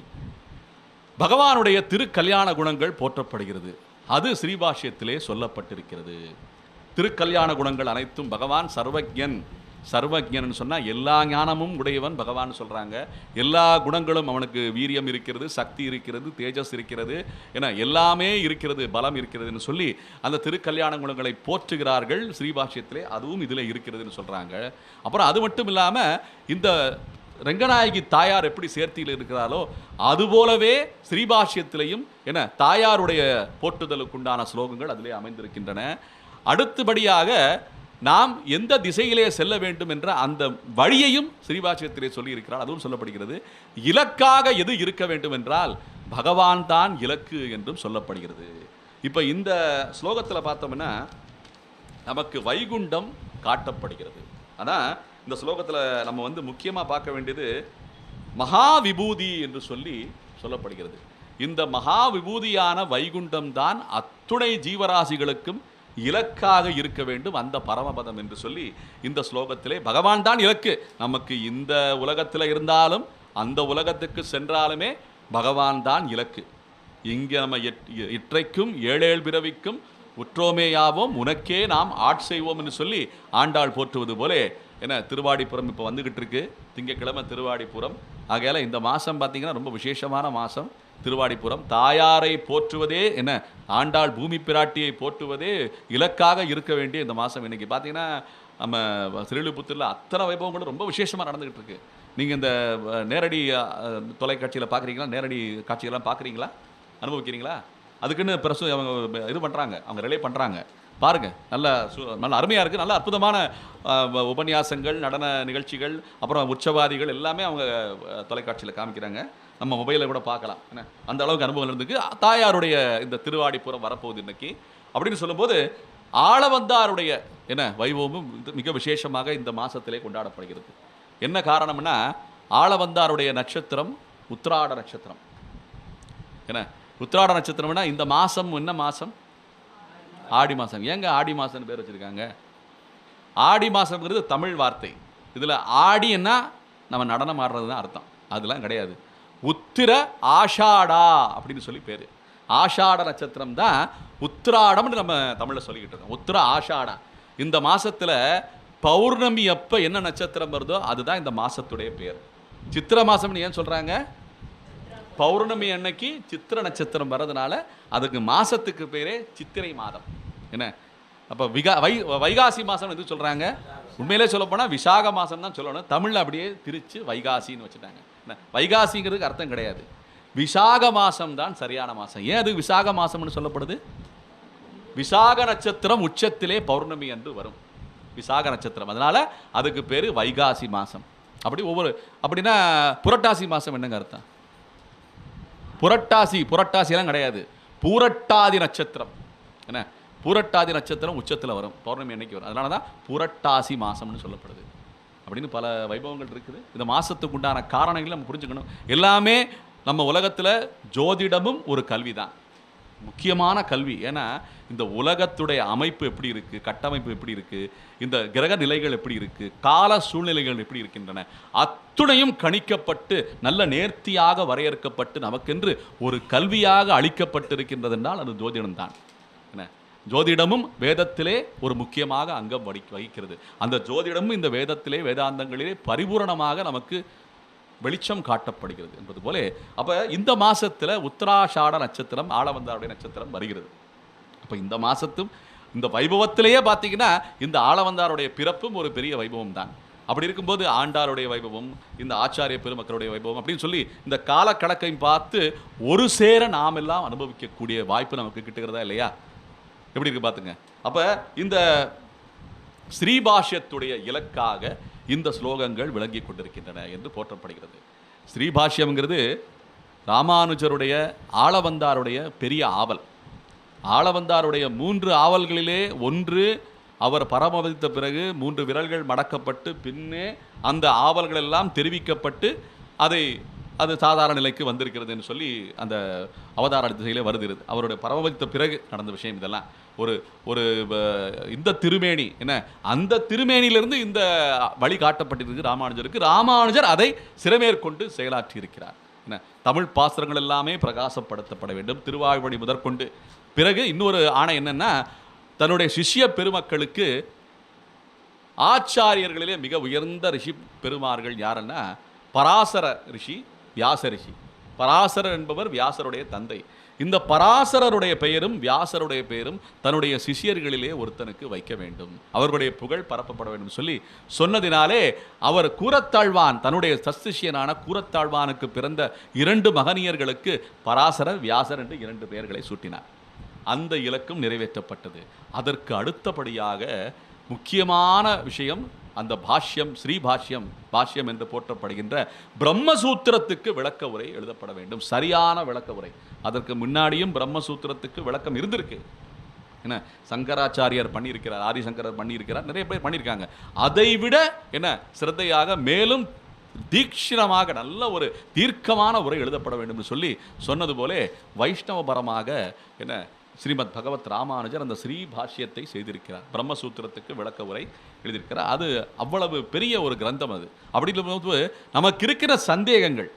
பகவானுடைய திருக்கல்யாண குணங்கள் போற்றப்படுகிறது. அது ஸ்ரீபாஷ்யத்திலே சொல்லப்பட்டிருக்கிறது. திருக்கல்யாண குணங்கள் அனைத்தும் பகவான் சர்வஜன் சொன்னால் எல்லா ஞானமும் உடையவன் பகவான் சொல்கிறாங்க. எல்லா குணங்களும் அவனுக்கு வீரியம் இருக்கிறது, சக்தி இருக்கிறது, தேஜஸ் இருக்கிறது, ஏன்னா எல்லாமே இருக்கிறது, பலம் இருக்கிறதுன்னு சொல்லி அந்த திருக்கல்யாண குணங்களை போற்றுகிறார்கள் ஸ்ரீபாஷ்யத்திலே. அதுவும் இதில் இருக்கிறதுன்னு சொல்கிறாங்க. அப்புறம் அது மட்டும் இல்லாமல் இந்த ரங்கநாயகி தாயார் எப்படி சேர்த்தியில் இருக்கிறாரோ அதுபோலவே ஸ்ரீபாஷ்யத்திலையும் என்ன தாயாருடைய போற்றுதலுக்குண்டான ஸ்லோகங்கள் அதிலே அமைந்திருக்கின்றன. அடுத்தபடியாக நாம் எந்த திசையிலே செல்ல வேண்டும் என்ற அந்த வழியையும் ஸ்ரீபாஷ்யத்திலே சொல்லியிருக்கிறார். அதுவும் சொல்லப்படுகிறது. இலக்காக எது இருக்க வேண்டும் என்றால் பகவான் தான் இலக்கு என்றும் சொல்லப்படுகிறது. இப்போ இந்த ஸ்லோகத்தில் பார்த்தோம்னா நமக்கு வைகுண்டம் காட்டப்படுகிறது. ஆனால் இந்த ஸ்லோகத்தில் நம்ம வந்து முக்கியமாக பார்க்க வேண்டியது மகா விபூதி என்று சொல்லப்படுகிறது. இந்த மகா விபூதியான வைகுண்டம் தான் அத்துணை ஜீவராசிகளுக்கும் இலக்காக இருக்க வேண்டும், அந்த பரமபதம் என்று சொல்லி இந்த ஸ்லோகத்திலே பகவான் தான் இலக்கு. நமக்கு இந்த உலகத்தில் இருந்தாலும் அந்த உலகத்துக்கு சென்றாலுமே பகவான் தான் இலக்கு. இங்கே நம்ம இற்றைக்கும் ஏழேழு பிறவிக்கும் உற்றோமேயாவோம் உனக்கே நாம் ஆட்செய்வோம் என்று சொல்லி ஆண்டாள் போற்றுவது போல என்ன திருவாடிப்புறம் இப்போ வந்துக்கிட்டு இருக்கு. திங்கட்கிழமை திருவாடிப்புறம். ஆகையால் இந்த மாதம் பார்த்தீங்கன்னா ரொம்ப விசேஷமான மாதம் திருவாடிப்புறம். தாயாரை போற்றுவதே என்ன ஆண்டாள் பூமி பிராட்டியை போற்றுவதே இலக்காக இருக்க வேண்டிய இந்த மாதம். இன்றைக்கி பார்த்தீங்கன்னா நம்ம ஸ்ரீவில்லிபுத்தூரில் அத்தனை வைபவங்களும் ரொம்ப விசேஷமாக நடந்துக்கிட்டு இருக்கு. நீங்கள் இந்த நேரடி தொலைக்காட்சியில் பார்க்குறீங்களா? நேரடி காட்சிகள்லாம் பார்க்குறீங்களா? அனுபவிக்கிறீங்களா? அதுக்குன்னு பிரசு அவங்க இது பண்ணுறாங்க, அவங்க ரிலே பண்ணுறாங்க. பாருங்கள், நல்ல அருமையாக இருக்குது. நல்ல அற்புதமான உபன்யாசங்கள், நடன நிகழ்ச்சிகள், அப்புறம் உற்சவாதிகள் எல்லாமே அவங்க தொலைக்காட்சியில் காமிக்கிறாங்க. நம்ம மொபைலில் கூட பார்க்கலாம். என்ன அந்த அளவுக்கு அனுபவம் இருந்துக்கு. தாயாருடைய இந்த திருவாடிப்புறம் வரப்போகுது இன்னைக்கு அப்படின்னு சொல்லும்போது ஆளவந்தாருடைய என்ன வைபவமும் மிக விசேஷமாக இந்த மாதத்திலே கொண்டாடப்படுகிறது. என்ன காரணம்னா ஆளவந்தாருடைய நட்சத்திரம் உத்திராட நட்சத்திரம். என்ன உத்திராட நட்சத்திரம்னா இந்த மாதம் என்ன மாதம்? ஆடி மாதம். ஏங்க ஆடி மாதம்னு பேர் வச்சுருக்காங்க? ஆடி மாதம்ங்கிறது தமிழ் வார்த்தை. இதில் ஆடின்னா நம்ம நடனம் ஆடுறது தான் அர்த்தம். அதெல்லாம் கிடையாது. உத்திர ஆஷாடா அப்படின்னு சொல்லி பேர். ஆஷாட நட்சத்திரம் தான் உத்திராடம்னு நம்ம தமிழில் சொல்லிக்கிட்டு இருக்கோம். உத்திர ஆஷாடா. இந்த மாசத்துல பௌர்ணமி அப்ப என்ன நட்சத்திரம் வருதோ அதுதான் இந்த மாசத்துடைய பேர். சித்திர மாசம்னு ஏன் சொல்றாங்க? பௌர்ணமி அன்னைக்கு சித்திர நட்சத்திரம் வர்றதுனால அதுக்கு மாசத்துக்கு பேரே சித்திரை மாதம். என்ன அப்போ வைகாசி மாதம் எது சொல்கிறாங்க? உண்மையிலே சொல்லப்போனால் விசாக மாதம் தான் சொல்லணும். தமிழில் அப்படியே திரிச்சு வைகாசின்னு வச்சுட்டாங்க. என்ன வைகாசிங்கிறதுக்கு அர்த்தம் கிடையாது. விசாக மாதம் தான் சரியான மாதம். ஏன் அது விசாக மாதம்னு சொல்லப்படுது? விசாக நட்சத்திரம் உச்சத்திலே பௌர்ணமி அன்று வரும். விசாக நட்சத்திரம், அதனால அதுக்கு பேர் வைகாசி மாதம். அப்படி அப்படின்னா புரட்டாசி மாதம் என்னங்க அர்த்தம்? புரட்டாசியெல்லாம் கிடையாது. பூரட்டாதி நட்சத்திரம். என்ன பூரட்டாதி நட்சத்திரம் உச்சத்தில் வரும், பௌர்ணமி அன்னைக்கு வரும். அதனால தான் புரட்டாசி மாதம்னு சொல்லப்படுது. அப்படின்னு பல வைபவங்கள் இருக்குது. இந்த மாதத்துக்கு உண்டான காரணங்களை நம்ம புரிஞ்சுக்கணும். எல்லாமே நம்ம உலகத்தில் ஜோதிடமும் ஒரு கல்வி தான், முக்கியமான கல்வி. ஏன்னா இந்த உலகத்துடைய அமைப்பு எப்படி இருக்குது, கட்டமைப்பு எப்படி இருக்குது, இந்த கிரக நிலைகள் எப்படி இருக்குது, கால சூழ்நிலைகள் எப்படி இருக்கின்றன, அத்துணையும் கணிக்கப்பட்டு நல்ல நேர்த்தியாக வரையறுக்கப்பட்டு நமக்கென்று ஒரு கல்வியாக அளிக்கப்பட்டிருக்கின்றது என்றால் அது ஜோதிடம்தான். என்ன ஜோதிடமும் வேதத்திலே ஒரு முக்கியமாக அங்கம் வகிக்கிறது. அந்த ஜோதிடமும் இந்த வேதத்திலே வேதாந்தங்களிலே பரிபூரணமாக நமக்கு வெளிச்சம் காட்டப்படுகிறது என்பது போல. அப்போ இந்த மாதத்தில் உத்தராஷாட நட்சத்திரம் ஆளவந்தாருடைய நட்சத்திரம் வருகிறது. அப்போ இந்த மாதத்தும் இந்த வைபவத்திலேயே பார்த்தீங்கன்னா இந்த ஆளவந்தாருடைய பிறப்பும் ஒரு பெரிய வைபவம் தான். அப்படி இருக்கும்போது ஆண்டாருடைய வைபவம், இந்த ஆச்சாரிய பெருமக்களுடைய வைபவம் அப்படின்னு சொல்லி இந்த காலக்கணக்கையும் பார்த்து ஒரு சேர நாம் எல்லாம் அனுபவிக்கக்கூடிய வாய்ப்பு நமக்கு கிட்டுகிறதா இல்லையா? எப்படி இருக்கு பார்த்துங்க. அப்போ இந்த ஸ்ரீபாஷ்யத்துடைய இலக்காக இந்த ஸ்லோகங்கள் விளங்கி கொண்டிருக்கின்றன என்று போற்றப்படுகிறது. ஸ்ரீபாஷ்யம்ங்கிறது ராமானுஜருடைய ஆளவந்தாருடைய பெரிய ஆவல். ஆளவந்தாருடைய 3 ஆவல்களிலே ஒன்று, அவர் பரமவதித்த பிறகு 3 விரல்கள் மடக்கப்பட்டு பின்னே அந்த ஆவல்கள் எல்லாம் தெரிவிக்கப்பட்டு அது சாதாரண நிலைக்கு வந்திருக்கிறது என்று சொல்லி அந்த அவதார திசையிலே வருகிறது. அவருடைய பரமவதித்த பிறகு நடந்த விஷயம் இதெல்லாம். ஒரு இந்த திருமேனி என்ன, அந்த திருமேனியிலிருந்து இந்த வழி காட்டப்பட்டிருக்கு ராமானுஜருக்கு. ராமானுஜர் அதை சிறமேற்கொண்டு செயலாற்றி இருக்கிறார். என்ன தமிழ் பாசுரங்கள் எல்லாமே பிரகாசப்படுத்தப்பட வேண்டும், திருவாய்மொழி முதற்கொண்டு. பிறகு இன்னொரு ஆணை என்னன்னா, தன்னுடைய சிஷ்ய பெருமக்களுக்கு ஆச்சாரியர்களிலே மிக உயர்ந்த ரிஷி பெருமார்கள் யாருன்னா பராசர ரிஷி, வியாச ரிஷி. பராசரர் என்பவர் வியாசருடைய தந்தை. இந்த பராசரருடைய பெயரும் வியாசருடைய பெயரும் தன்னுடைய சிஷியர்களிலே ஒருத்தனுக்கு வைக்க வேண்டும், அவர்களுடைய புகழ் பரப்பப்பட வேண்டும் சொல்லி சொன்னதினாலே அவர் கூரத்தாழ்வான், தன்னுடைய சத்சிஷியனான கூரத்தாழ்வானுக்கு பிறந்த 2 மகனியர்களுக்கு பராசரர் வியாசர் என்று 2 பெயர்களை சூட்டினார். அந்த இலக்கும் நிறைவேற்றப்பட்டது. அதற்கு அடுத்தபடியாக முக்கியமான விஷயம் அந்த பாஷ்யம், ஸ்ரீபாஷ்யம், பாஷ்யம் என்று போற்றப்படுகின்ற பிரம்மசூத்திரத்துக்கு விளக்க உரை எழுதப்பட வேண்டும், சரியான விளக்க உரை. அதற்கு முன்னாடியும் பிரம்மசூத்திரத்துக்கு விளக்கம் இருந்திருக்கு. என்ன சங்கராச்சாரியார் பண்ணியிருக்கிறார், ஆதிசங்கரர் பண்ணியிருக்கிறார், நிறைய பேர் பண்ணியிருக்காங்க. அதைவிட என்ன சிரத்தையாக மேலும் தீக்ஷணமாக நல்ல ஒரு தீர்க்கமான உரை எழுதப்பட வேண்டும் என்று சொல்லி சொன்னது போல வைஷ்ணவபரமாக என்ன ஸ்ரீமத் பகவத் ராமானுஜர் அந்த ஸ்ரீபாஷ்யத்தை செய்திருக்கிறார். பிரம்மசூத்திரத்துக்கு விளக்க உரை எழுதியிருக்கிறார். அது அவ்வளவு பெரிய ஒரு கிரந்தம். அது அப்படி இருக்கும்போது நமக்கு இருக்கிற சந்தேகங்கள்,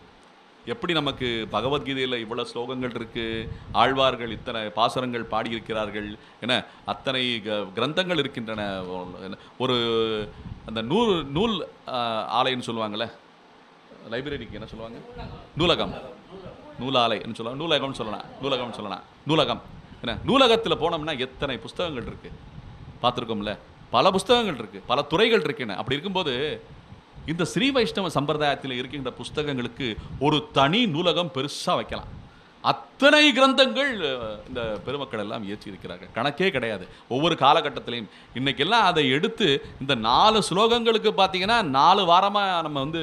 எப்படி நமக்கு பகவத்கீதையில் இவ்வளோ ஸ்லோகங்கள் இருக்குது, ஆழ்வார்கள் இத்தனை பாசுரங்கள் பாடியிருக்கிறார்கள், என அத்தனை கிரந்தங்கள் இருக்கின்றன. ஒரு அந்த நூல் ஆலைன்னு சொல்லுவாங்கள்ல, லைப்ரரிக்கு என்ன சொல்லுவாங்க, நூலகம், நூலாலை என்ன சொல்லுவாங்க, நூலகம்னு சொல்லலாம், நூலகம். என்ன நூலகத்தில் போனோம்னா எத்தனை புஸ்தகங்கள் இருக்குது பார்த்துருக்கோம்ல, பல புஸ்தகங்கள் இருக்குது, பல துறைகள் இருக்குன்னு. அப்படி இருக்கும்போது இந்த ஸ்ரீ வைஷ்ணவ சம்பிரதாயத்தில் இருக்கின்ற புஸ்தகங்களுக்கு ஒரு தனி நூலகம் பெருசாக வைக்கலாம். அத்தனை கிரந்தங்கள் இந்த பெருமக்கள் எல்லாம் இயற்றி இருக்கிறார்கள், கணக்கே கிடையாது. ஒவ்வொரு காலகட்டத்திலையும் இன்றைக்கெல்லாம் அதை எடுத்து இந்த 4 ஸ்லோகங்களுக்கு பார்த்தீங்கன்னா 4 வாரமாக நம்ம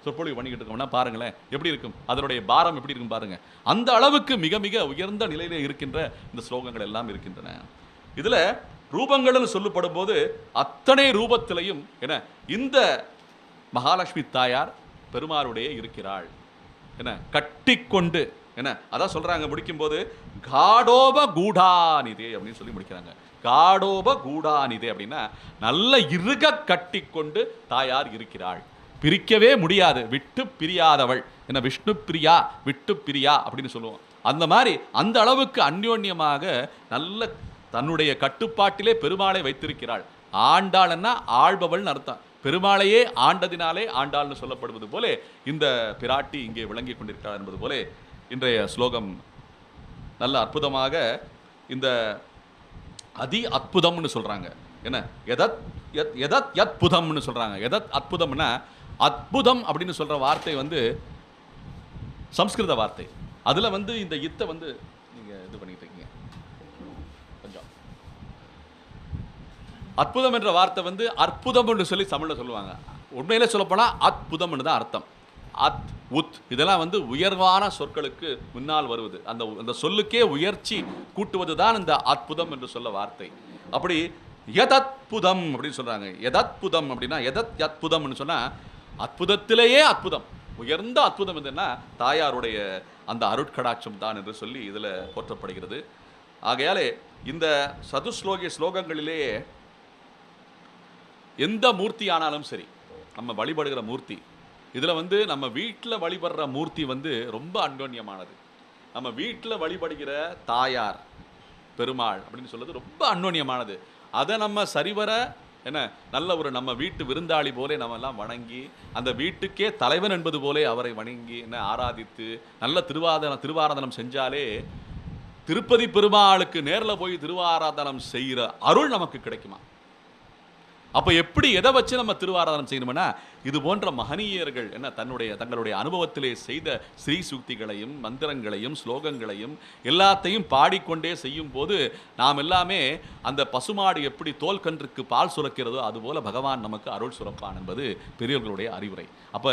சொற்பொழிவு பண்ணிக்கிட்டு இருக்கோம்னா பாருங்களேன் எப்படி இருக்கும், அதனுடைய பாரம் எப்படி இருக்கும் பாருங்கள். அந்த அளவுக்கு மிக மிக உயர்ந்த நிலையில் இருக்கின்ற இந்த ஸ்லோகங்கள் எல்லாம் இருக்கின்றன. இதில் ரூபங்கள்னு சொல்லப்படும் போது அத்தனை ரூபத்திலையும் என்ன இந்த மகாலட்சுமி தாயார் பெருமாளுடைய இருக்கிறாள். என்ன கட்டிக்கொண்டு என்ன அதான் சொல்றாங்க முடிக்கும்போது, காடோப கூடானிதே அப்படின்னு சொல்லி முடிக்கிறாங்க. காடோப கூடானிதே அப்படின்னா நல்ல இறுக கட்டி கொண்டு தாயார் இருக்கிறாள், பிரிக்கவே முடியாது, விட்டு பிரியாதவள். என்ன விஷ்ணு பிரியா, விட்டு பிரியா அப்படின்னு சொல்லுவோம். அந்த மாதிரி அந்த அளவுக்கு அந்யோன்யமாக நல்ல தன்னுடைய கட்டுப்பாட்டிலே பெருமாளை வைத்திருக்கிறாள். ஆண்டாள்னா ஆள்பவள்னு அர்த்தம். பெருமாளையே ஆண்டதினாலே ஆண்டாள்னு சொல்லப்படுவது போல இந்த பிராட்டி இங்கே விளங்கி கொண்டிருக்கிறார் என்பது போல இன்றைய ஸ்லோகம் நல்ல அற்புதமாக இந்த அதி அற்புதம்னு சொல்றாங்க. என்ன எதத் எதத் யத்புதம்னு சொல்றாங்க. எதத் அற்புதம்னா அற்புதம் அப்படின்னு சொல்ற வார்த்தை வந்து சம்ஸ்கிருத வார்த்தை. அதுல வந்து இந்த இத்தை வந்து நீங்க இது பண்ணிட்டு இருக்கீங்க கொஞ்சம். அற்புதம் என்ற வார்த்தை வந்து அற்புதம் என்று சொல்லி தமிழ்ல சொல்லுவாங்க. உண்மையிலே சொல்லப்போனா அற்புதம்னு தான் அர்த்தம். அத் உத் இதெல்லாம் வந்து உயர்வான சொற்களுக்கு முன்னால் வருவது. அந்த சொல்லுக்கே உயர்ச்சி கூட்டுவது தான் இந்த அற்புதம் என்று சொல்ல வார்த்தை. அப்படி யதத்புதம் அப்படின்னு சொல்றாங்க. யதத்புதம் அப்படின்னா எதத் யத்புதம்னு சொன்னா அற்புதத்திலேயே அற்புதம், உயர்ந்த அற்புதம் எதுன்னா தாயாருடைய அந்த அருட்கடாட்சம் தான் என்று சொல்லி இதில் போற்றப்படுகிறது. ஆகையாலே இந்த சதுஸ்லோகி ஸ்லோகங்களிலேயே எந்த மூர்த்தி ஆனாலும் சரி, நம்ம வழிபடுகிற மூர்த்தி, இதில் வந்து நம்ம வீட்டில் வழிபடுற மூர்த்தி வந்து ரொம்ப அன்யோன்யமானது. நம்ம வீட்டில் வழிபடுகிற தாயார் பெருமாள் அப்படின்னு சொல்றது ரொம்ப அன்யோன்யமானது. அதை நம்ம சரிவர என்ன நல்ல ஒரு நம்ம வீட்டு விருந்தாளி போலே நம்ம எல்லாம் வணங்கி அந்த வீட்டுக்கே தலைவன் என்பது போலே அவரை வணங்கி என்ன ஆராதித்து நல்ல திருவாராதனம் செஞ்சாலே திருப்பதி பெருமாளுக்கு நேரில் போய் திருவாராதனம் செய்கிற அருள் நமக்கு கிடைக்குமா? அப்போ எப்படி எதை வச்சு நம்ம திருவாராதனம் செய்யணும்னா இது போன்ற மகனீயர்கள் என்ன தங்களுடைய அனுபவத்திலே செய்த ஸ்ரீ சூக்திகளையும் மந்திரங்களையும் ஸ்லோகங்களையும் எல்லாத்தையும் பாடிக்கொண்டே செய்யும் போது நாம் எல்லாமே அந்த பசுமாடு எப்படி தோல் கன்றுக்கு பால் சுரக்கிறதோ அதுபோல பகவான் நமக்கு அருள் சுரப்பான் என்பது பெரியவர்களுடைய அறிவுரை. அப்போ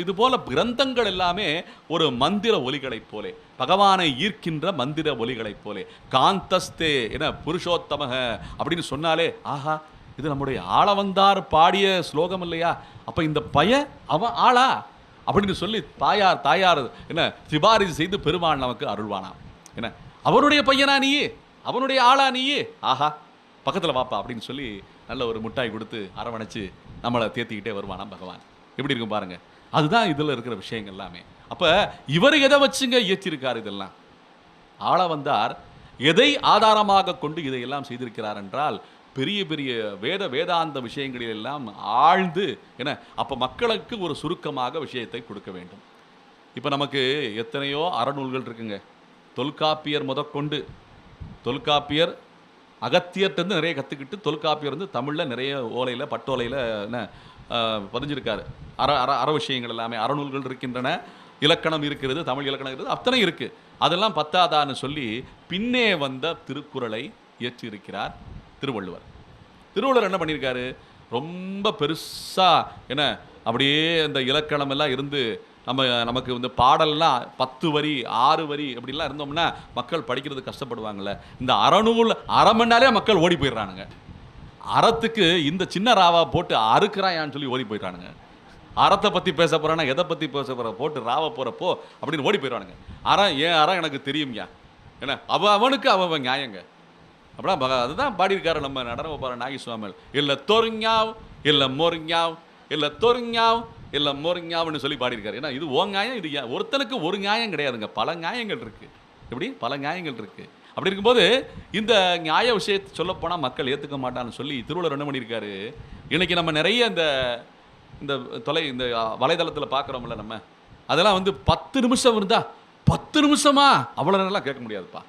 இது போல கிரந்தங்கள் எல்லாமே ஒரு மந்திர ஒலிகளைப் போலே, பகவானை ஈர்க்கின்ற மந்திர ஒலிகளைப் போலே. காந்தஸ்தே என புருஷோத்தமக அப்படின்னு சொன்னாலே ஆஹா இது நம்முடைய ஆளவந்தார் பாடிய ஸ்லோகம் இல்லையா, அப்போ இந்த அவன் ஆளா அப்படின்னு சொல்லி தாயார் என்ன சிபாரிசு செய்து பெருமாள் நமக்கு அருள்வானாம். என்ன அவருடைய பையனா நீயே, அவனுடைய ஆளா நீயே, ஆஹா பக்கத்தில் வாப்பா அப்படின்னு சொல்லி நல்ல ஒரு முட்டாய் கொடுத்து அரவணைச்சு நம்மளை தேத்திக்கிட்டே வருவானாம் பகவான். எப்படி இருக்கும் பாருங்க. அதுதான் இதில் இருக்கிற விஷயங்கள் எல்லாமே. அப்போ இவர் எதை வச்சுங்க இயற்றிருக்கார் இதெல்லாம்? ஆளவந்தார் எதை ஆதாரமாக கொண்டு இதையெல்லாம் செய்திருக்கிறார் என்றால் பெரிய பெரிய வேதாந்த விஷயங்களில் எல்லாம் ஆழ்ந்து என்ன அப்போ மக்களுக்கு ஒரு சுருக்கமாக விஷயத்தை கொடுக்க வேண்டும். இப்போ நமக்கு எத்தனையோ அறநூல்கள் இருக்குங்க. தொல்காப்பியர் முதற்கொண்டு தொல்காப்பியர் அகத்தியர்கிட்ட நிறைய கற்றுக்கிட்டு தொல்காப்பியர் வந்து தமிழில் நிறைய ஓலையில் பட்டோலையில் என்ன பதிஞ்சிருக்காரு. அற விஷயங்கள் எல்லாமே அறநூல்கள் இருக்கின்றன, இலக்கணம் இருக்கிறது, தமிழ் இலக்கணம் இருக்கிறது, அத்தனை இருக்குது. அதெல்லாம் பத்தாதான்னு சொல்லி பின்னே வந்த திருக்குறளை இயற்றியிருக்கிறார் திருவள்ளுவர். திருவள்ளுவர் என்ன பண்ணியிருக்காரு, ரொம்ப பெருசாக என்ன அப்படியே இந்த இலக்கணம் எல்லாம் இருந்து நமக்கு இந்த பாடல்லாம் 10 வரி 6 வரி அப்படிலாம் இருந்தோம்னா மக்கள் படிக்கிறது கஷ்டப்படுவாங்கள்ல. இந்த அறநூல் அறமண்டாலே மக்கள் ஓடி போயிடுறானுங்க. அறத்துக்கு இந்த சின்ன ராவா போட்டு அறுக்கிறாயான்னு சொல்லி ஓடி போயிடுறானுங்க. அறத்தை பற்றி பேச போகிறானா எதை பற்றி பேச போகிற போட்டு ராவ போகிறப்போ அப்படின்னு ஓடி போயிடுறானுங்க. அறம் எனக்கு தெரியும்யா என்ன அவனுக்கு அவன் நியாயங்க அப்படின்னா அதுதான் பாடியிருக்காரு நம்ம நடன பாரு நாகேஸ்வரமல். இல்லை தொருங்காவ் இல்லை மொருங்காவ் இல்லை தொருங்காவ் இல்லை மொருங்காவ்னு சொல்லி பாடியிருக்காரு. ஏன்னா இது ஓ நியாயம், இது ஒருத்தனுக்கு ஒரு நியாயம் கிடையாதுங்க, பல நியாயங்கள் இருக்குது. எப்படி பல நியாயங்கள் இருக்குது. அப்படி இருக்கும்போது இந்த நியாய விஷயத்தை சொல்லப்போனால் மக்கள் ஏற்றுக்க மாட்டான்னு சொல்லி திருவள்ளுவர் என்ன பண்ணியிருக்காரு. இன்றைக்கி நம்ம நிறைய இந்த வலைதளத்தில் பார்க்குறோம்ல நம்ம, அதெல்லாம் வந்து 10 நிமிஷம் இருந்தா 10 நிமிஷமா அவ்வளோ நேரம்லாம் கேட்க முடியாதுப்பா.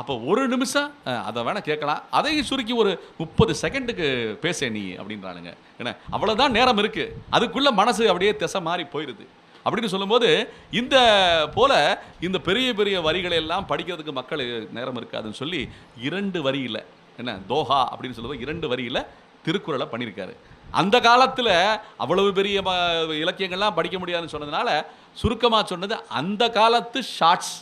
அப்போ 1 நிமிஷம் அதை வேணால் கேட்கலாம், அதையும் சுருக்கி ஒரு 30 செகண்டுக்கு பேச நீ அப்படின்றானுங்க. ஏன்னா அவ்வளோதான் நேரம் இருக்குது, அதுக்குள்ளே மனசு அப்படியே திசை மாறி போயிடுது. அப்படின்னு சொல்லும்போது இந்த போல இந்த பெரிய பெரிய வரிகளை எல்லாம் படிக்கிறதுக்கு மக்கள் நேரம் இருக்காதுன்னு சொல்லி 2 வரியில் என்ன தோஹா அப்படின்னு சொல்லுவது 2 வரியில் திருக்குறளை பண்ணியிருக்காரு. அந்த காலத்தில் அவ்வளவு பெரிய இலக்கியங்கள்லாம் படிக்க முடியாதுன்னு சொன்னதுனால சுருக்கமாக சொன்னது அந்த காலத்து ஷார்ட்ஸ்.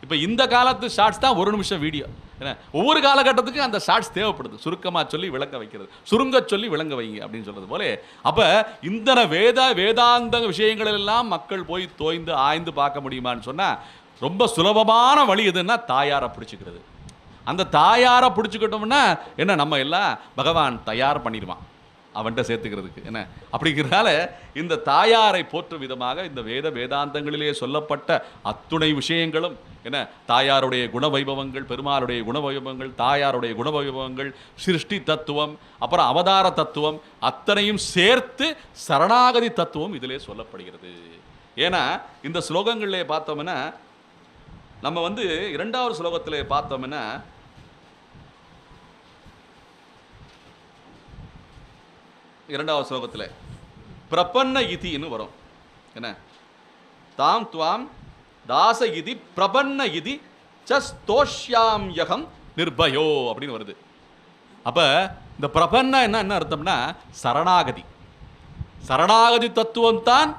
இப்போ இந்த காலத்து ஷார்ட்ஸ் தான் 1 நிமிஷம் வீடியோ. ஏன்னா ஒவ்வொரு காலகட்டத்துக்கு அந்த ஷார்ட்ஸ் தேவைப்படுது, சுருக்கமாக சொல்லி விளங்க வைக்கிறது, சுருங்க சொல்லி விளங்க வைங்க அப்படின்னு சொல்கிறது போல. அப்போ இந்த வேதாந்த விஷயங்கள் எல்லாம் மக்கள் போய் தோய்ந்து ஆய்ந்து பார்க்க முடியுமான்னு சொன்னால் ரொம்ப சுலபமான வழி எதுன்னா தாயாரை பிடிச்சிக்கிறது. அந்த தாயாரை பிடிச்சிக்கிட்டோம்னா என்ன நம்ம எல்லாம் பகவான் தயார் பண்ணிடுவான். அவன்கிட்ட சேர்த்துக்கிறதுக்கு என்ன. அப்படிங்கிறனால இந்த தாயாரை போற்றும் விதமாக இந்த வேதாந்தங்களிலே சொல்லப்பட்ட அத்துணை விஷயங்களும் என்ன, தாயாருடைய குணவைபவங்கள், பெருமாளுடைய குணவைபவங்கள், தாயாருடைய குணவைபவங்கள், சிருஷ்டி தத்துவம், அப்புறம் அவதார தத்துவம், அத்தனையும் சேர்த்து சரணாகதி தத்துவம் இதிலே சொல்லப்படுகிறது. ஏன்னா இந்த ஸ்லோகங்களிலே பார்த்தோம்னா, நம்ம வந்து இரண்டாவது ஸ்லோகத்திலே பார்த்தோம்னா, இரண்டாவது ஸ்லோகத்தில் பிரபன்ன இதின்னு வரும். என்ன, தாம் துவாம் தாச இதி பிரபன்ன இதி சஸ்தோஷ்யாம் யகம் நிர்பயோ அப்படின்னு வருது. அப்போ இந்த பிரபன்ன என்ன அர்த்தம்னா சரணாகதி. சரணாகதி தத்துவம் தான்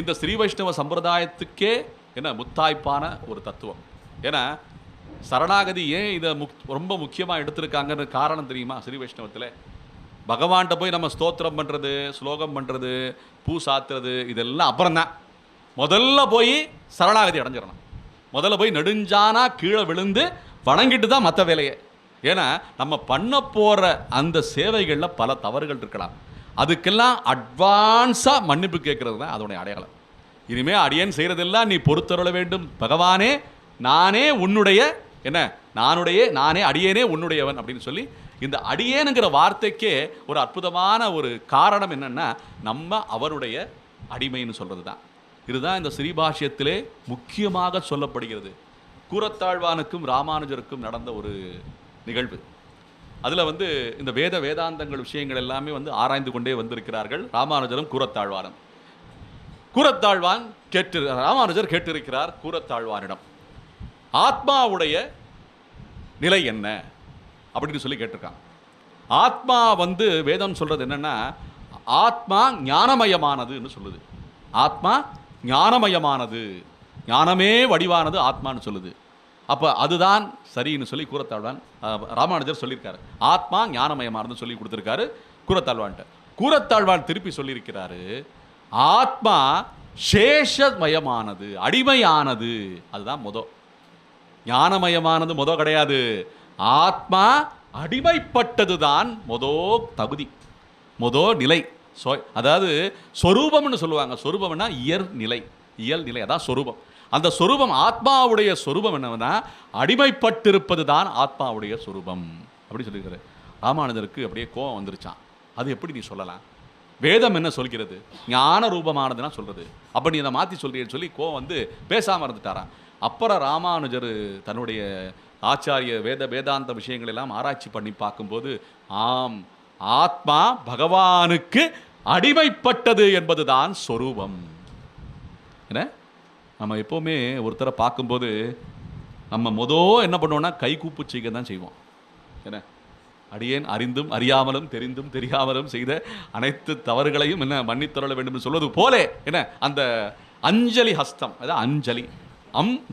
இந்த ஸ்ரீ வைஷ்ணவ சம்பிரதாயத்துக்கே என்ன முத்தாய்ப்பான ஒரு தத்துவம். ஏன்னா சரணாகதி ஏன் இதை ரொம்ப முக்கியமாக எடுத்திருக்காங்கன்னு காரணம் தெரியுமா? ஸ்ரீ வைஷ்ணவத்தில் பகவான்கிட்ட போய் நம்ம ஸ்தோத்திரம் பண்ணுறது, ஸ்லோகம் பண்ணுறது, பூ சாத்துறது இதெல்லாம் அப்புறம் தான். முதல்ல போய் சரணாகதி அடைஞ்சிடணும். முதல்ல போய் நெடுஞ்சானா கீழே விழுந்து வணங்கிட்டு தான் மற்ற வேலையை. ஏன்னா நம்ம பண்ண போகிற அந்த சேவைகளில் பல தவறுகள் இருக்கலாம். அதுக்கெல்லாம் அட்வான்ஸாக மன்னிப்பு கேட்கறது தான் அதோடைய அடையாளம். இனிமேல் அடியேன் செய்கிறதெல்லாம் நீ பொறுத்தருள வேண்டும் பகவானே, நானே உன்னுடைய என்ன, நானே அடியேனே உன்னுடையவன் அப்படின்னு சொல்லி இந்த அடியேனுங்கிற வார்த்தைக்கே ஒரு அற்புதமான ஒரு காரணம் என்னன்னா, நம்ம அவருடைய அடிமைன்னு சொல்கிறது தான். இதுதான் இந்த ஸ்ரீபாஷ்யத்திலே முக்கியமாக சொல்லப்படுகிறது. கூரத்தாழ்வானுக்கும் ராமானுஜருக்கும் நடந்த ஒரு நிகழ்வு. அதில் வந்து இந்த வேதாந்தங்கள் விஷயங்கள் எல்லாமே வந்து ஆராய்ந்து கொண்டே வந்திருக்கிறார்கள் ராமானுஜரும் கூரத்தாழ்வானும். கூரத்தாழ்வான் ராமானுஜர் கேட்டிருக்கிறார் கூரத்தாழ்வானிடம், ஆத்மாவுடைய நிலை என்ன அப்படின்னு சொல்லி கேட்டிருக்கான். ஆத்மா வந்து வேதம் சொல்றது என்னன்னா, ஆத்மா ஞானமயமானதுன்னு சொல்லுது. ஆத்மா ஞானமயமானது, ஞானமே வடிவானது ஆத்மான்னு சொல்லுது. அப்போ அதுதான் சரின்னு சொல்லி கூரத்தாழ்வான் ராமானுஜர் சொல்லியிருக்காரு. ஆத்மா ஞானமயமானதுன்னு சொல்லி கொடுத்துருக்காரு கூரத்தாழ்வான்ட்ட. கூரத்தாழ்வான் திருப்பி சொல்லியிருக்கிறாரு, ஆத்மா சேஷமயமானது, அடிமையானது. அதுதான் ஞானமயமானது கிடையாது. ஆத்மா அடிமைப்பட்டது தான் தகுதி, நிலை. அதாவது சொரூபம்னு சொல்லுவாங்க. சொரூபம்னா இயல் நிலை, அதான் சொரூபம். அந்த சொரூபம், ஆத்மாவுடைய சொரூபம் என்னன்னா அடிமைப்பட்டிருப்பது தான் ஆத்மாவுடைய சொரூபம் அப்படி சொல்லியிருக்காரு. ராமானுஜருக்கு அப்படியே கோபம் வந்துருச்சான். அது எப்படி நீ சொல்லலாம்? வேதம் என்ன சொல்கிறது? ஞான ரூபமானதுன்னா சொல்றது. அப்போ நீ அதை மாற்றி சொல்றீன்னு சொல்லி கோவம் வந்து பேசாமல் இருந்துட்டாரான். அப்புறம் ராமானுஜர் தன்னுடைய ஆச்சாரிய வேதாந்த விஷயங்கள் எல்லாம் ஆராய்ச்சி பண்ணி பார்க்கும்போது, ஆம், ஆத்மா பகவானுக்கு அடிமைப்பட்டது என்பதுதான் சொரூபம். என்ன, நம்ம எப்போவுமே ஒருத்தரை பார்க்கும்போது நம்ம என்ன பண்ணுவோம்னா கைகூப்பு செய்ய தான் செய்வோம். என்ன, அடியேன் அறிந்தும் அறியாமலும் தெரிந்தும் தெரியாமலும் செய்த அனைத்து தவறுகளையும் என்ன மன்னித்தருள வேண்டும் என்று சொல்வது போல என்ன அந்த அஞ்சலி ஹஸ்தம், அதாவது அஞ்சலி,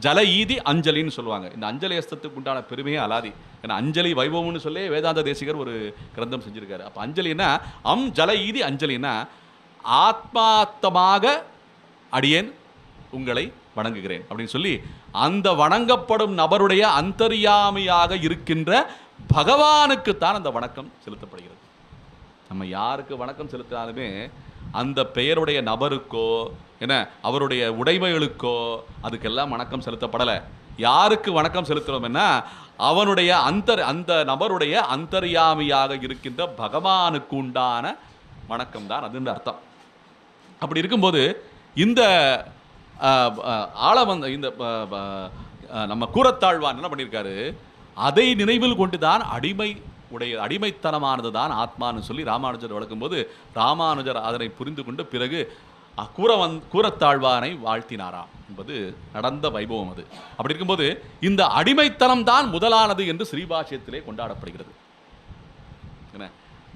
ஜல ஈதி அஞ்சலின்னு சொல்லுவாங்க. இந்த அஞ்சலி ஹஸ்தத்துக்கு உண்டான பெருமையே அலாதி. ஏன்னா அஞ்சலி வைபவம்னு சொல்லி வேதாந்த தேசிகர் ஒரு கிரந்தம் செஞ்சிருக்காரு. அப்போ அஞ்சலின்னா ஜல ஈதி அஞ்சலின்னா ஆத்மார்த்தமாக அடியேன் உங்களை வணங்குகிறேன் அப்படின்னு சொல்லி அந்த வணங்கப்படும் நபருடைய அந்தர்யாமியாக இருக்கின்ற பகவானுக்குத்தான் அந்த வணக்கம் செலுத்தப்படுகிறது. நம்ம யாருக்கு வணக்கம் செலுத்தினாலுமே அந்த பெயருடைய நபருக்கோ என்ன அவருடைய உடைமைகளுக்கோ அதுக்கெல்லாம் வணக்கம் செலுத்தப்படலை. யாருக்கு வணக்கம் செலுத்துறோம்னா அவனுடைய அந்த நபருடைய அந்தர்யாமியாக இருக்கின்ற பகவானுக்கு உண்டான வணக்கம் தான் அதுன்ற அர்த்தம். அப்படி இருக்கும்போது இந்த இந்த நம்ம கூரத்தாழ்வான் என்ன பண்ணியிருக்காரு, அதை நினைவில் கொண்டு தான் அடிமைத்தனமானது தான் ஆத்மான்னு சொல்லி ராமானுஜர் வளர்க்கும்போது ராமானுஜர் அதனை புரிந்து கொண்டு பிறகு கூரத்தாழ்வானை வாழ்த்தினாராம் என்பது நடந்த வைபவம். அது அப்படி இருக்கும்போது இந்த அடிமைத்தனம் தான் முதலானது என்று ஸ்ரீபாஷ்யத்திலே கொண்டாடப்படுகிறது. என்ன,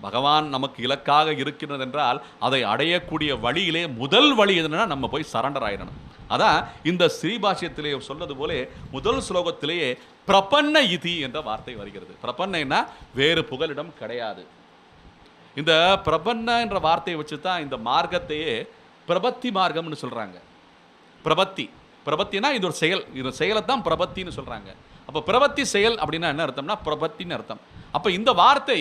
பகவான் நமக்கு இலக்காக இருக்கின்றது என்றால் அதை அடையக்கூடிய வழியிலே முதல் வழி எதுனா நம்ம போய் சரண்டர் ஆயிடணும். அதான் இந்த ஸ்ரீபாஷ்யத்திலே சொல்றது போல முதல் ஸ்லோகத்திலேயே பிரபன்ன இதி என்ற வார்த்தை வருகிறது. பிரபன்னா வேறு புகலிடம் கிடையாது. இந்த பிரபன்ன என்ற வார்த்தையை வச்சு தான் இந்த மார்க்கத்தையே பிரபத்தி மார்க்கம்னு சொல்றாங்க. பிரபத்தினா இது ஒரு செயல், இது செயலை தான் பிரபத்தின்னு சொல்றாங்க. அப்போ பிரபத்தி செயல் அப்படின்னா என்ன அர்த்தம்னா பிரபத்தின்னு அர்த்தம். அப்போ இந்த வார்த்தை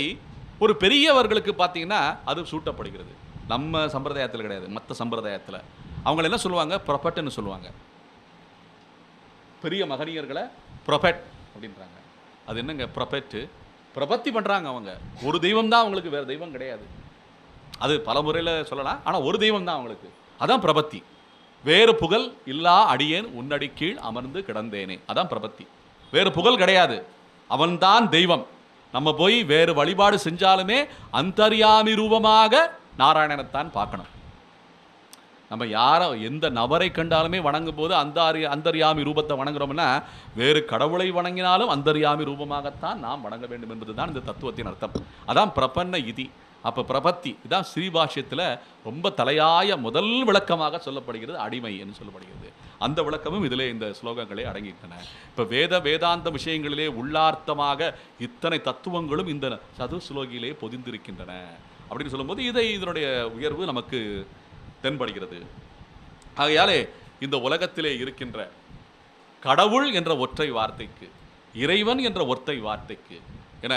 ஒரு பெரியவர்களுக்கு பார்த்தீங்கன்னா அது சூட்டப்படுகிறது. நம்ம சம்பிரதாயத்தில் கிடையாது, மற்ற சம்பிரதாயத்தில் அவங்கள என்ன சொல்லுவாங்க, ப்ரொபெட்னு சொல்லுவாங்க. பெரிய மகனியர்களை ப்ரொபெட் அப்படின்றாங்க. அது என்னங்க ப்ரொபெட்டு? பிரபத்தி பண்ணுறாங்க அவங்க. ஒரு தெய்வம் தான் அவங்களுக்கு, வேறு தெய்வம் கிடையாது. அது பல முறையில் சொல்லலாம், ஆனால் ஒரு தெய்வம் தான் அவங்களுக்கு. அதான் பிரபத்தி. வேறு புகழ் இல்லா அடியேன் உன்னடி கீழ் அமர்ந்து கிடந்தேனே, அதான் பிரபத்தி. வேறு புகழ் கிடையாது, அவன்தான் தெய்வம். நம்ம போய் வேறு வழிபாடு செஞ்சாலுமே அந்தர்யாமி ரூபமாக நாராயணனைத்தான் பார்க்கணும். நம்ம யாரை எந்த நபரை கண்டாலுமே வணங்கும் போது அந்தர்யாமி ரூபத்தை வணங்குறோம்னா, வேறு கடவுளை வணங்கினாலும் அந்தர்யாமி ரூபமாகத்தான் நாம் வணங்க வேண்டும் என்பது தான் இந்த தத்துவத்தின் அர்த்தம். அதான் பிரபன்ன இதி. அப்போ பிரபத்தி இதான் ஸ்ரீபாஷ்யத்தில் ரொம்ப தலையாய முதல் விளக்கமாக சொல்லப்படுகிறது, அடிமை என்று சொல்லப்படுகிறது. அந்த விளக்கமும் இதிலே இந்த ஸ்லோகங்களே அடங்கிட்டன. இப்போ வேதாந்த விஷயங்களிலே உள்ளார்த்தமாக இத்தனை தத்துவங்களும் இந்த சதுஸ்லோகியிலே பொதிந்திருக்கின்றன அப்படின்னு சொல்லும்போது இதனுடைய உயர்வு நமக்கு தென்படுகிறது. ஆகையாலே இந்த உலகத்திலே இருக்கின்ற கடவுள் என்ற ஒற்றை வார்த்தைக்கு, இறைவன் என்ற ஒற்றை வார்த்தைக்கு, என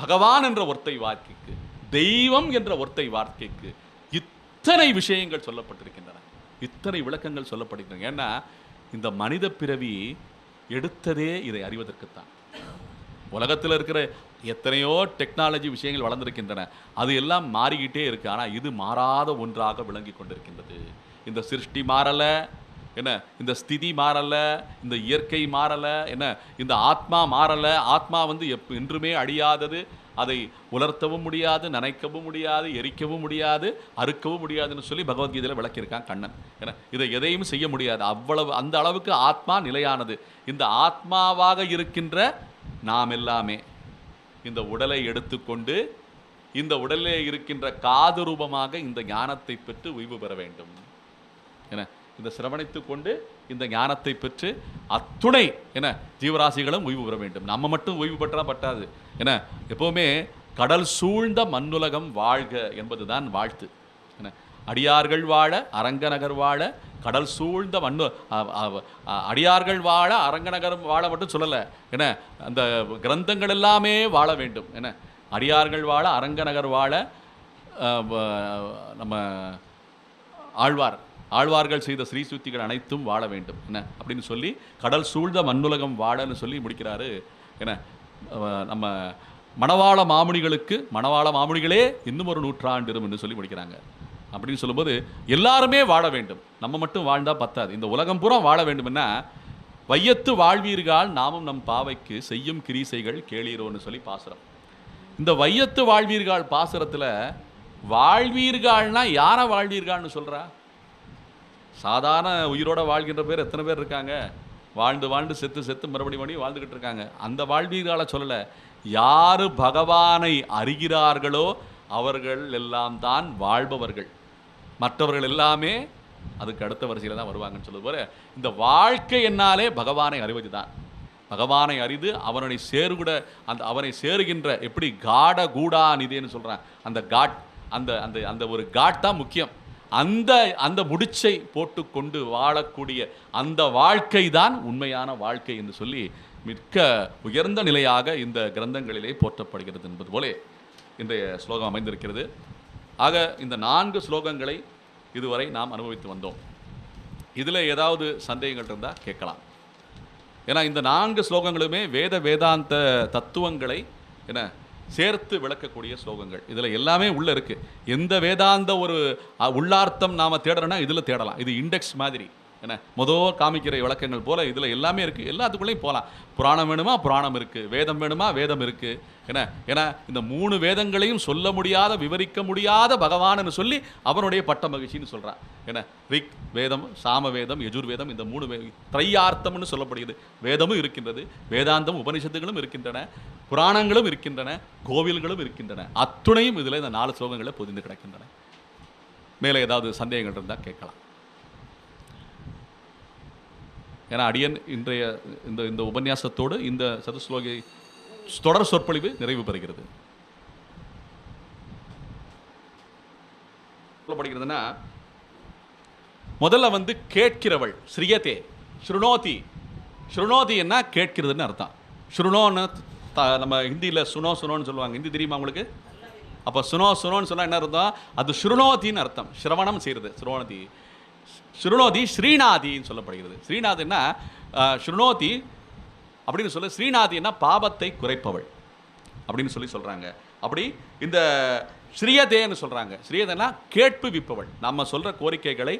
பகவான் என்ற ஒற்றை வார்த்தைக்கு, தெய்வம் என்ற ஒற்றை வார்த்தைக்கு இத்தனை விஷயங்கள் சொல்லப்பட்டிருக்கின்றன, இத்தனை விளக்கங்கள் சொல்லப்படுகின்றன. ஏன்னா இந்த மனித பிறவி எடுத்ததே இதை அறிவதற்குத்தான். உலகத்தில் இருக்கிற எத்தனையோ டெக்னாலஜி விஷயங்கள் வளர்ந்திருக்கின்றன, அது எல்லாம் மாறிக்கிட்டே இருக்கு. ஆனால் இது மாறாத ஒன்றாக விளங்கி கொண்டிருக்கின்றது. இந்த சிருஷ்டி மாறலை, என்ன இந்த ஸ்திதி மாறலை, இந்த இயற்கை மாறலை, என்ன இந்த ஆத்மா மாறலை. ஆத்மா வந்து என்றுமே அழியாதது, அதை உலர்த்தவும் முடியாது, நனைக்கவும் முடியாது, எரிக்கவும் முடியாது, அறுக்கவும் முடியாதுன்னு சொல்லி பகவத்கீதையில் விளக்கியிருக்கான் கண்ணன். ஏன்னா இதை எதையும் செய்ய முடியாது, அவ்வளவு அந்த அளவுக்கு ஆத்மா நிலையானது. இந்த ஆத்மாவாக இருக்கின்ற நாம் எல்லாமே இந்த உடலை எடுத்துக்கொண்டு இந்த உடலிலே இருக்கின்ற காது ரூபமாக இந்த ஞானத்தை பெற்று உய்வு பெற வேண்டும். என இந்த சிரவணித்து கொண்டு இந்த ஞானத்தை பெற்று அத்துணை என ஜீவராசிகளும் ஓய்வு பெற வேண்டும். நம்ம மட்டும் ஓய்வு பெற்றா பட்டாது. என எப்போவுமே கடல் சூழ்ந்த மண்ணுலகம் வாழ்க என்பதுதான் வாழ்த்து. என அடியார்கள் வாழ அரங்கநகர் வாழ, கடல் சூழ்ந்த அடியார்கள் வாழ அரங்கநகர் வாழ மட்டும் சொல்லலை. என அந்த கிரந்தங்கள் எல்லாமே வாழ வேண்டும். என அடியார்கள் வாழ அரங்கநகர் வாழ, நம்ம ஆழ்வார்கள் செய்த ஸ்ரீசுத்திகள் அனைத்தும் வாழ வேண்டும் என்ன அப்படின்னு சொல்லி கடல் சூழ்ந்த மண்ணுலகம் வாழன்னு சொல்லி முடிக்கிறாரு. என்ன நம்ம மணவாள மாமுனிகளே இன்னும் ஒரு நூற்றாண்டிரும் என்று சொல்லி முடிக்கிறாங்க. அப்படின்னு சொல்லும்போது எல்லாருமே வாழ வேண்டும், நம்ம மட்டும் வாழ்ந்தால் பத்தாது, இந்த உலகம் பூரா வாழ வேண்டும்னா வையத்து வாழ்வீர்கள் நாமும் நம் பாவைக்கு செய்யும் கிரீசைகள் கேளீரோன்னு சொல்லி பாசுரம். இந்த வையத்து வாழ்வீர்கள் பாசுரத்தில் வாழ்வீர்கள்னா யாரை வாழ்வீர்கள்னு சொல்கிறா? சாதாரண உயிரோட வாழ்கின்ற பேர் எத்தனை பேர் இருக்காங்க? வாழ்ந்து செத்து மறுபடியும் வாழ்ந்துக்கிட்டு இருக்காங்க. அந்த வாழ்வீர்கால சொல்லலை, யார் பகவானை அறிகிறார்களோ அவர்கள் எல்லாம் தான் வாழ்பவர்கள், மற்றவர்கள் எல்லாமே அதுக்கு அடுத்த வரிசையில் தான் வருவாங்கன்னு சொல்லுவது போல இந்த வாழ்க்கை என்னாலே பகவானை அறிவது தான். பகவானை அறிந்து அவனை சேருகின்ற எப்படி காட கூடா நிதின்னு சொல்கிறான், அந்த காட் அந்த ஒரு காட் தான் முக்கியம். அந்த முடிச்சை போட்டுக்கொண்டு வாழக்கூடிய அந்த வாழ்க்கை தான் உண்மையான வாழ்க்கை என்று சொல்லி மிக்க உயர்ந்த நிலையாக இந்த கிரந்தங்களிலே போற்றப்படுகிறது என்பது போலே இன்றைய ஸ்லோகம் அமைந்திருக்கிறது. ஆக இந்த 4 ஸ்லோகங்களை இதுவரை நாம் அனுபவித்து வந்தோம். இதில் ஏதாவது சந்தேகங்கள் இருந்தால் கேட்கலாம். ஏன்னா இந்த 4 ஸ்லோகங்களுமே வேதாந்த தத்துவங்களை சேர்த்து விளக்கக்கூடிய ஸ்லோகங்கள். இதில் எல்லாமே உள்ளே இருக்குது. எந்த வேதாந்த ஒரு உள்ளார்த்தம் நாம் தேடுறோன்னா இதில் தேடலாம். இது இண்டெக்ஸ் மாதிரி. முதல் காமிக்கிற விளக்கங்கள் போல் இதில் எல்லாமே இருக்குது. எல்லாத்துக்குள்ளேயும் போகலாம். புராணம் வேணுமா புராணம் இருக்குது, வேதம் வேணுமா வேதம் இருக்குது. ஏன்னா இந்த 3 வேதங்களையும் சொல்ல முடியாத விவரிக்க முடியாத பகவான்னு சொல்லி அவனுடைய பட்ட மகிழ்ச்சின்னு சொல்கிறான். ரிக் வேதம், சாம வேதம், யஜுர்வேதம், இந்த 3 திரையார்த்தம்னு சொல்லப்படுகிறது. வேதமும் இருக்கின்றது, வேதாந்தம் உபனிஷத்துகளும் இருக்கின்றன, புராணங்களும் இருக்கின்றன, கோவில்களும் இருக்கின்றன. அத்துணையும் இதில் இந்த 4 ஸ்லோகங்களை பொதிந்து கிடக்கின்றன. மேலே ஏதாவது சந்தேகங்கள் இருந்தால் கேட்கலாம். ஏன்னா அடியன் இன்றைய இந்த உபன்யாசத்தோடு இந்த சதுஸ்லோகி தொடர் சொற்பொழிவு நிறைவு பெறுகிறது. சொல்லப்படுகிறதுனா முதல்ல கேட்கிறவள் ஸ்ரீயதே ஸ்ருணோதி என்ன கேட்கிறதுன்னு அர்த்தம். ஸ்ருணோன்னு நம்ம ஹிந்தியில் சுனோன்னு சொல்லுவாங்க. ஹிந்தி தெரியுமா உங்களுக்கு? அப்போ சுனோன்னு சொன்னால் என்ன அர்த்தம்? அது ஸ்ருணோதின்னு அர்த்தம். சிரவணம் செய்கிறது ஸ்ருணோதி ஸ்ரீநாதின்னு சொல்லப்படுகிறது. ஸ்ரீநாதின்னா ஸ்ருணோதி அப்படின்னு சொல்ல, ஸ்ரீநாதின்னா பாபத்தை குறைப்பவள் அப்படின்னு சொல்கிறாங்க. அப்படி இந்த ஸ்ரீயதேன்னு சொல்கிறாங்க. ஸ்ரீயதேன்னா கேட்புவிப்பவள். நம்ம சொல்கிற கோரிக்கைகளை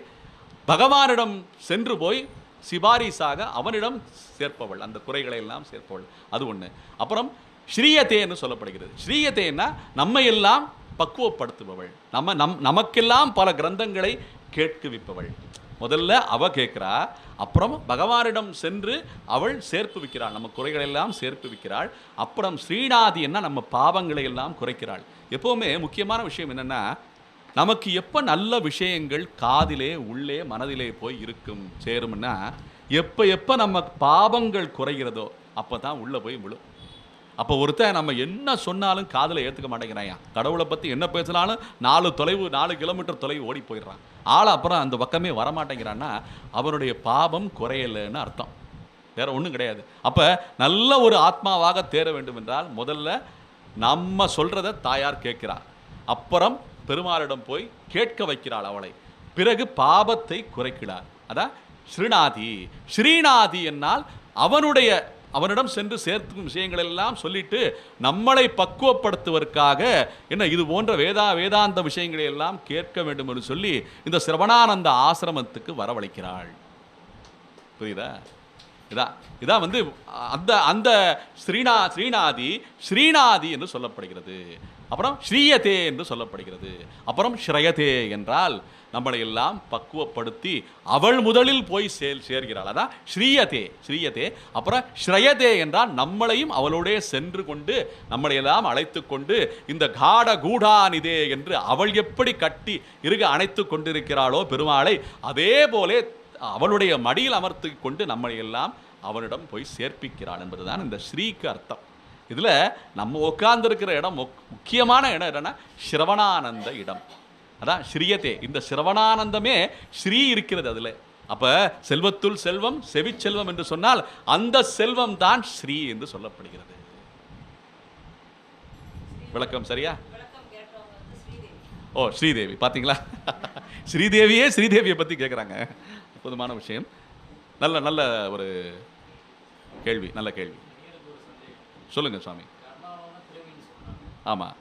பகவானிடம் சென்று போய் சிபாரிசாக அவனிடம் சேர்ப்பவள், அந்த குறைகளை எல்லாம் சேர்ப்பவள், அது ஒன்று. அப்புறம் ஸ்ரீயதேன்னு சொல்லப்படுகிறது. ஸ்ரீயதேன்னா நம்ம எல்லாம் பக்குவப்படுத்துபவள், நமக்கெல்லாம் பல கிரந்தங்களை கேட்குவிப்பவள். முதல்ல அவ கேட்கிறா, அப்புறம் பகவானிடம் சென்று அவள் சேர்ப்பு வைக்கிறாள், நம்ம குறைகளை எல்லாம் சேர்ப்பு வைக்கிறாள். அப்புறம் ஸ்ரீநாதி என்ன, நம்ம பாவங்களை எல்லாம் குறைக்கிறாள். எப்போவுமே முக்கியமான விஷயம் என்னென்னா, நமக்கு எப்போ நல்ல விஷயங்கள் காதிலே உள்ளே மனதிலே போய் சேரும்னா, எப்போ நம்ம பாவங்கள் குறைகிறதோ அப்போ தான் உள்ளே போய் விழும். அப்போ ஒருத்தன் நம்ம என்ன சொன்னாலும் காதில் ஏற்றுக்க மாட்டேங்கிறான். கடவுளை பற்றி என்ன பேசினாலும் 4 கிலோமீட்டர் தொலைவு ஓடி போயிடுறான். அப்புறம் அந்த பக்கமே வரமாட்டேங்கிறான்னா அவனுடைய பாவம் குறையலைன்னு அர்த்தம், வேற ஒன்றும் கிடையாது. அப்போ நல்ல ஒரு ஆத்மாவாக தேர வேண்டும் என்றால் முதல்ல நம்ம சொல்கிறத தாயார் கேட்கிறார், அப்புறம் பெருமாளிடம் போய் கேட்க வைக்கிறாள் அவளை, பிறகு பாபத்தை குறைக்கிறார். அதான் ஸ்ரீநாதி என்னால் அவனிடம் சென்று சேர்த்துக்கும் விஷயங்கள் எல்லாம் சொல்லிட்டு நம்மளை பக்குவப்படுத்துவதற்காக என்ன இது போன்ற வேதாந்த விஷயங்களை எல்லாம் கேட்க வேண்டும் என்று சொல்லி இந்த சிரவணானந்த ஆசிரமத்துக்கு வரவழைக்கிறாள். புரியுதா? இதான் வந்து அந்த ஸ்ரீநாதி என்று சொல்லப்படுகிறது. அப்புறம் ஸ்ரீயதே என்று சொல்லப்படுகிறது. அப்புறம் ஸ்ரயதே என்றால் நம்மளை எல்லாம் பக்குவப்படுத்தி அவள் முதலில் போய் சேர்கிறாள். அதான் ஸ்ரீயதே. அப்புறம் ஸ்ரயதே என்றால் நம்மளையும் அவளோடே சென்று கொண்டு நம்மளையெல்லாம் அழைத்து கொண்டு இந்த கூடானிதே என்று அவள் எப்படி கட்டி இருக அணைத்து கொண்டிருக்கிறாளோ பெருமாளை, அதே போலே அவளுடைய மடியில் அமர்த்தி கொண்டு நம்மளையெல்லாம் அவனிடம் போய் சேர்ப்பிக்கிறாள் என்பதுதான் இந்த ஸ்ரீக்கு அர்த்தம். இதில் நம்ம உட்கார்ந்துருக்கிற இடம் முக்கியமான இடம் என்னன்னா சிரவணானந்த இடம். அதான் ஸ்ரீயதே. இந்த சிரவணானந்தமே ஸ்ரீ இருக்கிறது அதில். அப்போ செல்வத்துள் செல்வம் செவிச்செல்வம் என்று சொன்னால் அந்த செல்வம் தான் ஸ்ரீ என்று சொல்லப்படுகிறது. விளக்கம் சரியா? ஓ, ஸ்ரீதேவி பார்த்தீங்களா? ஸ்ரீதேவியை பற்றி கேட்குறாங்க. அற்புதமான விஷயம். நல்ல ஒரு கேள்வி, நல்ல கேள்வி. சொல்லுங்க சுவாமி. ஆமாம்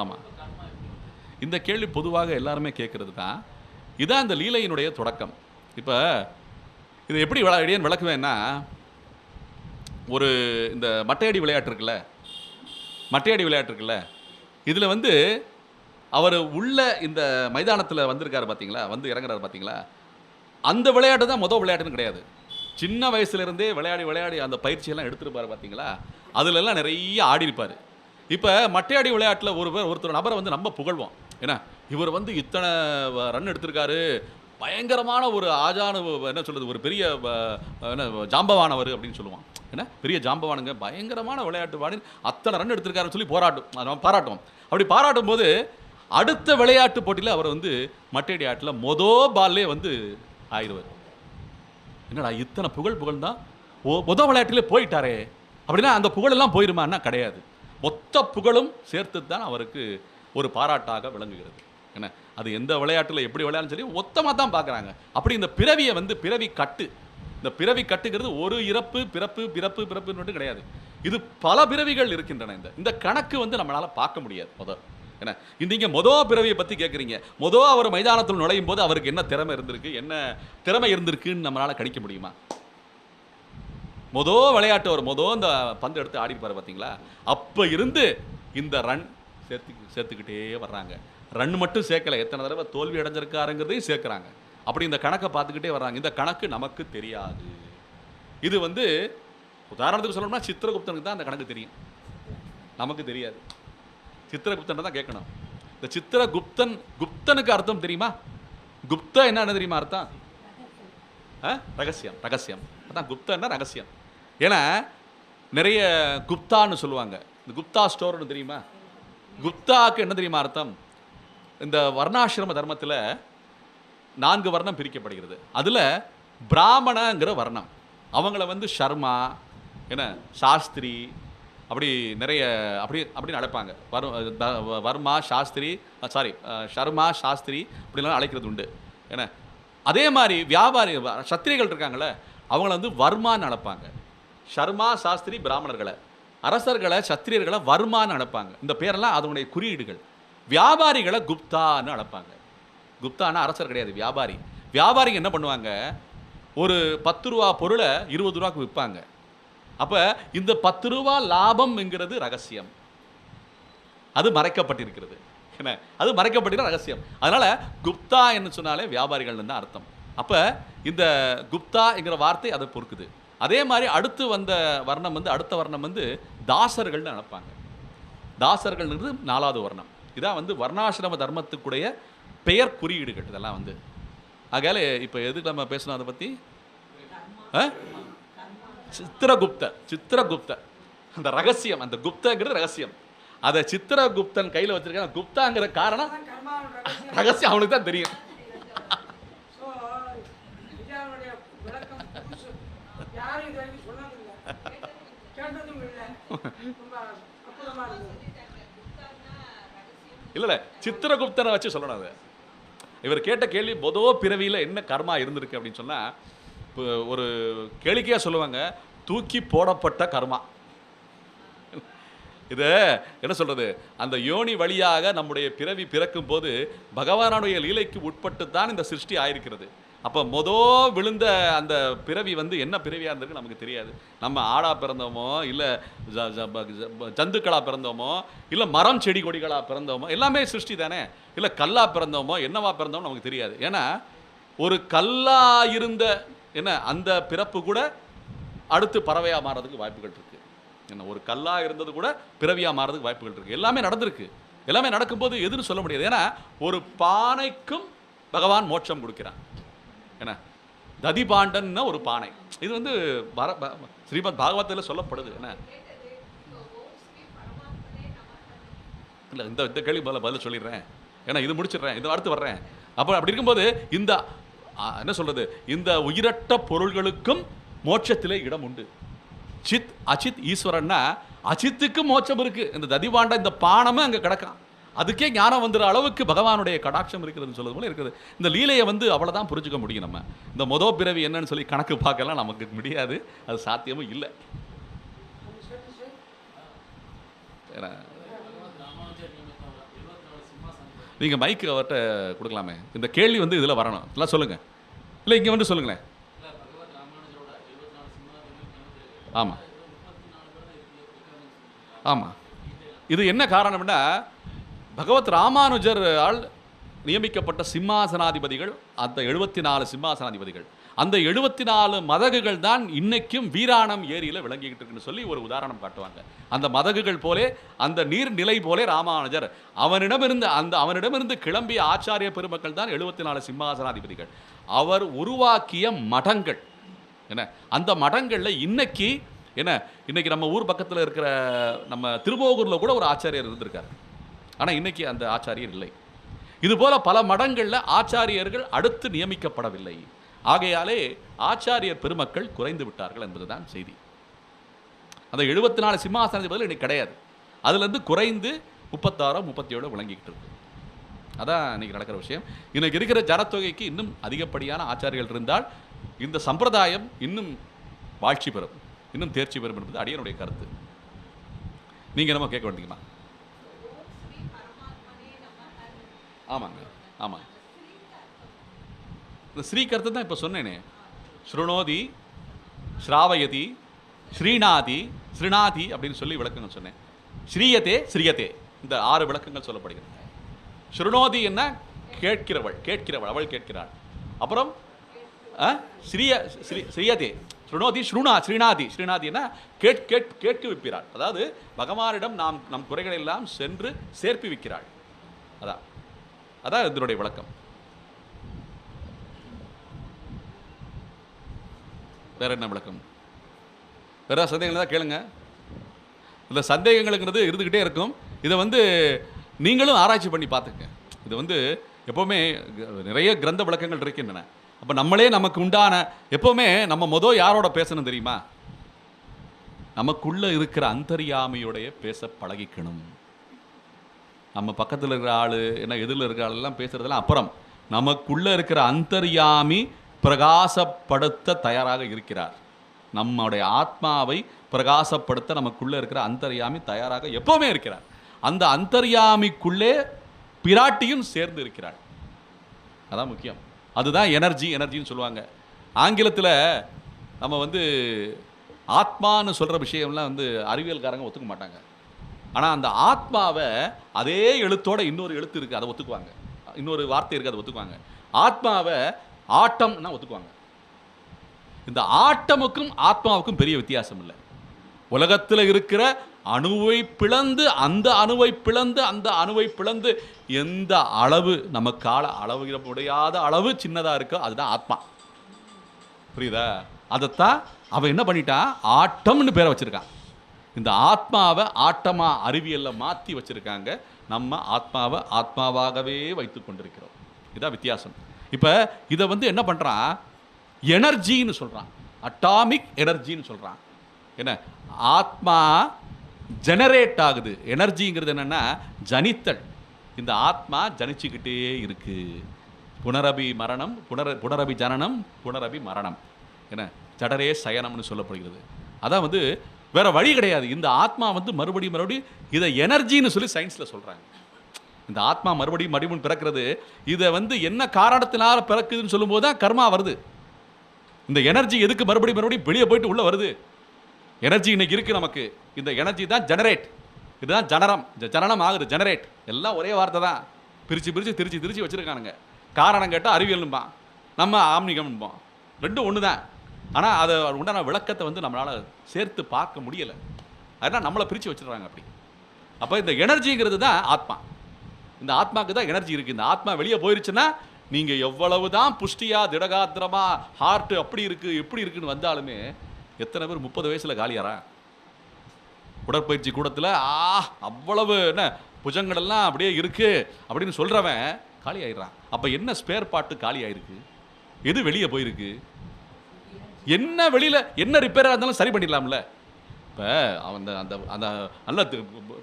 ஆமாம், இந்த கேள்வி பொதுவாக எல்லாருமே கேட்கறது தான். இதுதான் இந்த லீலையினுடைய தொடக்கம். இப்போ இதை எப்படி விளக்குவேன்னா, ஒரு இந்த மட்டையடி விளையாட்டு இருக்குல்ல, இதில் வந்து அவர் உள்ள இந்த மைதானத்தில் வந்திருக்காரு பார்த்தீங்களா, வந்து இறங்குறாரு பார்த்தீங்களா, அந்த விளையாட்டு தான் முதல் விளையாட்டுன்னு கிடையாது. சின்ன வயசுலேருந்தே விளையாடி அந்த பயிற்சியெல்லாம் எடுத்துருப்பார் பார்த்தீங்களா, அதிலெல்லாம் நிறைய ஆடி இருப்பார். இப்போ மட்டையாடி விளையாட்டில் ஒருத்தர் நபரை வந்து நம்ம புகழ்வோம். ஏன்னா இவர் வந்து இத்தனை ரன் எடுத்திருக்காரு, பயங்கரமான ஒரு என்ன சொல்கிறது, ஒரு பெரிய என்ன ஜாம்பவானவர் அப்படின்னு சொல்லுவான். ஏன்னா பெரிய ஜாம்பவானுங்க, பயங்கரமான விளையாட்டு வாடி அத்தனை ரன் எடுத்திருக்காருன்னு சொல்லி பாராட்டுவோம். அப்படி பாராட்டும் போது அடுத்த விளையாட்டு போட்டியில் அவர் வந்து மட்டையடி ஆட்டில் பால்லே வந்து ஆயிடுவார். என்னடா இத்தனை புகழ் தான் மொதல் விளையாட்டிலே போயிட்டாரே அப்படின்னா அந்த புகழெல்லாம் போயிருமான்னா கிடையாது. மொத்த புகழும் சேர்த்து தான் அவருக்கு ஒரு பாராட்டாக விளங்குகிறது. என்ன அது எந்த விளையாட்டில் எப்படி விளையாடும் சரி மொத்தமாக தான் பார்க்குறாங்க. அப்படி இந்த பிறவியை வந்து இந்த பிறவி கட்டுங்கிறது ஒரு பிறப்பு மட்டும் கிடையாது. இது பல பிறவிகள் இருக்கின்றன. இந்த கணக்கு வந்து நம்மளால் பார்க்க முடியாது. என்ன இன்றைங்க பிறவியை பற்றி கேட்குறீங்க. அவர் மைதானத்தில் நுழையும் போது அவருக்கு என்ன திறமை இருந்திருக்குன்னு நம்மளால் கணிக்க முடியுமா? விளையாட்டு அவர் இந்த பந்து எடுத்து ஆடிப்பார் பார்த்தீங்களா, அப்போ இருந்து இந்த ரன் சேர்த்துக்கிட்டே வர்றாங்க. ரன் மட்டும் சேர்க்கலை, எத்தனை தடவை தோல்வி அடைஞ்சிருக்காருங்கிறதையும் சேர்க்குறாங்க. அப்படி இந்த கணக்கை பார்த்துக்கிட்டே வர்றாங்க. இந்த கணக்கு நமக்கு தெரியாது. இது வந்து உதாரணத்துக்கு சொல்லணும்னா சித்திரகுப்தனுக்கு தான் அந்த கணக்கு தெரியும், நமக்கு தெரியாது. சித்திரகுப்தன் தான் கேட்கணும். இந்த குப்தனுக்கு அர்த்தம் தெரியுமா? குப்தா என்ன தெரியுமா அர்த்தம்? ரகசியம். அதான் குப்தன்னா ரகசியம். ஏன்னா நிறைய குப்தான்னு சொல்லுவாங்க. இந்த குப்தா ஸ்டோர்னு தெரியுமா? குப்தாவுக்கு என்ன தெரியுமா அர்த்தம்? இந்த வர்ணாசிரம தர்மத்தில் 4 வர்ணம் பிரிக்கப்படுகிறது. அதில் பிராமணங்கிற வர்ணம், அவங்கள வந்து சர்மா, என்ன சாஸ்திரி, அப்படி நிறைய அப்படின்னு அழைப்பாங்க. வர்மா சாஸ்திரி, சர்மா சாஸ்திரி அப்படிலாம் அழைக்கிறது உண்டு. ஏன்னா அதே மாதிரி வியாபாரி சத்திரிகள் இருக்காங்களே அவங்கள வந்து வர்மான்னு அழைப்பாங்க. சர்மா சாஸ்திரி பிராமணர்களை, அரசர்களை சத்திரியர்களை வர்மான்னு அழைப்பாங்க. இந்த பேரெல்லாம் அதனுடைய குறியீடுகள். வியாபாரிகளை குப்தான்னு அழைப்பாங்க. குப்தான்னா அரசர் கிடையாது, வியாபாரி. வியாபாரிங்க என்ன பண்ணுவாங்க, ஒரு 10 ரூபா பொருளை 20 ரூபாய்க்கு விற்பாங்க. அப்போ இந்த 10 ரூபா லாபம்ங்கிறது ரகசியம், அது மறைக்கப்பட்டிருக்கிறது. என்ன, அது மறைக்கப்பட்டிருக்கிற ரகசியம். அதனால குப்தா என்று சொன்னாலே வியாபாரிகள் தான் அர்த்தம். அப்போ இந்த குப்தாங்கிற வார்த்தை அதை பொறுக்குது. அதே மாதிரி அடுத்து வந்த வர்ணம் வந்து அடுத்த வர்ணம் வந்து தாசர்கள்னு அழைப்பாங்க. தாசர்கள்ங்கிறது 4வது வர்ணம். இதான் வந்து வர்ணாசிரம தர்மத்துக்குடைய பெயர் குறியீடுகள் இதெல்லாம் வந்து. ஆகையால இப்போ எதுக்கு நம்ம பேசணும் அதை பற்றி? சித்திரகுப்த அந்த ரகசியம், அந்த குப்தங்கிறது ரகசியம். அதை சித்திரகுப்தன் கையில் வச்சிருக்க குப்தாங்கிற காரணம் ரகசியம் அவனுக்கு தான் தெரியும். இல்ல சித்திரகுப்தனை வச்சு சொல்லணும். அது இவர் கேட்ட கேள்வி பொதோ பிறவியில் என்ன கர்மா இருந்திருக்கு அப்படின்னு சொன்னா, ஒரு கேளிக்கையா சொல்லுவாங்க, தூக்கி போடப்பட்ட கர்மா. இது என்ன சொல்றது, அந்த யோனி வழியாக நம்முடைய பிறவி பிறக்கும் போது பகவானுடைய லீலைக்கு உட்பட்டு தான் இந்த சிருஷ்டி ஆயிருக்கிறது. அப்போ விழுந்த அந்த பிறவி வந்து என்ன பிறவியாக இருந்திருக்கு நமக்கு தெரியாது. நம்ம ஆடா பிறந்தோமோ, இல்லை ஜந்துக்களாக பிறந்தோமோ, இல்லை மரம் செடி கொடிகளாக பிறந்தோமோ, எல்லாமே சிருஷ்டி தானே. இல்லை கல்லா பிறந்தோமோ, என்னவா பிறந்தோமோ நமக்கு தெரியாது. ஏன்னா ஒரு கல்லா இருந்த அந்த பிறப்பு கூட அடுத்து பறவையாக மாறதுக்கு வாய்ப்புகள் இருக்கு. என்ன, ஒரு கல்லா இருந்தது கூட பிறவியாக மாறதுக்கு வாய்ப்புகள் இருக்கு. எல்லாமே நடந்திருக்கு. எல்லாமே நடக்கும்போது எதுன்னு சொல்ல முடியாது. ஏன்னா ஒரு பானைக்கும் பகவான் மோட்சம் கொடுக்கிறான். என்ன, ததிபாண்டன் ஒரு பானை. இது வந்து ஸ்ரீமத் பாகவத்தில் சொல்லப்படுது. என்ன இல்லை, இந்த கேள்வி பதில் சொல்லிடுறேன். ஏன்னா இது முடிச்சிடுறேன், இது அடுத்து வர்றேன். அப்படி இருக்கும்போது இந்த என்ன சொல்றது, இந்த உயிரற்ற பொருள்களுக்கும் மோட்சத்திலே இடம் உண்டு. சித் அச்சித் ஈஸ்வரன்னா அச்சித்துக்கு மோட்சம் இருக்கு. இந்த ததிபாண்ட இந்த பானமே அங்கே கிடக்கான். அதுக்கே ஞானம் வந்துற அளவுக்கு பகவானுடைய கடாட்சம் இருக்கிறதுன்னு சொல்றது போல இருக்குது. இந்த லீலையை வந்து அவ்வளோதான் புரிஞ்சுக்க முடியும். நம்ம இந்த பிறவி என்னன்னு சொல்லி கணக்கு பார்க்கலாம் நமக்கு முடியாது, அது சாத்தியமும் இல்லை. நீங்கள் மைக்கு அவர்கிட்ட கொடுக்கலாமே, இந்த கேள்வி வந்து இதில் வரணும். எல்லாம் சொல்லுங்க, இல்லை இங்கே வந்து சொல்லுங்களேன். ஆமாம் ஆமாம், இது என்ன காரணம்னா, பகவத் ராமானுஜர் ஆல் நியமிக்கப்பட்ட சிம்மாசனாதிபதிகள், அந்த 74 சிம்மாசனாதிபதிகள், அந்த 74 மதகுகள் தான் இன்னைக்கும் வீராணம் ஏரியில் விளங்கிக்கிட்டு இருக்குன்னு சொல்லி ஒரு உதாரணம் காட்டுவாங்க. அந்த மதகுகள் போலே, அந்த நீர்நிலை போலே ராமானுஜர், அவனிடமிருந்து கிளம்பிய ஆச்சாரிய பெருமக்கள் தான் 74 சிம்மாசனாதிபதிகள். அவர் உருவாக்கிய மடங்கள் என்ன, அந்த மடங்களில் இன்னைக்கு நம்ம ஊர் பக்கத்தில் இருக்கிற நம்ம திருமோகூரில் கூட ஒரு ஆச்சாரியர் இருந்திருக்கார். ஆனால் இன்னைக்கு அந்த ஆச்சாரியர் இல்லை. இதுபோல பல மடங்களில் ஆச்சாரியர்கள் அடுத்து நியமிக்கப்படவில்லை. ஆகையாலே ஆச்சாரியர் பெருமக்கள் குறைந்து விட்டார்கள் என்பதுதான் செய்தி. அந்த 74 சிம்மாசனாதிபதிகள் இன்னைக்கு கிடையாது. அதுலேருந்து குறைந்து 36 37 விளங்கிக்கிட்டு இருக்கு. அதான் இன்னைக்கு நடக்கிற விஷயம். இன்னைக்கு இருக்கிற ஜனத்தொகைக்கு இன்னும் அதிகப்படியான ஆச்சாரியர்கள் இருந்தால் இந்த சம்பிரதாயம் இன்னும் வாழ்ச்சி பெறும், இன்னும் தேர்ச்சி பெறும் என்பது அடியனுடைய கருத்து. நீங்கள் என்னமோ கேட்க வேண்டியமா? ஆமாங்க, ஆமாம். இந்த ஸ்ரீகர்த்தை தான் இப்போ சொன்னேனே, ஸ்ருணோதி, ஸ்ராவயதி, ஸ்ரீநாதி, ஸ்ரீநாதி அப்படின்னு சொல்லி விளக்கங்கள் சொன்னேன். ஸ்ரீயதே, ஸ்ரீயதே, இந்த 6 விளக்கங்கள் சொல்லப்படுகிறது. ஸ்ருணோதி என்ன, கேட்கிறவள், அவள் கேட்கிறாள். அப்புறம் ஸ்ரீயதே, ஸ்ருணோதி, ஸ்ரீநாதி என்ன, கேட்க வைக்கிறாள். அதாவது பகவானிடம் நம் குறைகளை எல்லாம் சென்று சேர்ப்பி வைக்கிறாள். அதான் இதனுடைய விளக்கம். வேற என்ன விளக்கம்? வேற சந்தேகங்கள் தான் கேளுங்க. இந்த சந்தேகங்களுங்கிறது இருந்துக்கிட்டே இருக்கும். இதை வந்து நீங்களும் ஆராய்ச்சி பண்ணி பார்த்துங்க. இது வந்து எப்போவுமே நிறைய கிரந்த விளக்கங்கள் இருக்கின்றன. அப்போ நம்மளே நமக்கு உண்டான, எப்போவுமே நம்ம யாரோட பேசணும் தெரியுமா? நமக்குள்ள இருக்கிற அந்தர்யாமியோடைய பேச பழகிக்கணும். நம்ம பக்கத்தில் இருக்கிற ஆள் என்ன எதிரில் இருக்கிற ஆளெல்லாம் பேசுறதெல்லாம் அப்புறம், நமக்குள்ள இருக்கிற அந்தர்யாமி பிரகாசப்படுத்த தயாராக இருக்கிறார். நம்முடைய ஆத்மாவை பிரகாசப்படுத்த நமக்குள்ள இருக்கிற அந்தர்யாமி தயாராக எப்பவுமே இருக்கிறார். அந்த அந்தர்யாமிக்குள்ளே பிராட்டியும் சேர்ந்து இருக்கிறாள். அதான் முக்கியம். அதுதான் எனர்ஜின்னு சொல்லுவாங்க. ஆங்கிலத்தில் நம்ம ஆத்மான்னு சொல்கிற விஷயம்லாம் அறிவியல்காரங்க ஒத்துக்க மாட்டாங்க. ஆனால் அந்த ஆத்மாவை அதே எழுத்தோட இன்னொரு எழுத்து இருக்குது, அதை ஒத்துக்குவாங்க. இன்னொரு வார்த்தை இருக்குது, அதை ஒத்துக்குவாங்க. ஆத்மாவை ஆட்டம்னா ஒத்துக்குவாங்க. இந்த ஆட்டமுக்கும் ஆத்மாவுக்கும் பெரிய வித்தியாசம் இல்லை. உலகத்தில் இருக்கிற அணுவை பிளந்து அந்த அணுவை பிளந்து அந்த அணுவை பிளந்து எந்த அளவு நமக்கால அளவு முடியாத அளவு சின்னதாக இருக்கோ அதுதான் ஆத்மா. புரியுதா? அதைத்தான் அவன் என்ன பண்ணிட்டான், ஆட்டம்னு பேரை வச்சிருக்கான். இந்த ஆத்மாவை ஆட்டமா அறிவியலில் மாற்றி வச்சிருக்காங்க. நம்ம ஆத்மாவை ஆத்மாவாகவே வைத்து கொண்டிருக்கிறோம். இதான் வித்தியாசம். இப்போ இதை என்ன பண்ணுறான், எனர்ஜின்னு சொல்கிறான், அட்டாமிக் எனர்ஜின்னு சொல்கிறான். என்ன, ஆத்மா ஜெனரேட் ஆகுது. எனர்ஜிங்கிறது என்னென்னா ஜனித்தல். இந்த ஆத்மா ஜனிச்சுக்கிட்டே இருக்கு. புனரபி மரணம், புனரபி ஜனனம், புனரபி மரணம். என்ன, ஜடரே சயனம்னு சொல்லப்படுகிறது. அதான் வேற வழி கிடையாது. இந்த ஆத்மா மறுபடியும் இதை எனர்ஜின்னு சொல்லி சயின்ஸில் சொல்கிறாங்க. இந்த ஆத்மா மறுபடியும் பிறக்கிறது. இதை என்ன காரணத்தினால பிறக்குதுன்னு சொல்லும்போது தான் கர்மா வருது. இந்த எனர்ஜி எதுக்கு மறுபடியும் வெளியே போயிட்டு உள்ளே வருது? எனர்ஜி இன்னைக்கு இருக்குது நமக்கு. இந்த எனர்ஜி தான் ஜெனரேட். இதுதான் ஜனனம் ஆகுது, ஜெனரேட். எல்லாம் ஒரே வார்த்தை தான். திருச்சி வச்சுருக்கானுங்க. காரணம் கேட்டால் அறிவியல்னுப்பான், நம்ம ஆன்மீகம்னுப்போம். ரெண்டும் ஒன்று தான். ஆனால் அதை உண்டான விளக்கத்தை நம்மளால் சேர்த்து பார்க்க முடியலை. அதனால் நம்மளை பிரித்து வச்சுருக்காங்க அப்படி. அப்போ இந்த எனர்ஜிங்கிறது தான் ஆத்மா. இந்த ஆத்மாவுக்கு தான் எனர்ஜி இருக்குது. இந்த ஆத்மா வெளியே போயிருச்சுன்னா நீங்கள் எவ்வளவு தான் புஷ்டியாக திடகாத்திரமாக ஹார்ட்டு அப்படி இருக்குது இப்படி இருக்குன்னு வந்தாலுமே எத்தனை பேர் 30 வயசில் காலியாரா? உடற்பயிற்சி கூடத்தில் அவ்வளவு என்ன புஜங்களெல்லாம் அப்படியே இருக்குது அப்படின்னு சொல்கிறவன் காலி ஆயிடுறான். அப்போ என்ன ஸ்பேர் பார்ட்டு காலி ஆயிருக்கு? எது வெளியே போயிருக்கு? என்ன வெளியில் என்ன ரிப்பேராக இருந்தாலும் சரி பண்ணிடலாம்ல. இப்போ அந்த அந்த அந்த நல்ல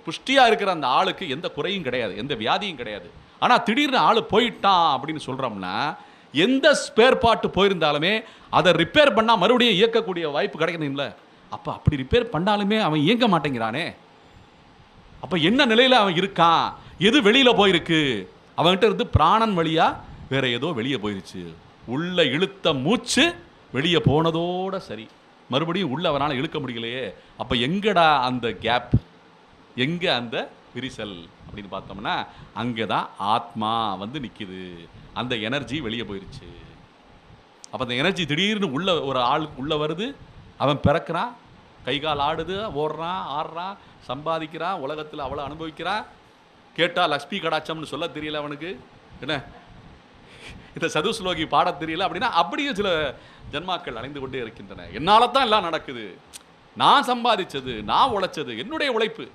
புஷ்டியாக இருக்கிற அந்த ஆளுக்கு எந்த குறையும் கிடையாது, எந்த வியாதியும் கிடையாது. ஆனால் திடீர்னு ஆள் போயிட்டான் அப்படின்னு சொல்கிறோம்னா எந்த ஸ்பேர் பார்ட்டு போயிருந்தாலுமே அதை ரிப்பேர் பண்ணால் மறுபடியும் இயக்கக்கூடிய வாய்ப்பு கிடைக்கணும்ல. அப்போ அப்படி ரிப்பேர் பண்ணாலுமே அவன் இயங்க மாட்டேங்கிறானே. அப்போ என்ன நிலையில் அவன் இருக்கான்? எது வெளியில் போயிருக்கு? அவன்கிட்ட இருந்து பிராணன் வழியாக வேற ஏதோ வெளியே போயிருச்சு. உள்ள இழுத்த மூச்சு வெளியே போனதோட சரி, மறுபடியும் உள்ள அவனால் இழுக்க முடியலையே. அப்போ எங்கடா அந்த கேப், எங்கே அந்த விரிசல் அப்படின்னு பார்த்தோம்னா அங்கே தான் ஆத்மா நிற்கிது. அந்த எனர்ஜி வெளியே போயிருச்சு. அப்போ அந்த எனர்ஜி திடீர்னு உள்ள ஒரு ஆள் உள்ளே வருது. அவன் பிறக்கிறான், கை கால் ஆடுது, ஓடுறான், ஆடுறான், சம்பாதிக்கிறான், உலகத்தில் அவ்வளோ அனுபவிக்கிறான். கேட்டால் லக்ஷ்மி கடாட்சம்னு சொல்ல தெரியல அவனுக்கு. என்ன, இந்த சதுஸ்லோகி பாட தெரியல அப்படின்னா அப்படியே சில ஜன்மாக்கள் அலைந்து கொண்டே இருக்கின்றன. என்னால் தான் எல்லாம் நடக்குது, நான் சம்பாதிச்சது, நான் உழைச்சது, என்னுடைய உழைப்பு.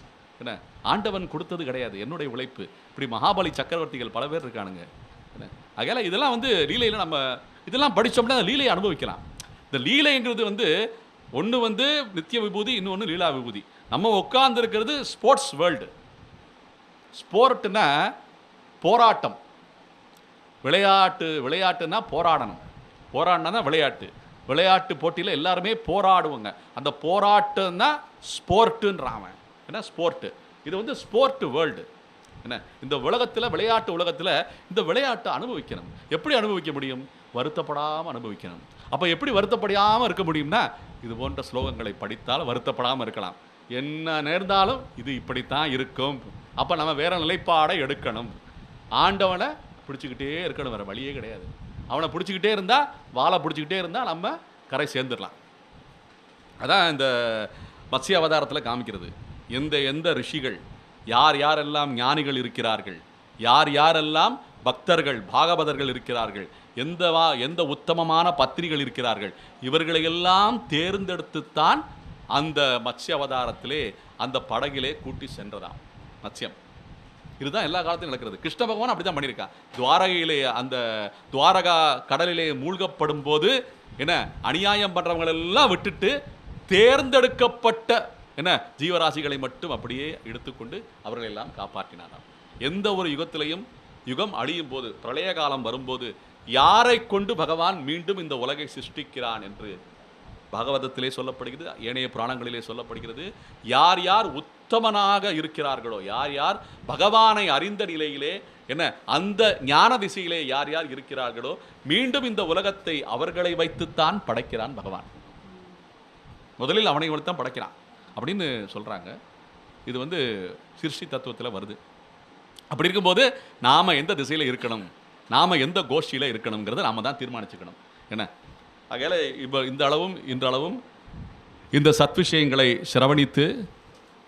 என்ன, ஆண்டவன் கொடுத்தது கிடையாது, என்னுடைய உழைப்பு. இப்படி மகாபலி சக்கரவர்த்திகள் பல பேர் இருக்கானுங்க. என்ன, அதனால இதெல்லாம் லீலையில் நம்ம இதெல்லாம் படித்தோம்னா அந்த லீலையை அனுபவிக்கலாம். இந்த லீலைங்கிறது ஒன்று நித்திய விபூதி, இன்னொன்று லீலா விபூதி. நம்ம உட்கார்ந்து இருக்கிறது ஸ்போர்ட்ஸ் வேர்ல்டு. ஸ்போர்ட்னா போராட்டம், விளையாட்டுன்னா போராடணும், போராடினா தான் விளையாட்டு. விளையாட்டு போட்டியில் எல்லாருமே போராடுவாங்க. அந்த போராட்டம் தான் ஸ்போர்ட்டுன்றான். என்ன ஸ்போர்ட்டு? இது ஸ்போர்ட் வேர்ல்டு. என்ன, இந்த உலகத்தில் விளையாட்டு உலகத்தில் இந்த விளையாட்டை அனுபவிக்கணும். எப்படி அனுபவிக்க முடியும்? வருத்தப்படாமல் அனுபவிக்கணும். அப்போ எப்படி வருத்தப்படாமல் இருக்க முடியும்னா இது போன்ற ஸ்லோகங்களை படித்தால் வருத்தப்படாமல் இருக்கலாம். என்ன நேர்ந்தாலும் இது இப்படித்தான் இருக்கும். அப்போ நம்ம வேற நிலைப்பாடை எடுக்கணும். ஆண்டவனை பிடிச்சிக்கிட்டே இருக்கணும், வேறு வழியே கிடையாது. அவனை பிடிச்சிக்கிட்டே இருந்தால், வாழை பிடிச்சிக்கிட்டே இருந்தால் நம்ம கரை சேர்ந்துடலாம். அதான் இந்த மத்ஸ்ய அவதாரத்தில் காமிக்கிறது. எந்த ரிஷிகள், யார் யாரெல்லாம் ஞானிகள் இருக்கிறார்கள், யார் யாரெல்லாம் பக்தர்கள் பாகவதர்கள் இருக்கிறார்கள், எந்த உத்தமமான பத்னிகள் இருக்கிறார்கள், இவர்களையெல்லாம் தேர்ந்தெடுத்துத்தான் அந்த மத்ஸ்ய அவதாரத்திலே அந்த படகிலே கூட்டி சென்றதாம் மத்ஸ்யம். இதுதான் எல்லா காலத்திலும் நடக்கிறது. கிருஷ்ண பகவான் அப்படி தான் பண்ணியிருக்கான். துவாரகையிலே அந்த துவாரகா கடலிலே மூழ்கப்படும் போது என்ன அநியாயம் பண்ணுறவங்களெல்லாம் விட்டுட்டு தேர்ந்தெடுக்கப்பட்ட என்ன ஜீவராசிகளை மட்டும் அப்படியே எடுத்துக்கொண்டு அவர்களை எல்லாம் காப்பாற்றினாராம். எந்த ஒரு யுகத்திலையும் யுகம் அழியும் போது, பிரளய காலம் வரும்போது, யாரை கொண்டு பகவான் மீண்டும் இந்த உலகை சிருஷ்டிக்கிறான் என்று பாகவதத்திலே சொல்லப்படுகிறது, ஏனைய புராணங்களிலே சொல்லப்படுகிறது. யார் யார் உத்தமனாக இருக்கிறார்களோ, யார் யார் பகவானை அறிந்த நிலையிலே என்ன அந்த ஞான திசையிலே யார் யார் இருக்கிறார்களோ, மீண்டும் இந்த உலகத்தை அவர்களை வைத்துத்தான் படைக்கிறான் பகவான். முதலில் அவனை தான் படைக்கிறான் அப்படின்னு சொல்றாங்க. இது சிருஷ்டி தத்துவத்தில் வருது. அப்படி இருக்கும்போது நாம எந்த திசையில இருக்கணும், நாம எந்த கோஷ்டியில இருக்கணுங்கிறத நாம தான் தீர்மானிச்சுக்கணும். என்ன ஆகையால இப்போ இன்றளவும் இந்த சத்விஷயங்களை சிரவணித்து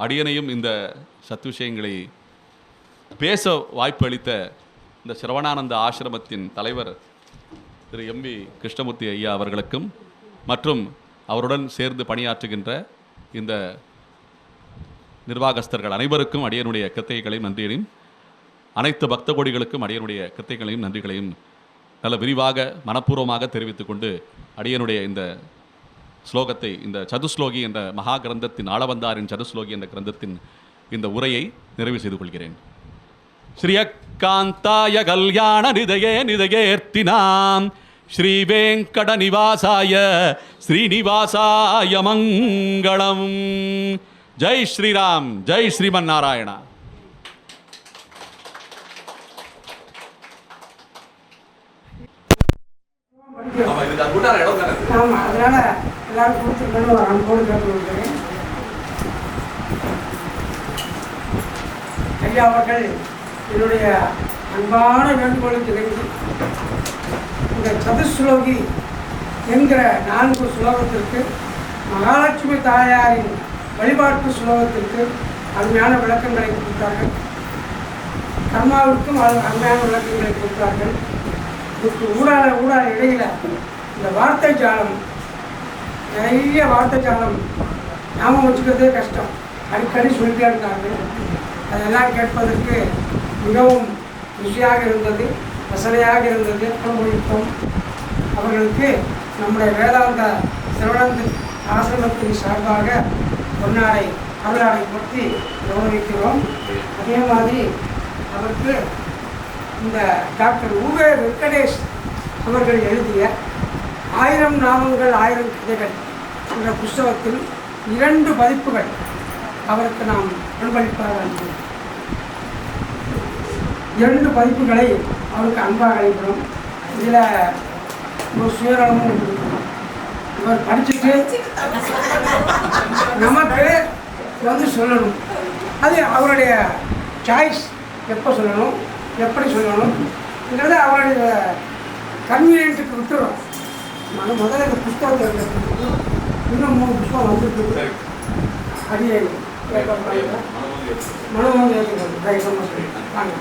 அடியனையும் இந்த சத்விஷயங்களை பேச வாய்ப்பு அளித்த இந்த சிரவணானந்த ஆசிரமத்தின் தலைவர் திரு எம்.வி. கிருஷ்ணமூர்த்தி ஐயா அவர்களுக்கும் மற்றும் அவருடன் சேர்ந்து பணியாற்றுகின்ற இந்த நிர்வாகஸ்தர்கள் அனைவருக்கும் அடியனுடைய கிருத்தைகளையும் நன்றிகளையும், அனைத்து பக்த கோடிகளுக்கும் அடியனுடைய கிருத்தைகளையும் நன்றிகளையும் நல்ல விரிவாக மனப்பூர்வமாக தெரிவித்துக் கொண்டு அடியனுடைய இந்த ஸ்லோகத்தை, இந்த சதுஸ்லோகி என்ற மகா கிரந்தத்தின் ஆளவந்தாரின் சதுஸ்லோகி என்ற கிரந்தத்தின் இந்த உரையை நிறைவு செய்து கொள்கிறேன். ஸ்ரீயக்காந்தாய கல்யாண நிதயே நிதயேர்த்தினாம் ஸ்ரீ வெங்கட நிவாசாய ஸ்ரீனிவாசாய மங்களம். ஜெய் ஸ்ரீராம், ஜெய் ஸ்ரீமன் நாராயணா. ஆமாம், அதனால எல்லாரும் கொடுத்துருக்கணும் ஒரு அன்போடு கேட்டுக்கொள்கிறேன். ஐயா அவர்கள் என்னுடைய அன்பான வேண்டுகோளுக்கு இணங்கி இந்த சதுஸ்லோகி என்கிற 4 ஸ்லோகத்திற்கு, மகாலட்சுமி தாயாரின் வழிபாட்டு ஸ்லோகத்திற்கு அருமையான விளக்கங்களை கொடுத்தார்கள். கர்மாவிற்கும் அருமையான விளக்கங்களை கொடுத்தார்கள். இதுக்கு ஊடால இடையில இந்த வார்த்தை ஜாலம், நிறைய வார்த்தை ஜாலம் ஞாபகம் வச்சுக்கிறதே கஷ்டம், அடிக்கடி சொல்லிட்டே இருந்தார்கள். அதெல்லாம் கேட்பதற்கு மிகவும் ருசியாக இருந்தது, வசதியாக இருந்தது, அனுபவித்தோம். அவர்களுக்கு நம்முடைய வேதாந்த சிரவணந்த ஆசிரமத்தின் சார்பாக பொன்னாடை அருளாடை பற்றி கௌரவிக்கிறோம். அதே மாதிரி அவருக்கு இந்த டாக்டர் உவே வெங்கடேஷ் அவர்கள் எழுதிய 1000 நாமங்கள் 1000 கதைகள் என்ற புஸ்தகத்தில் 2 பதிப்புகள் அவருக்கு நாம் அன்பளிப்பாக அளிக்கிறோம். 2 பதிப்புகளை அவருக்கு அன்பாக அளிக்கிறோம். இதில் ஒரு சுயநலமும் இருக்கிறோம். இவர் படிச்சுட்டு நமக்கு சொல்லணும், அது அவருடைய சாய்ஸ். எப்போ சொல்லணும், எப்படி சொல்லணும்ங்கிறத அவருடைய கன்வீனியன்ஸுக்கு விட்டுரும். முதல்ல இந்த புஸ்தகத்தை இன்னும் 3 புஸ்தகம் வந்துருக்கு. அடியே மனு வந்து வாங்க.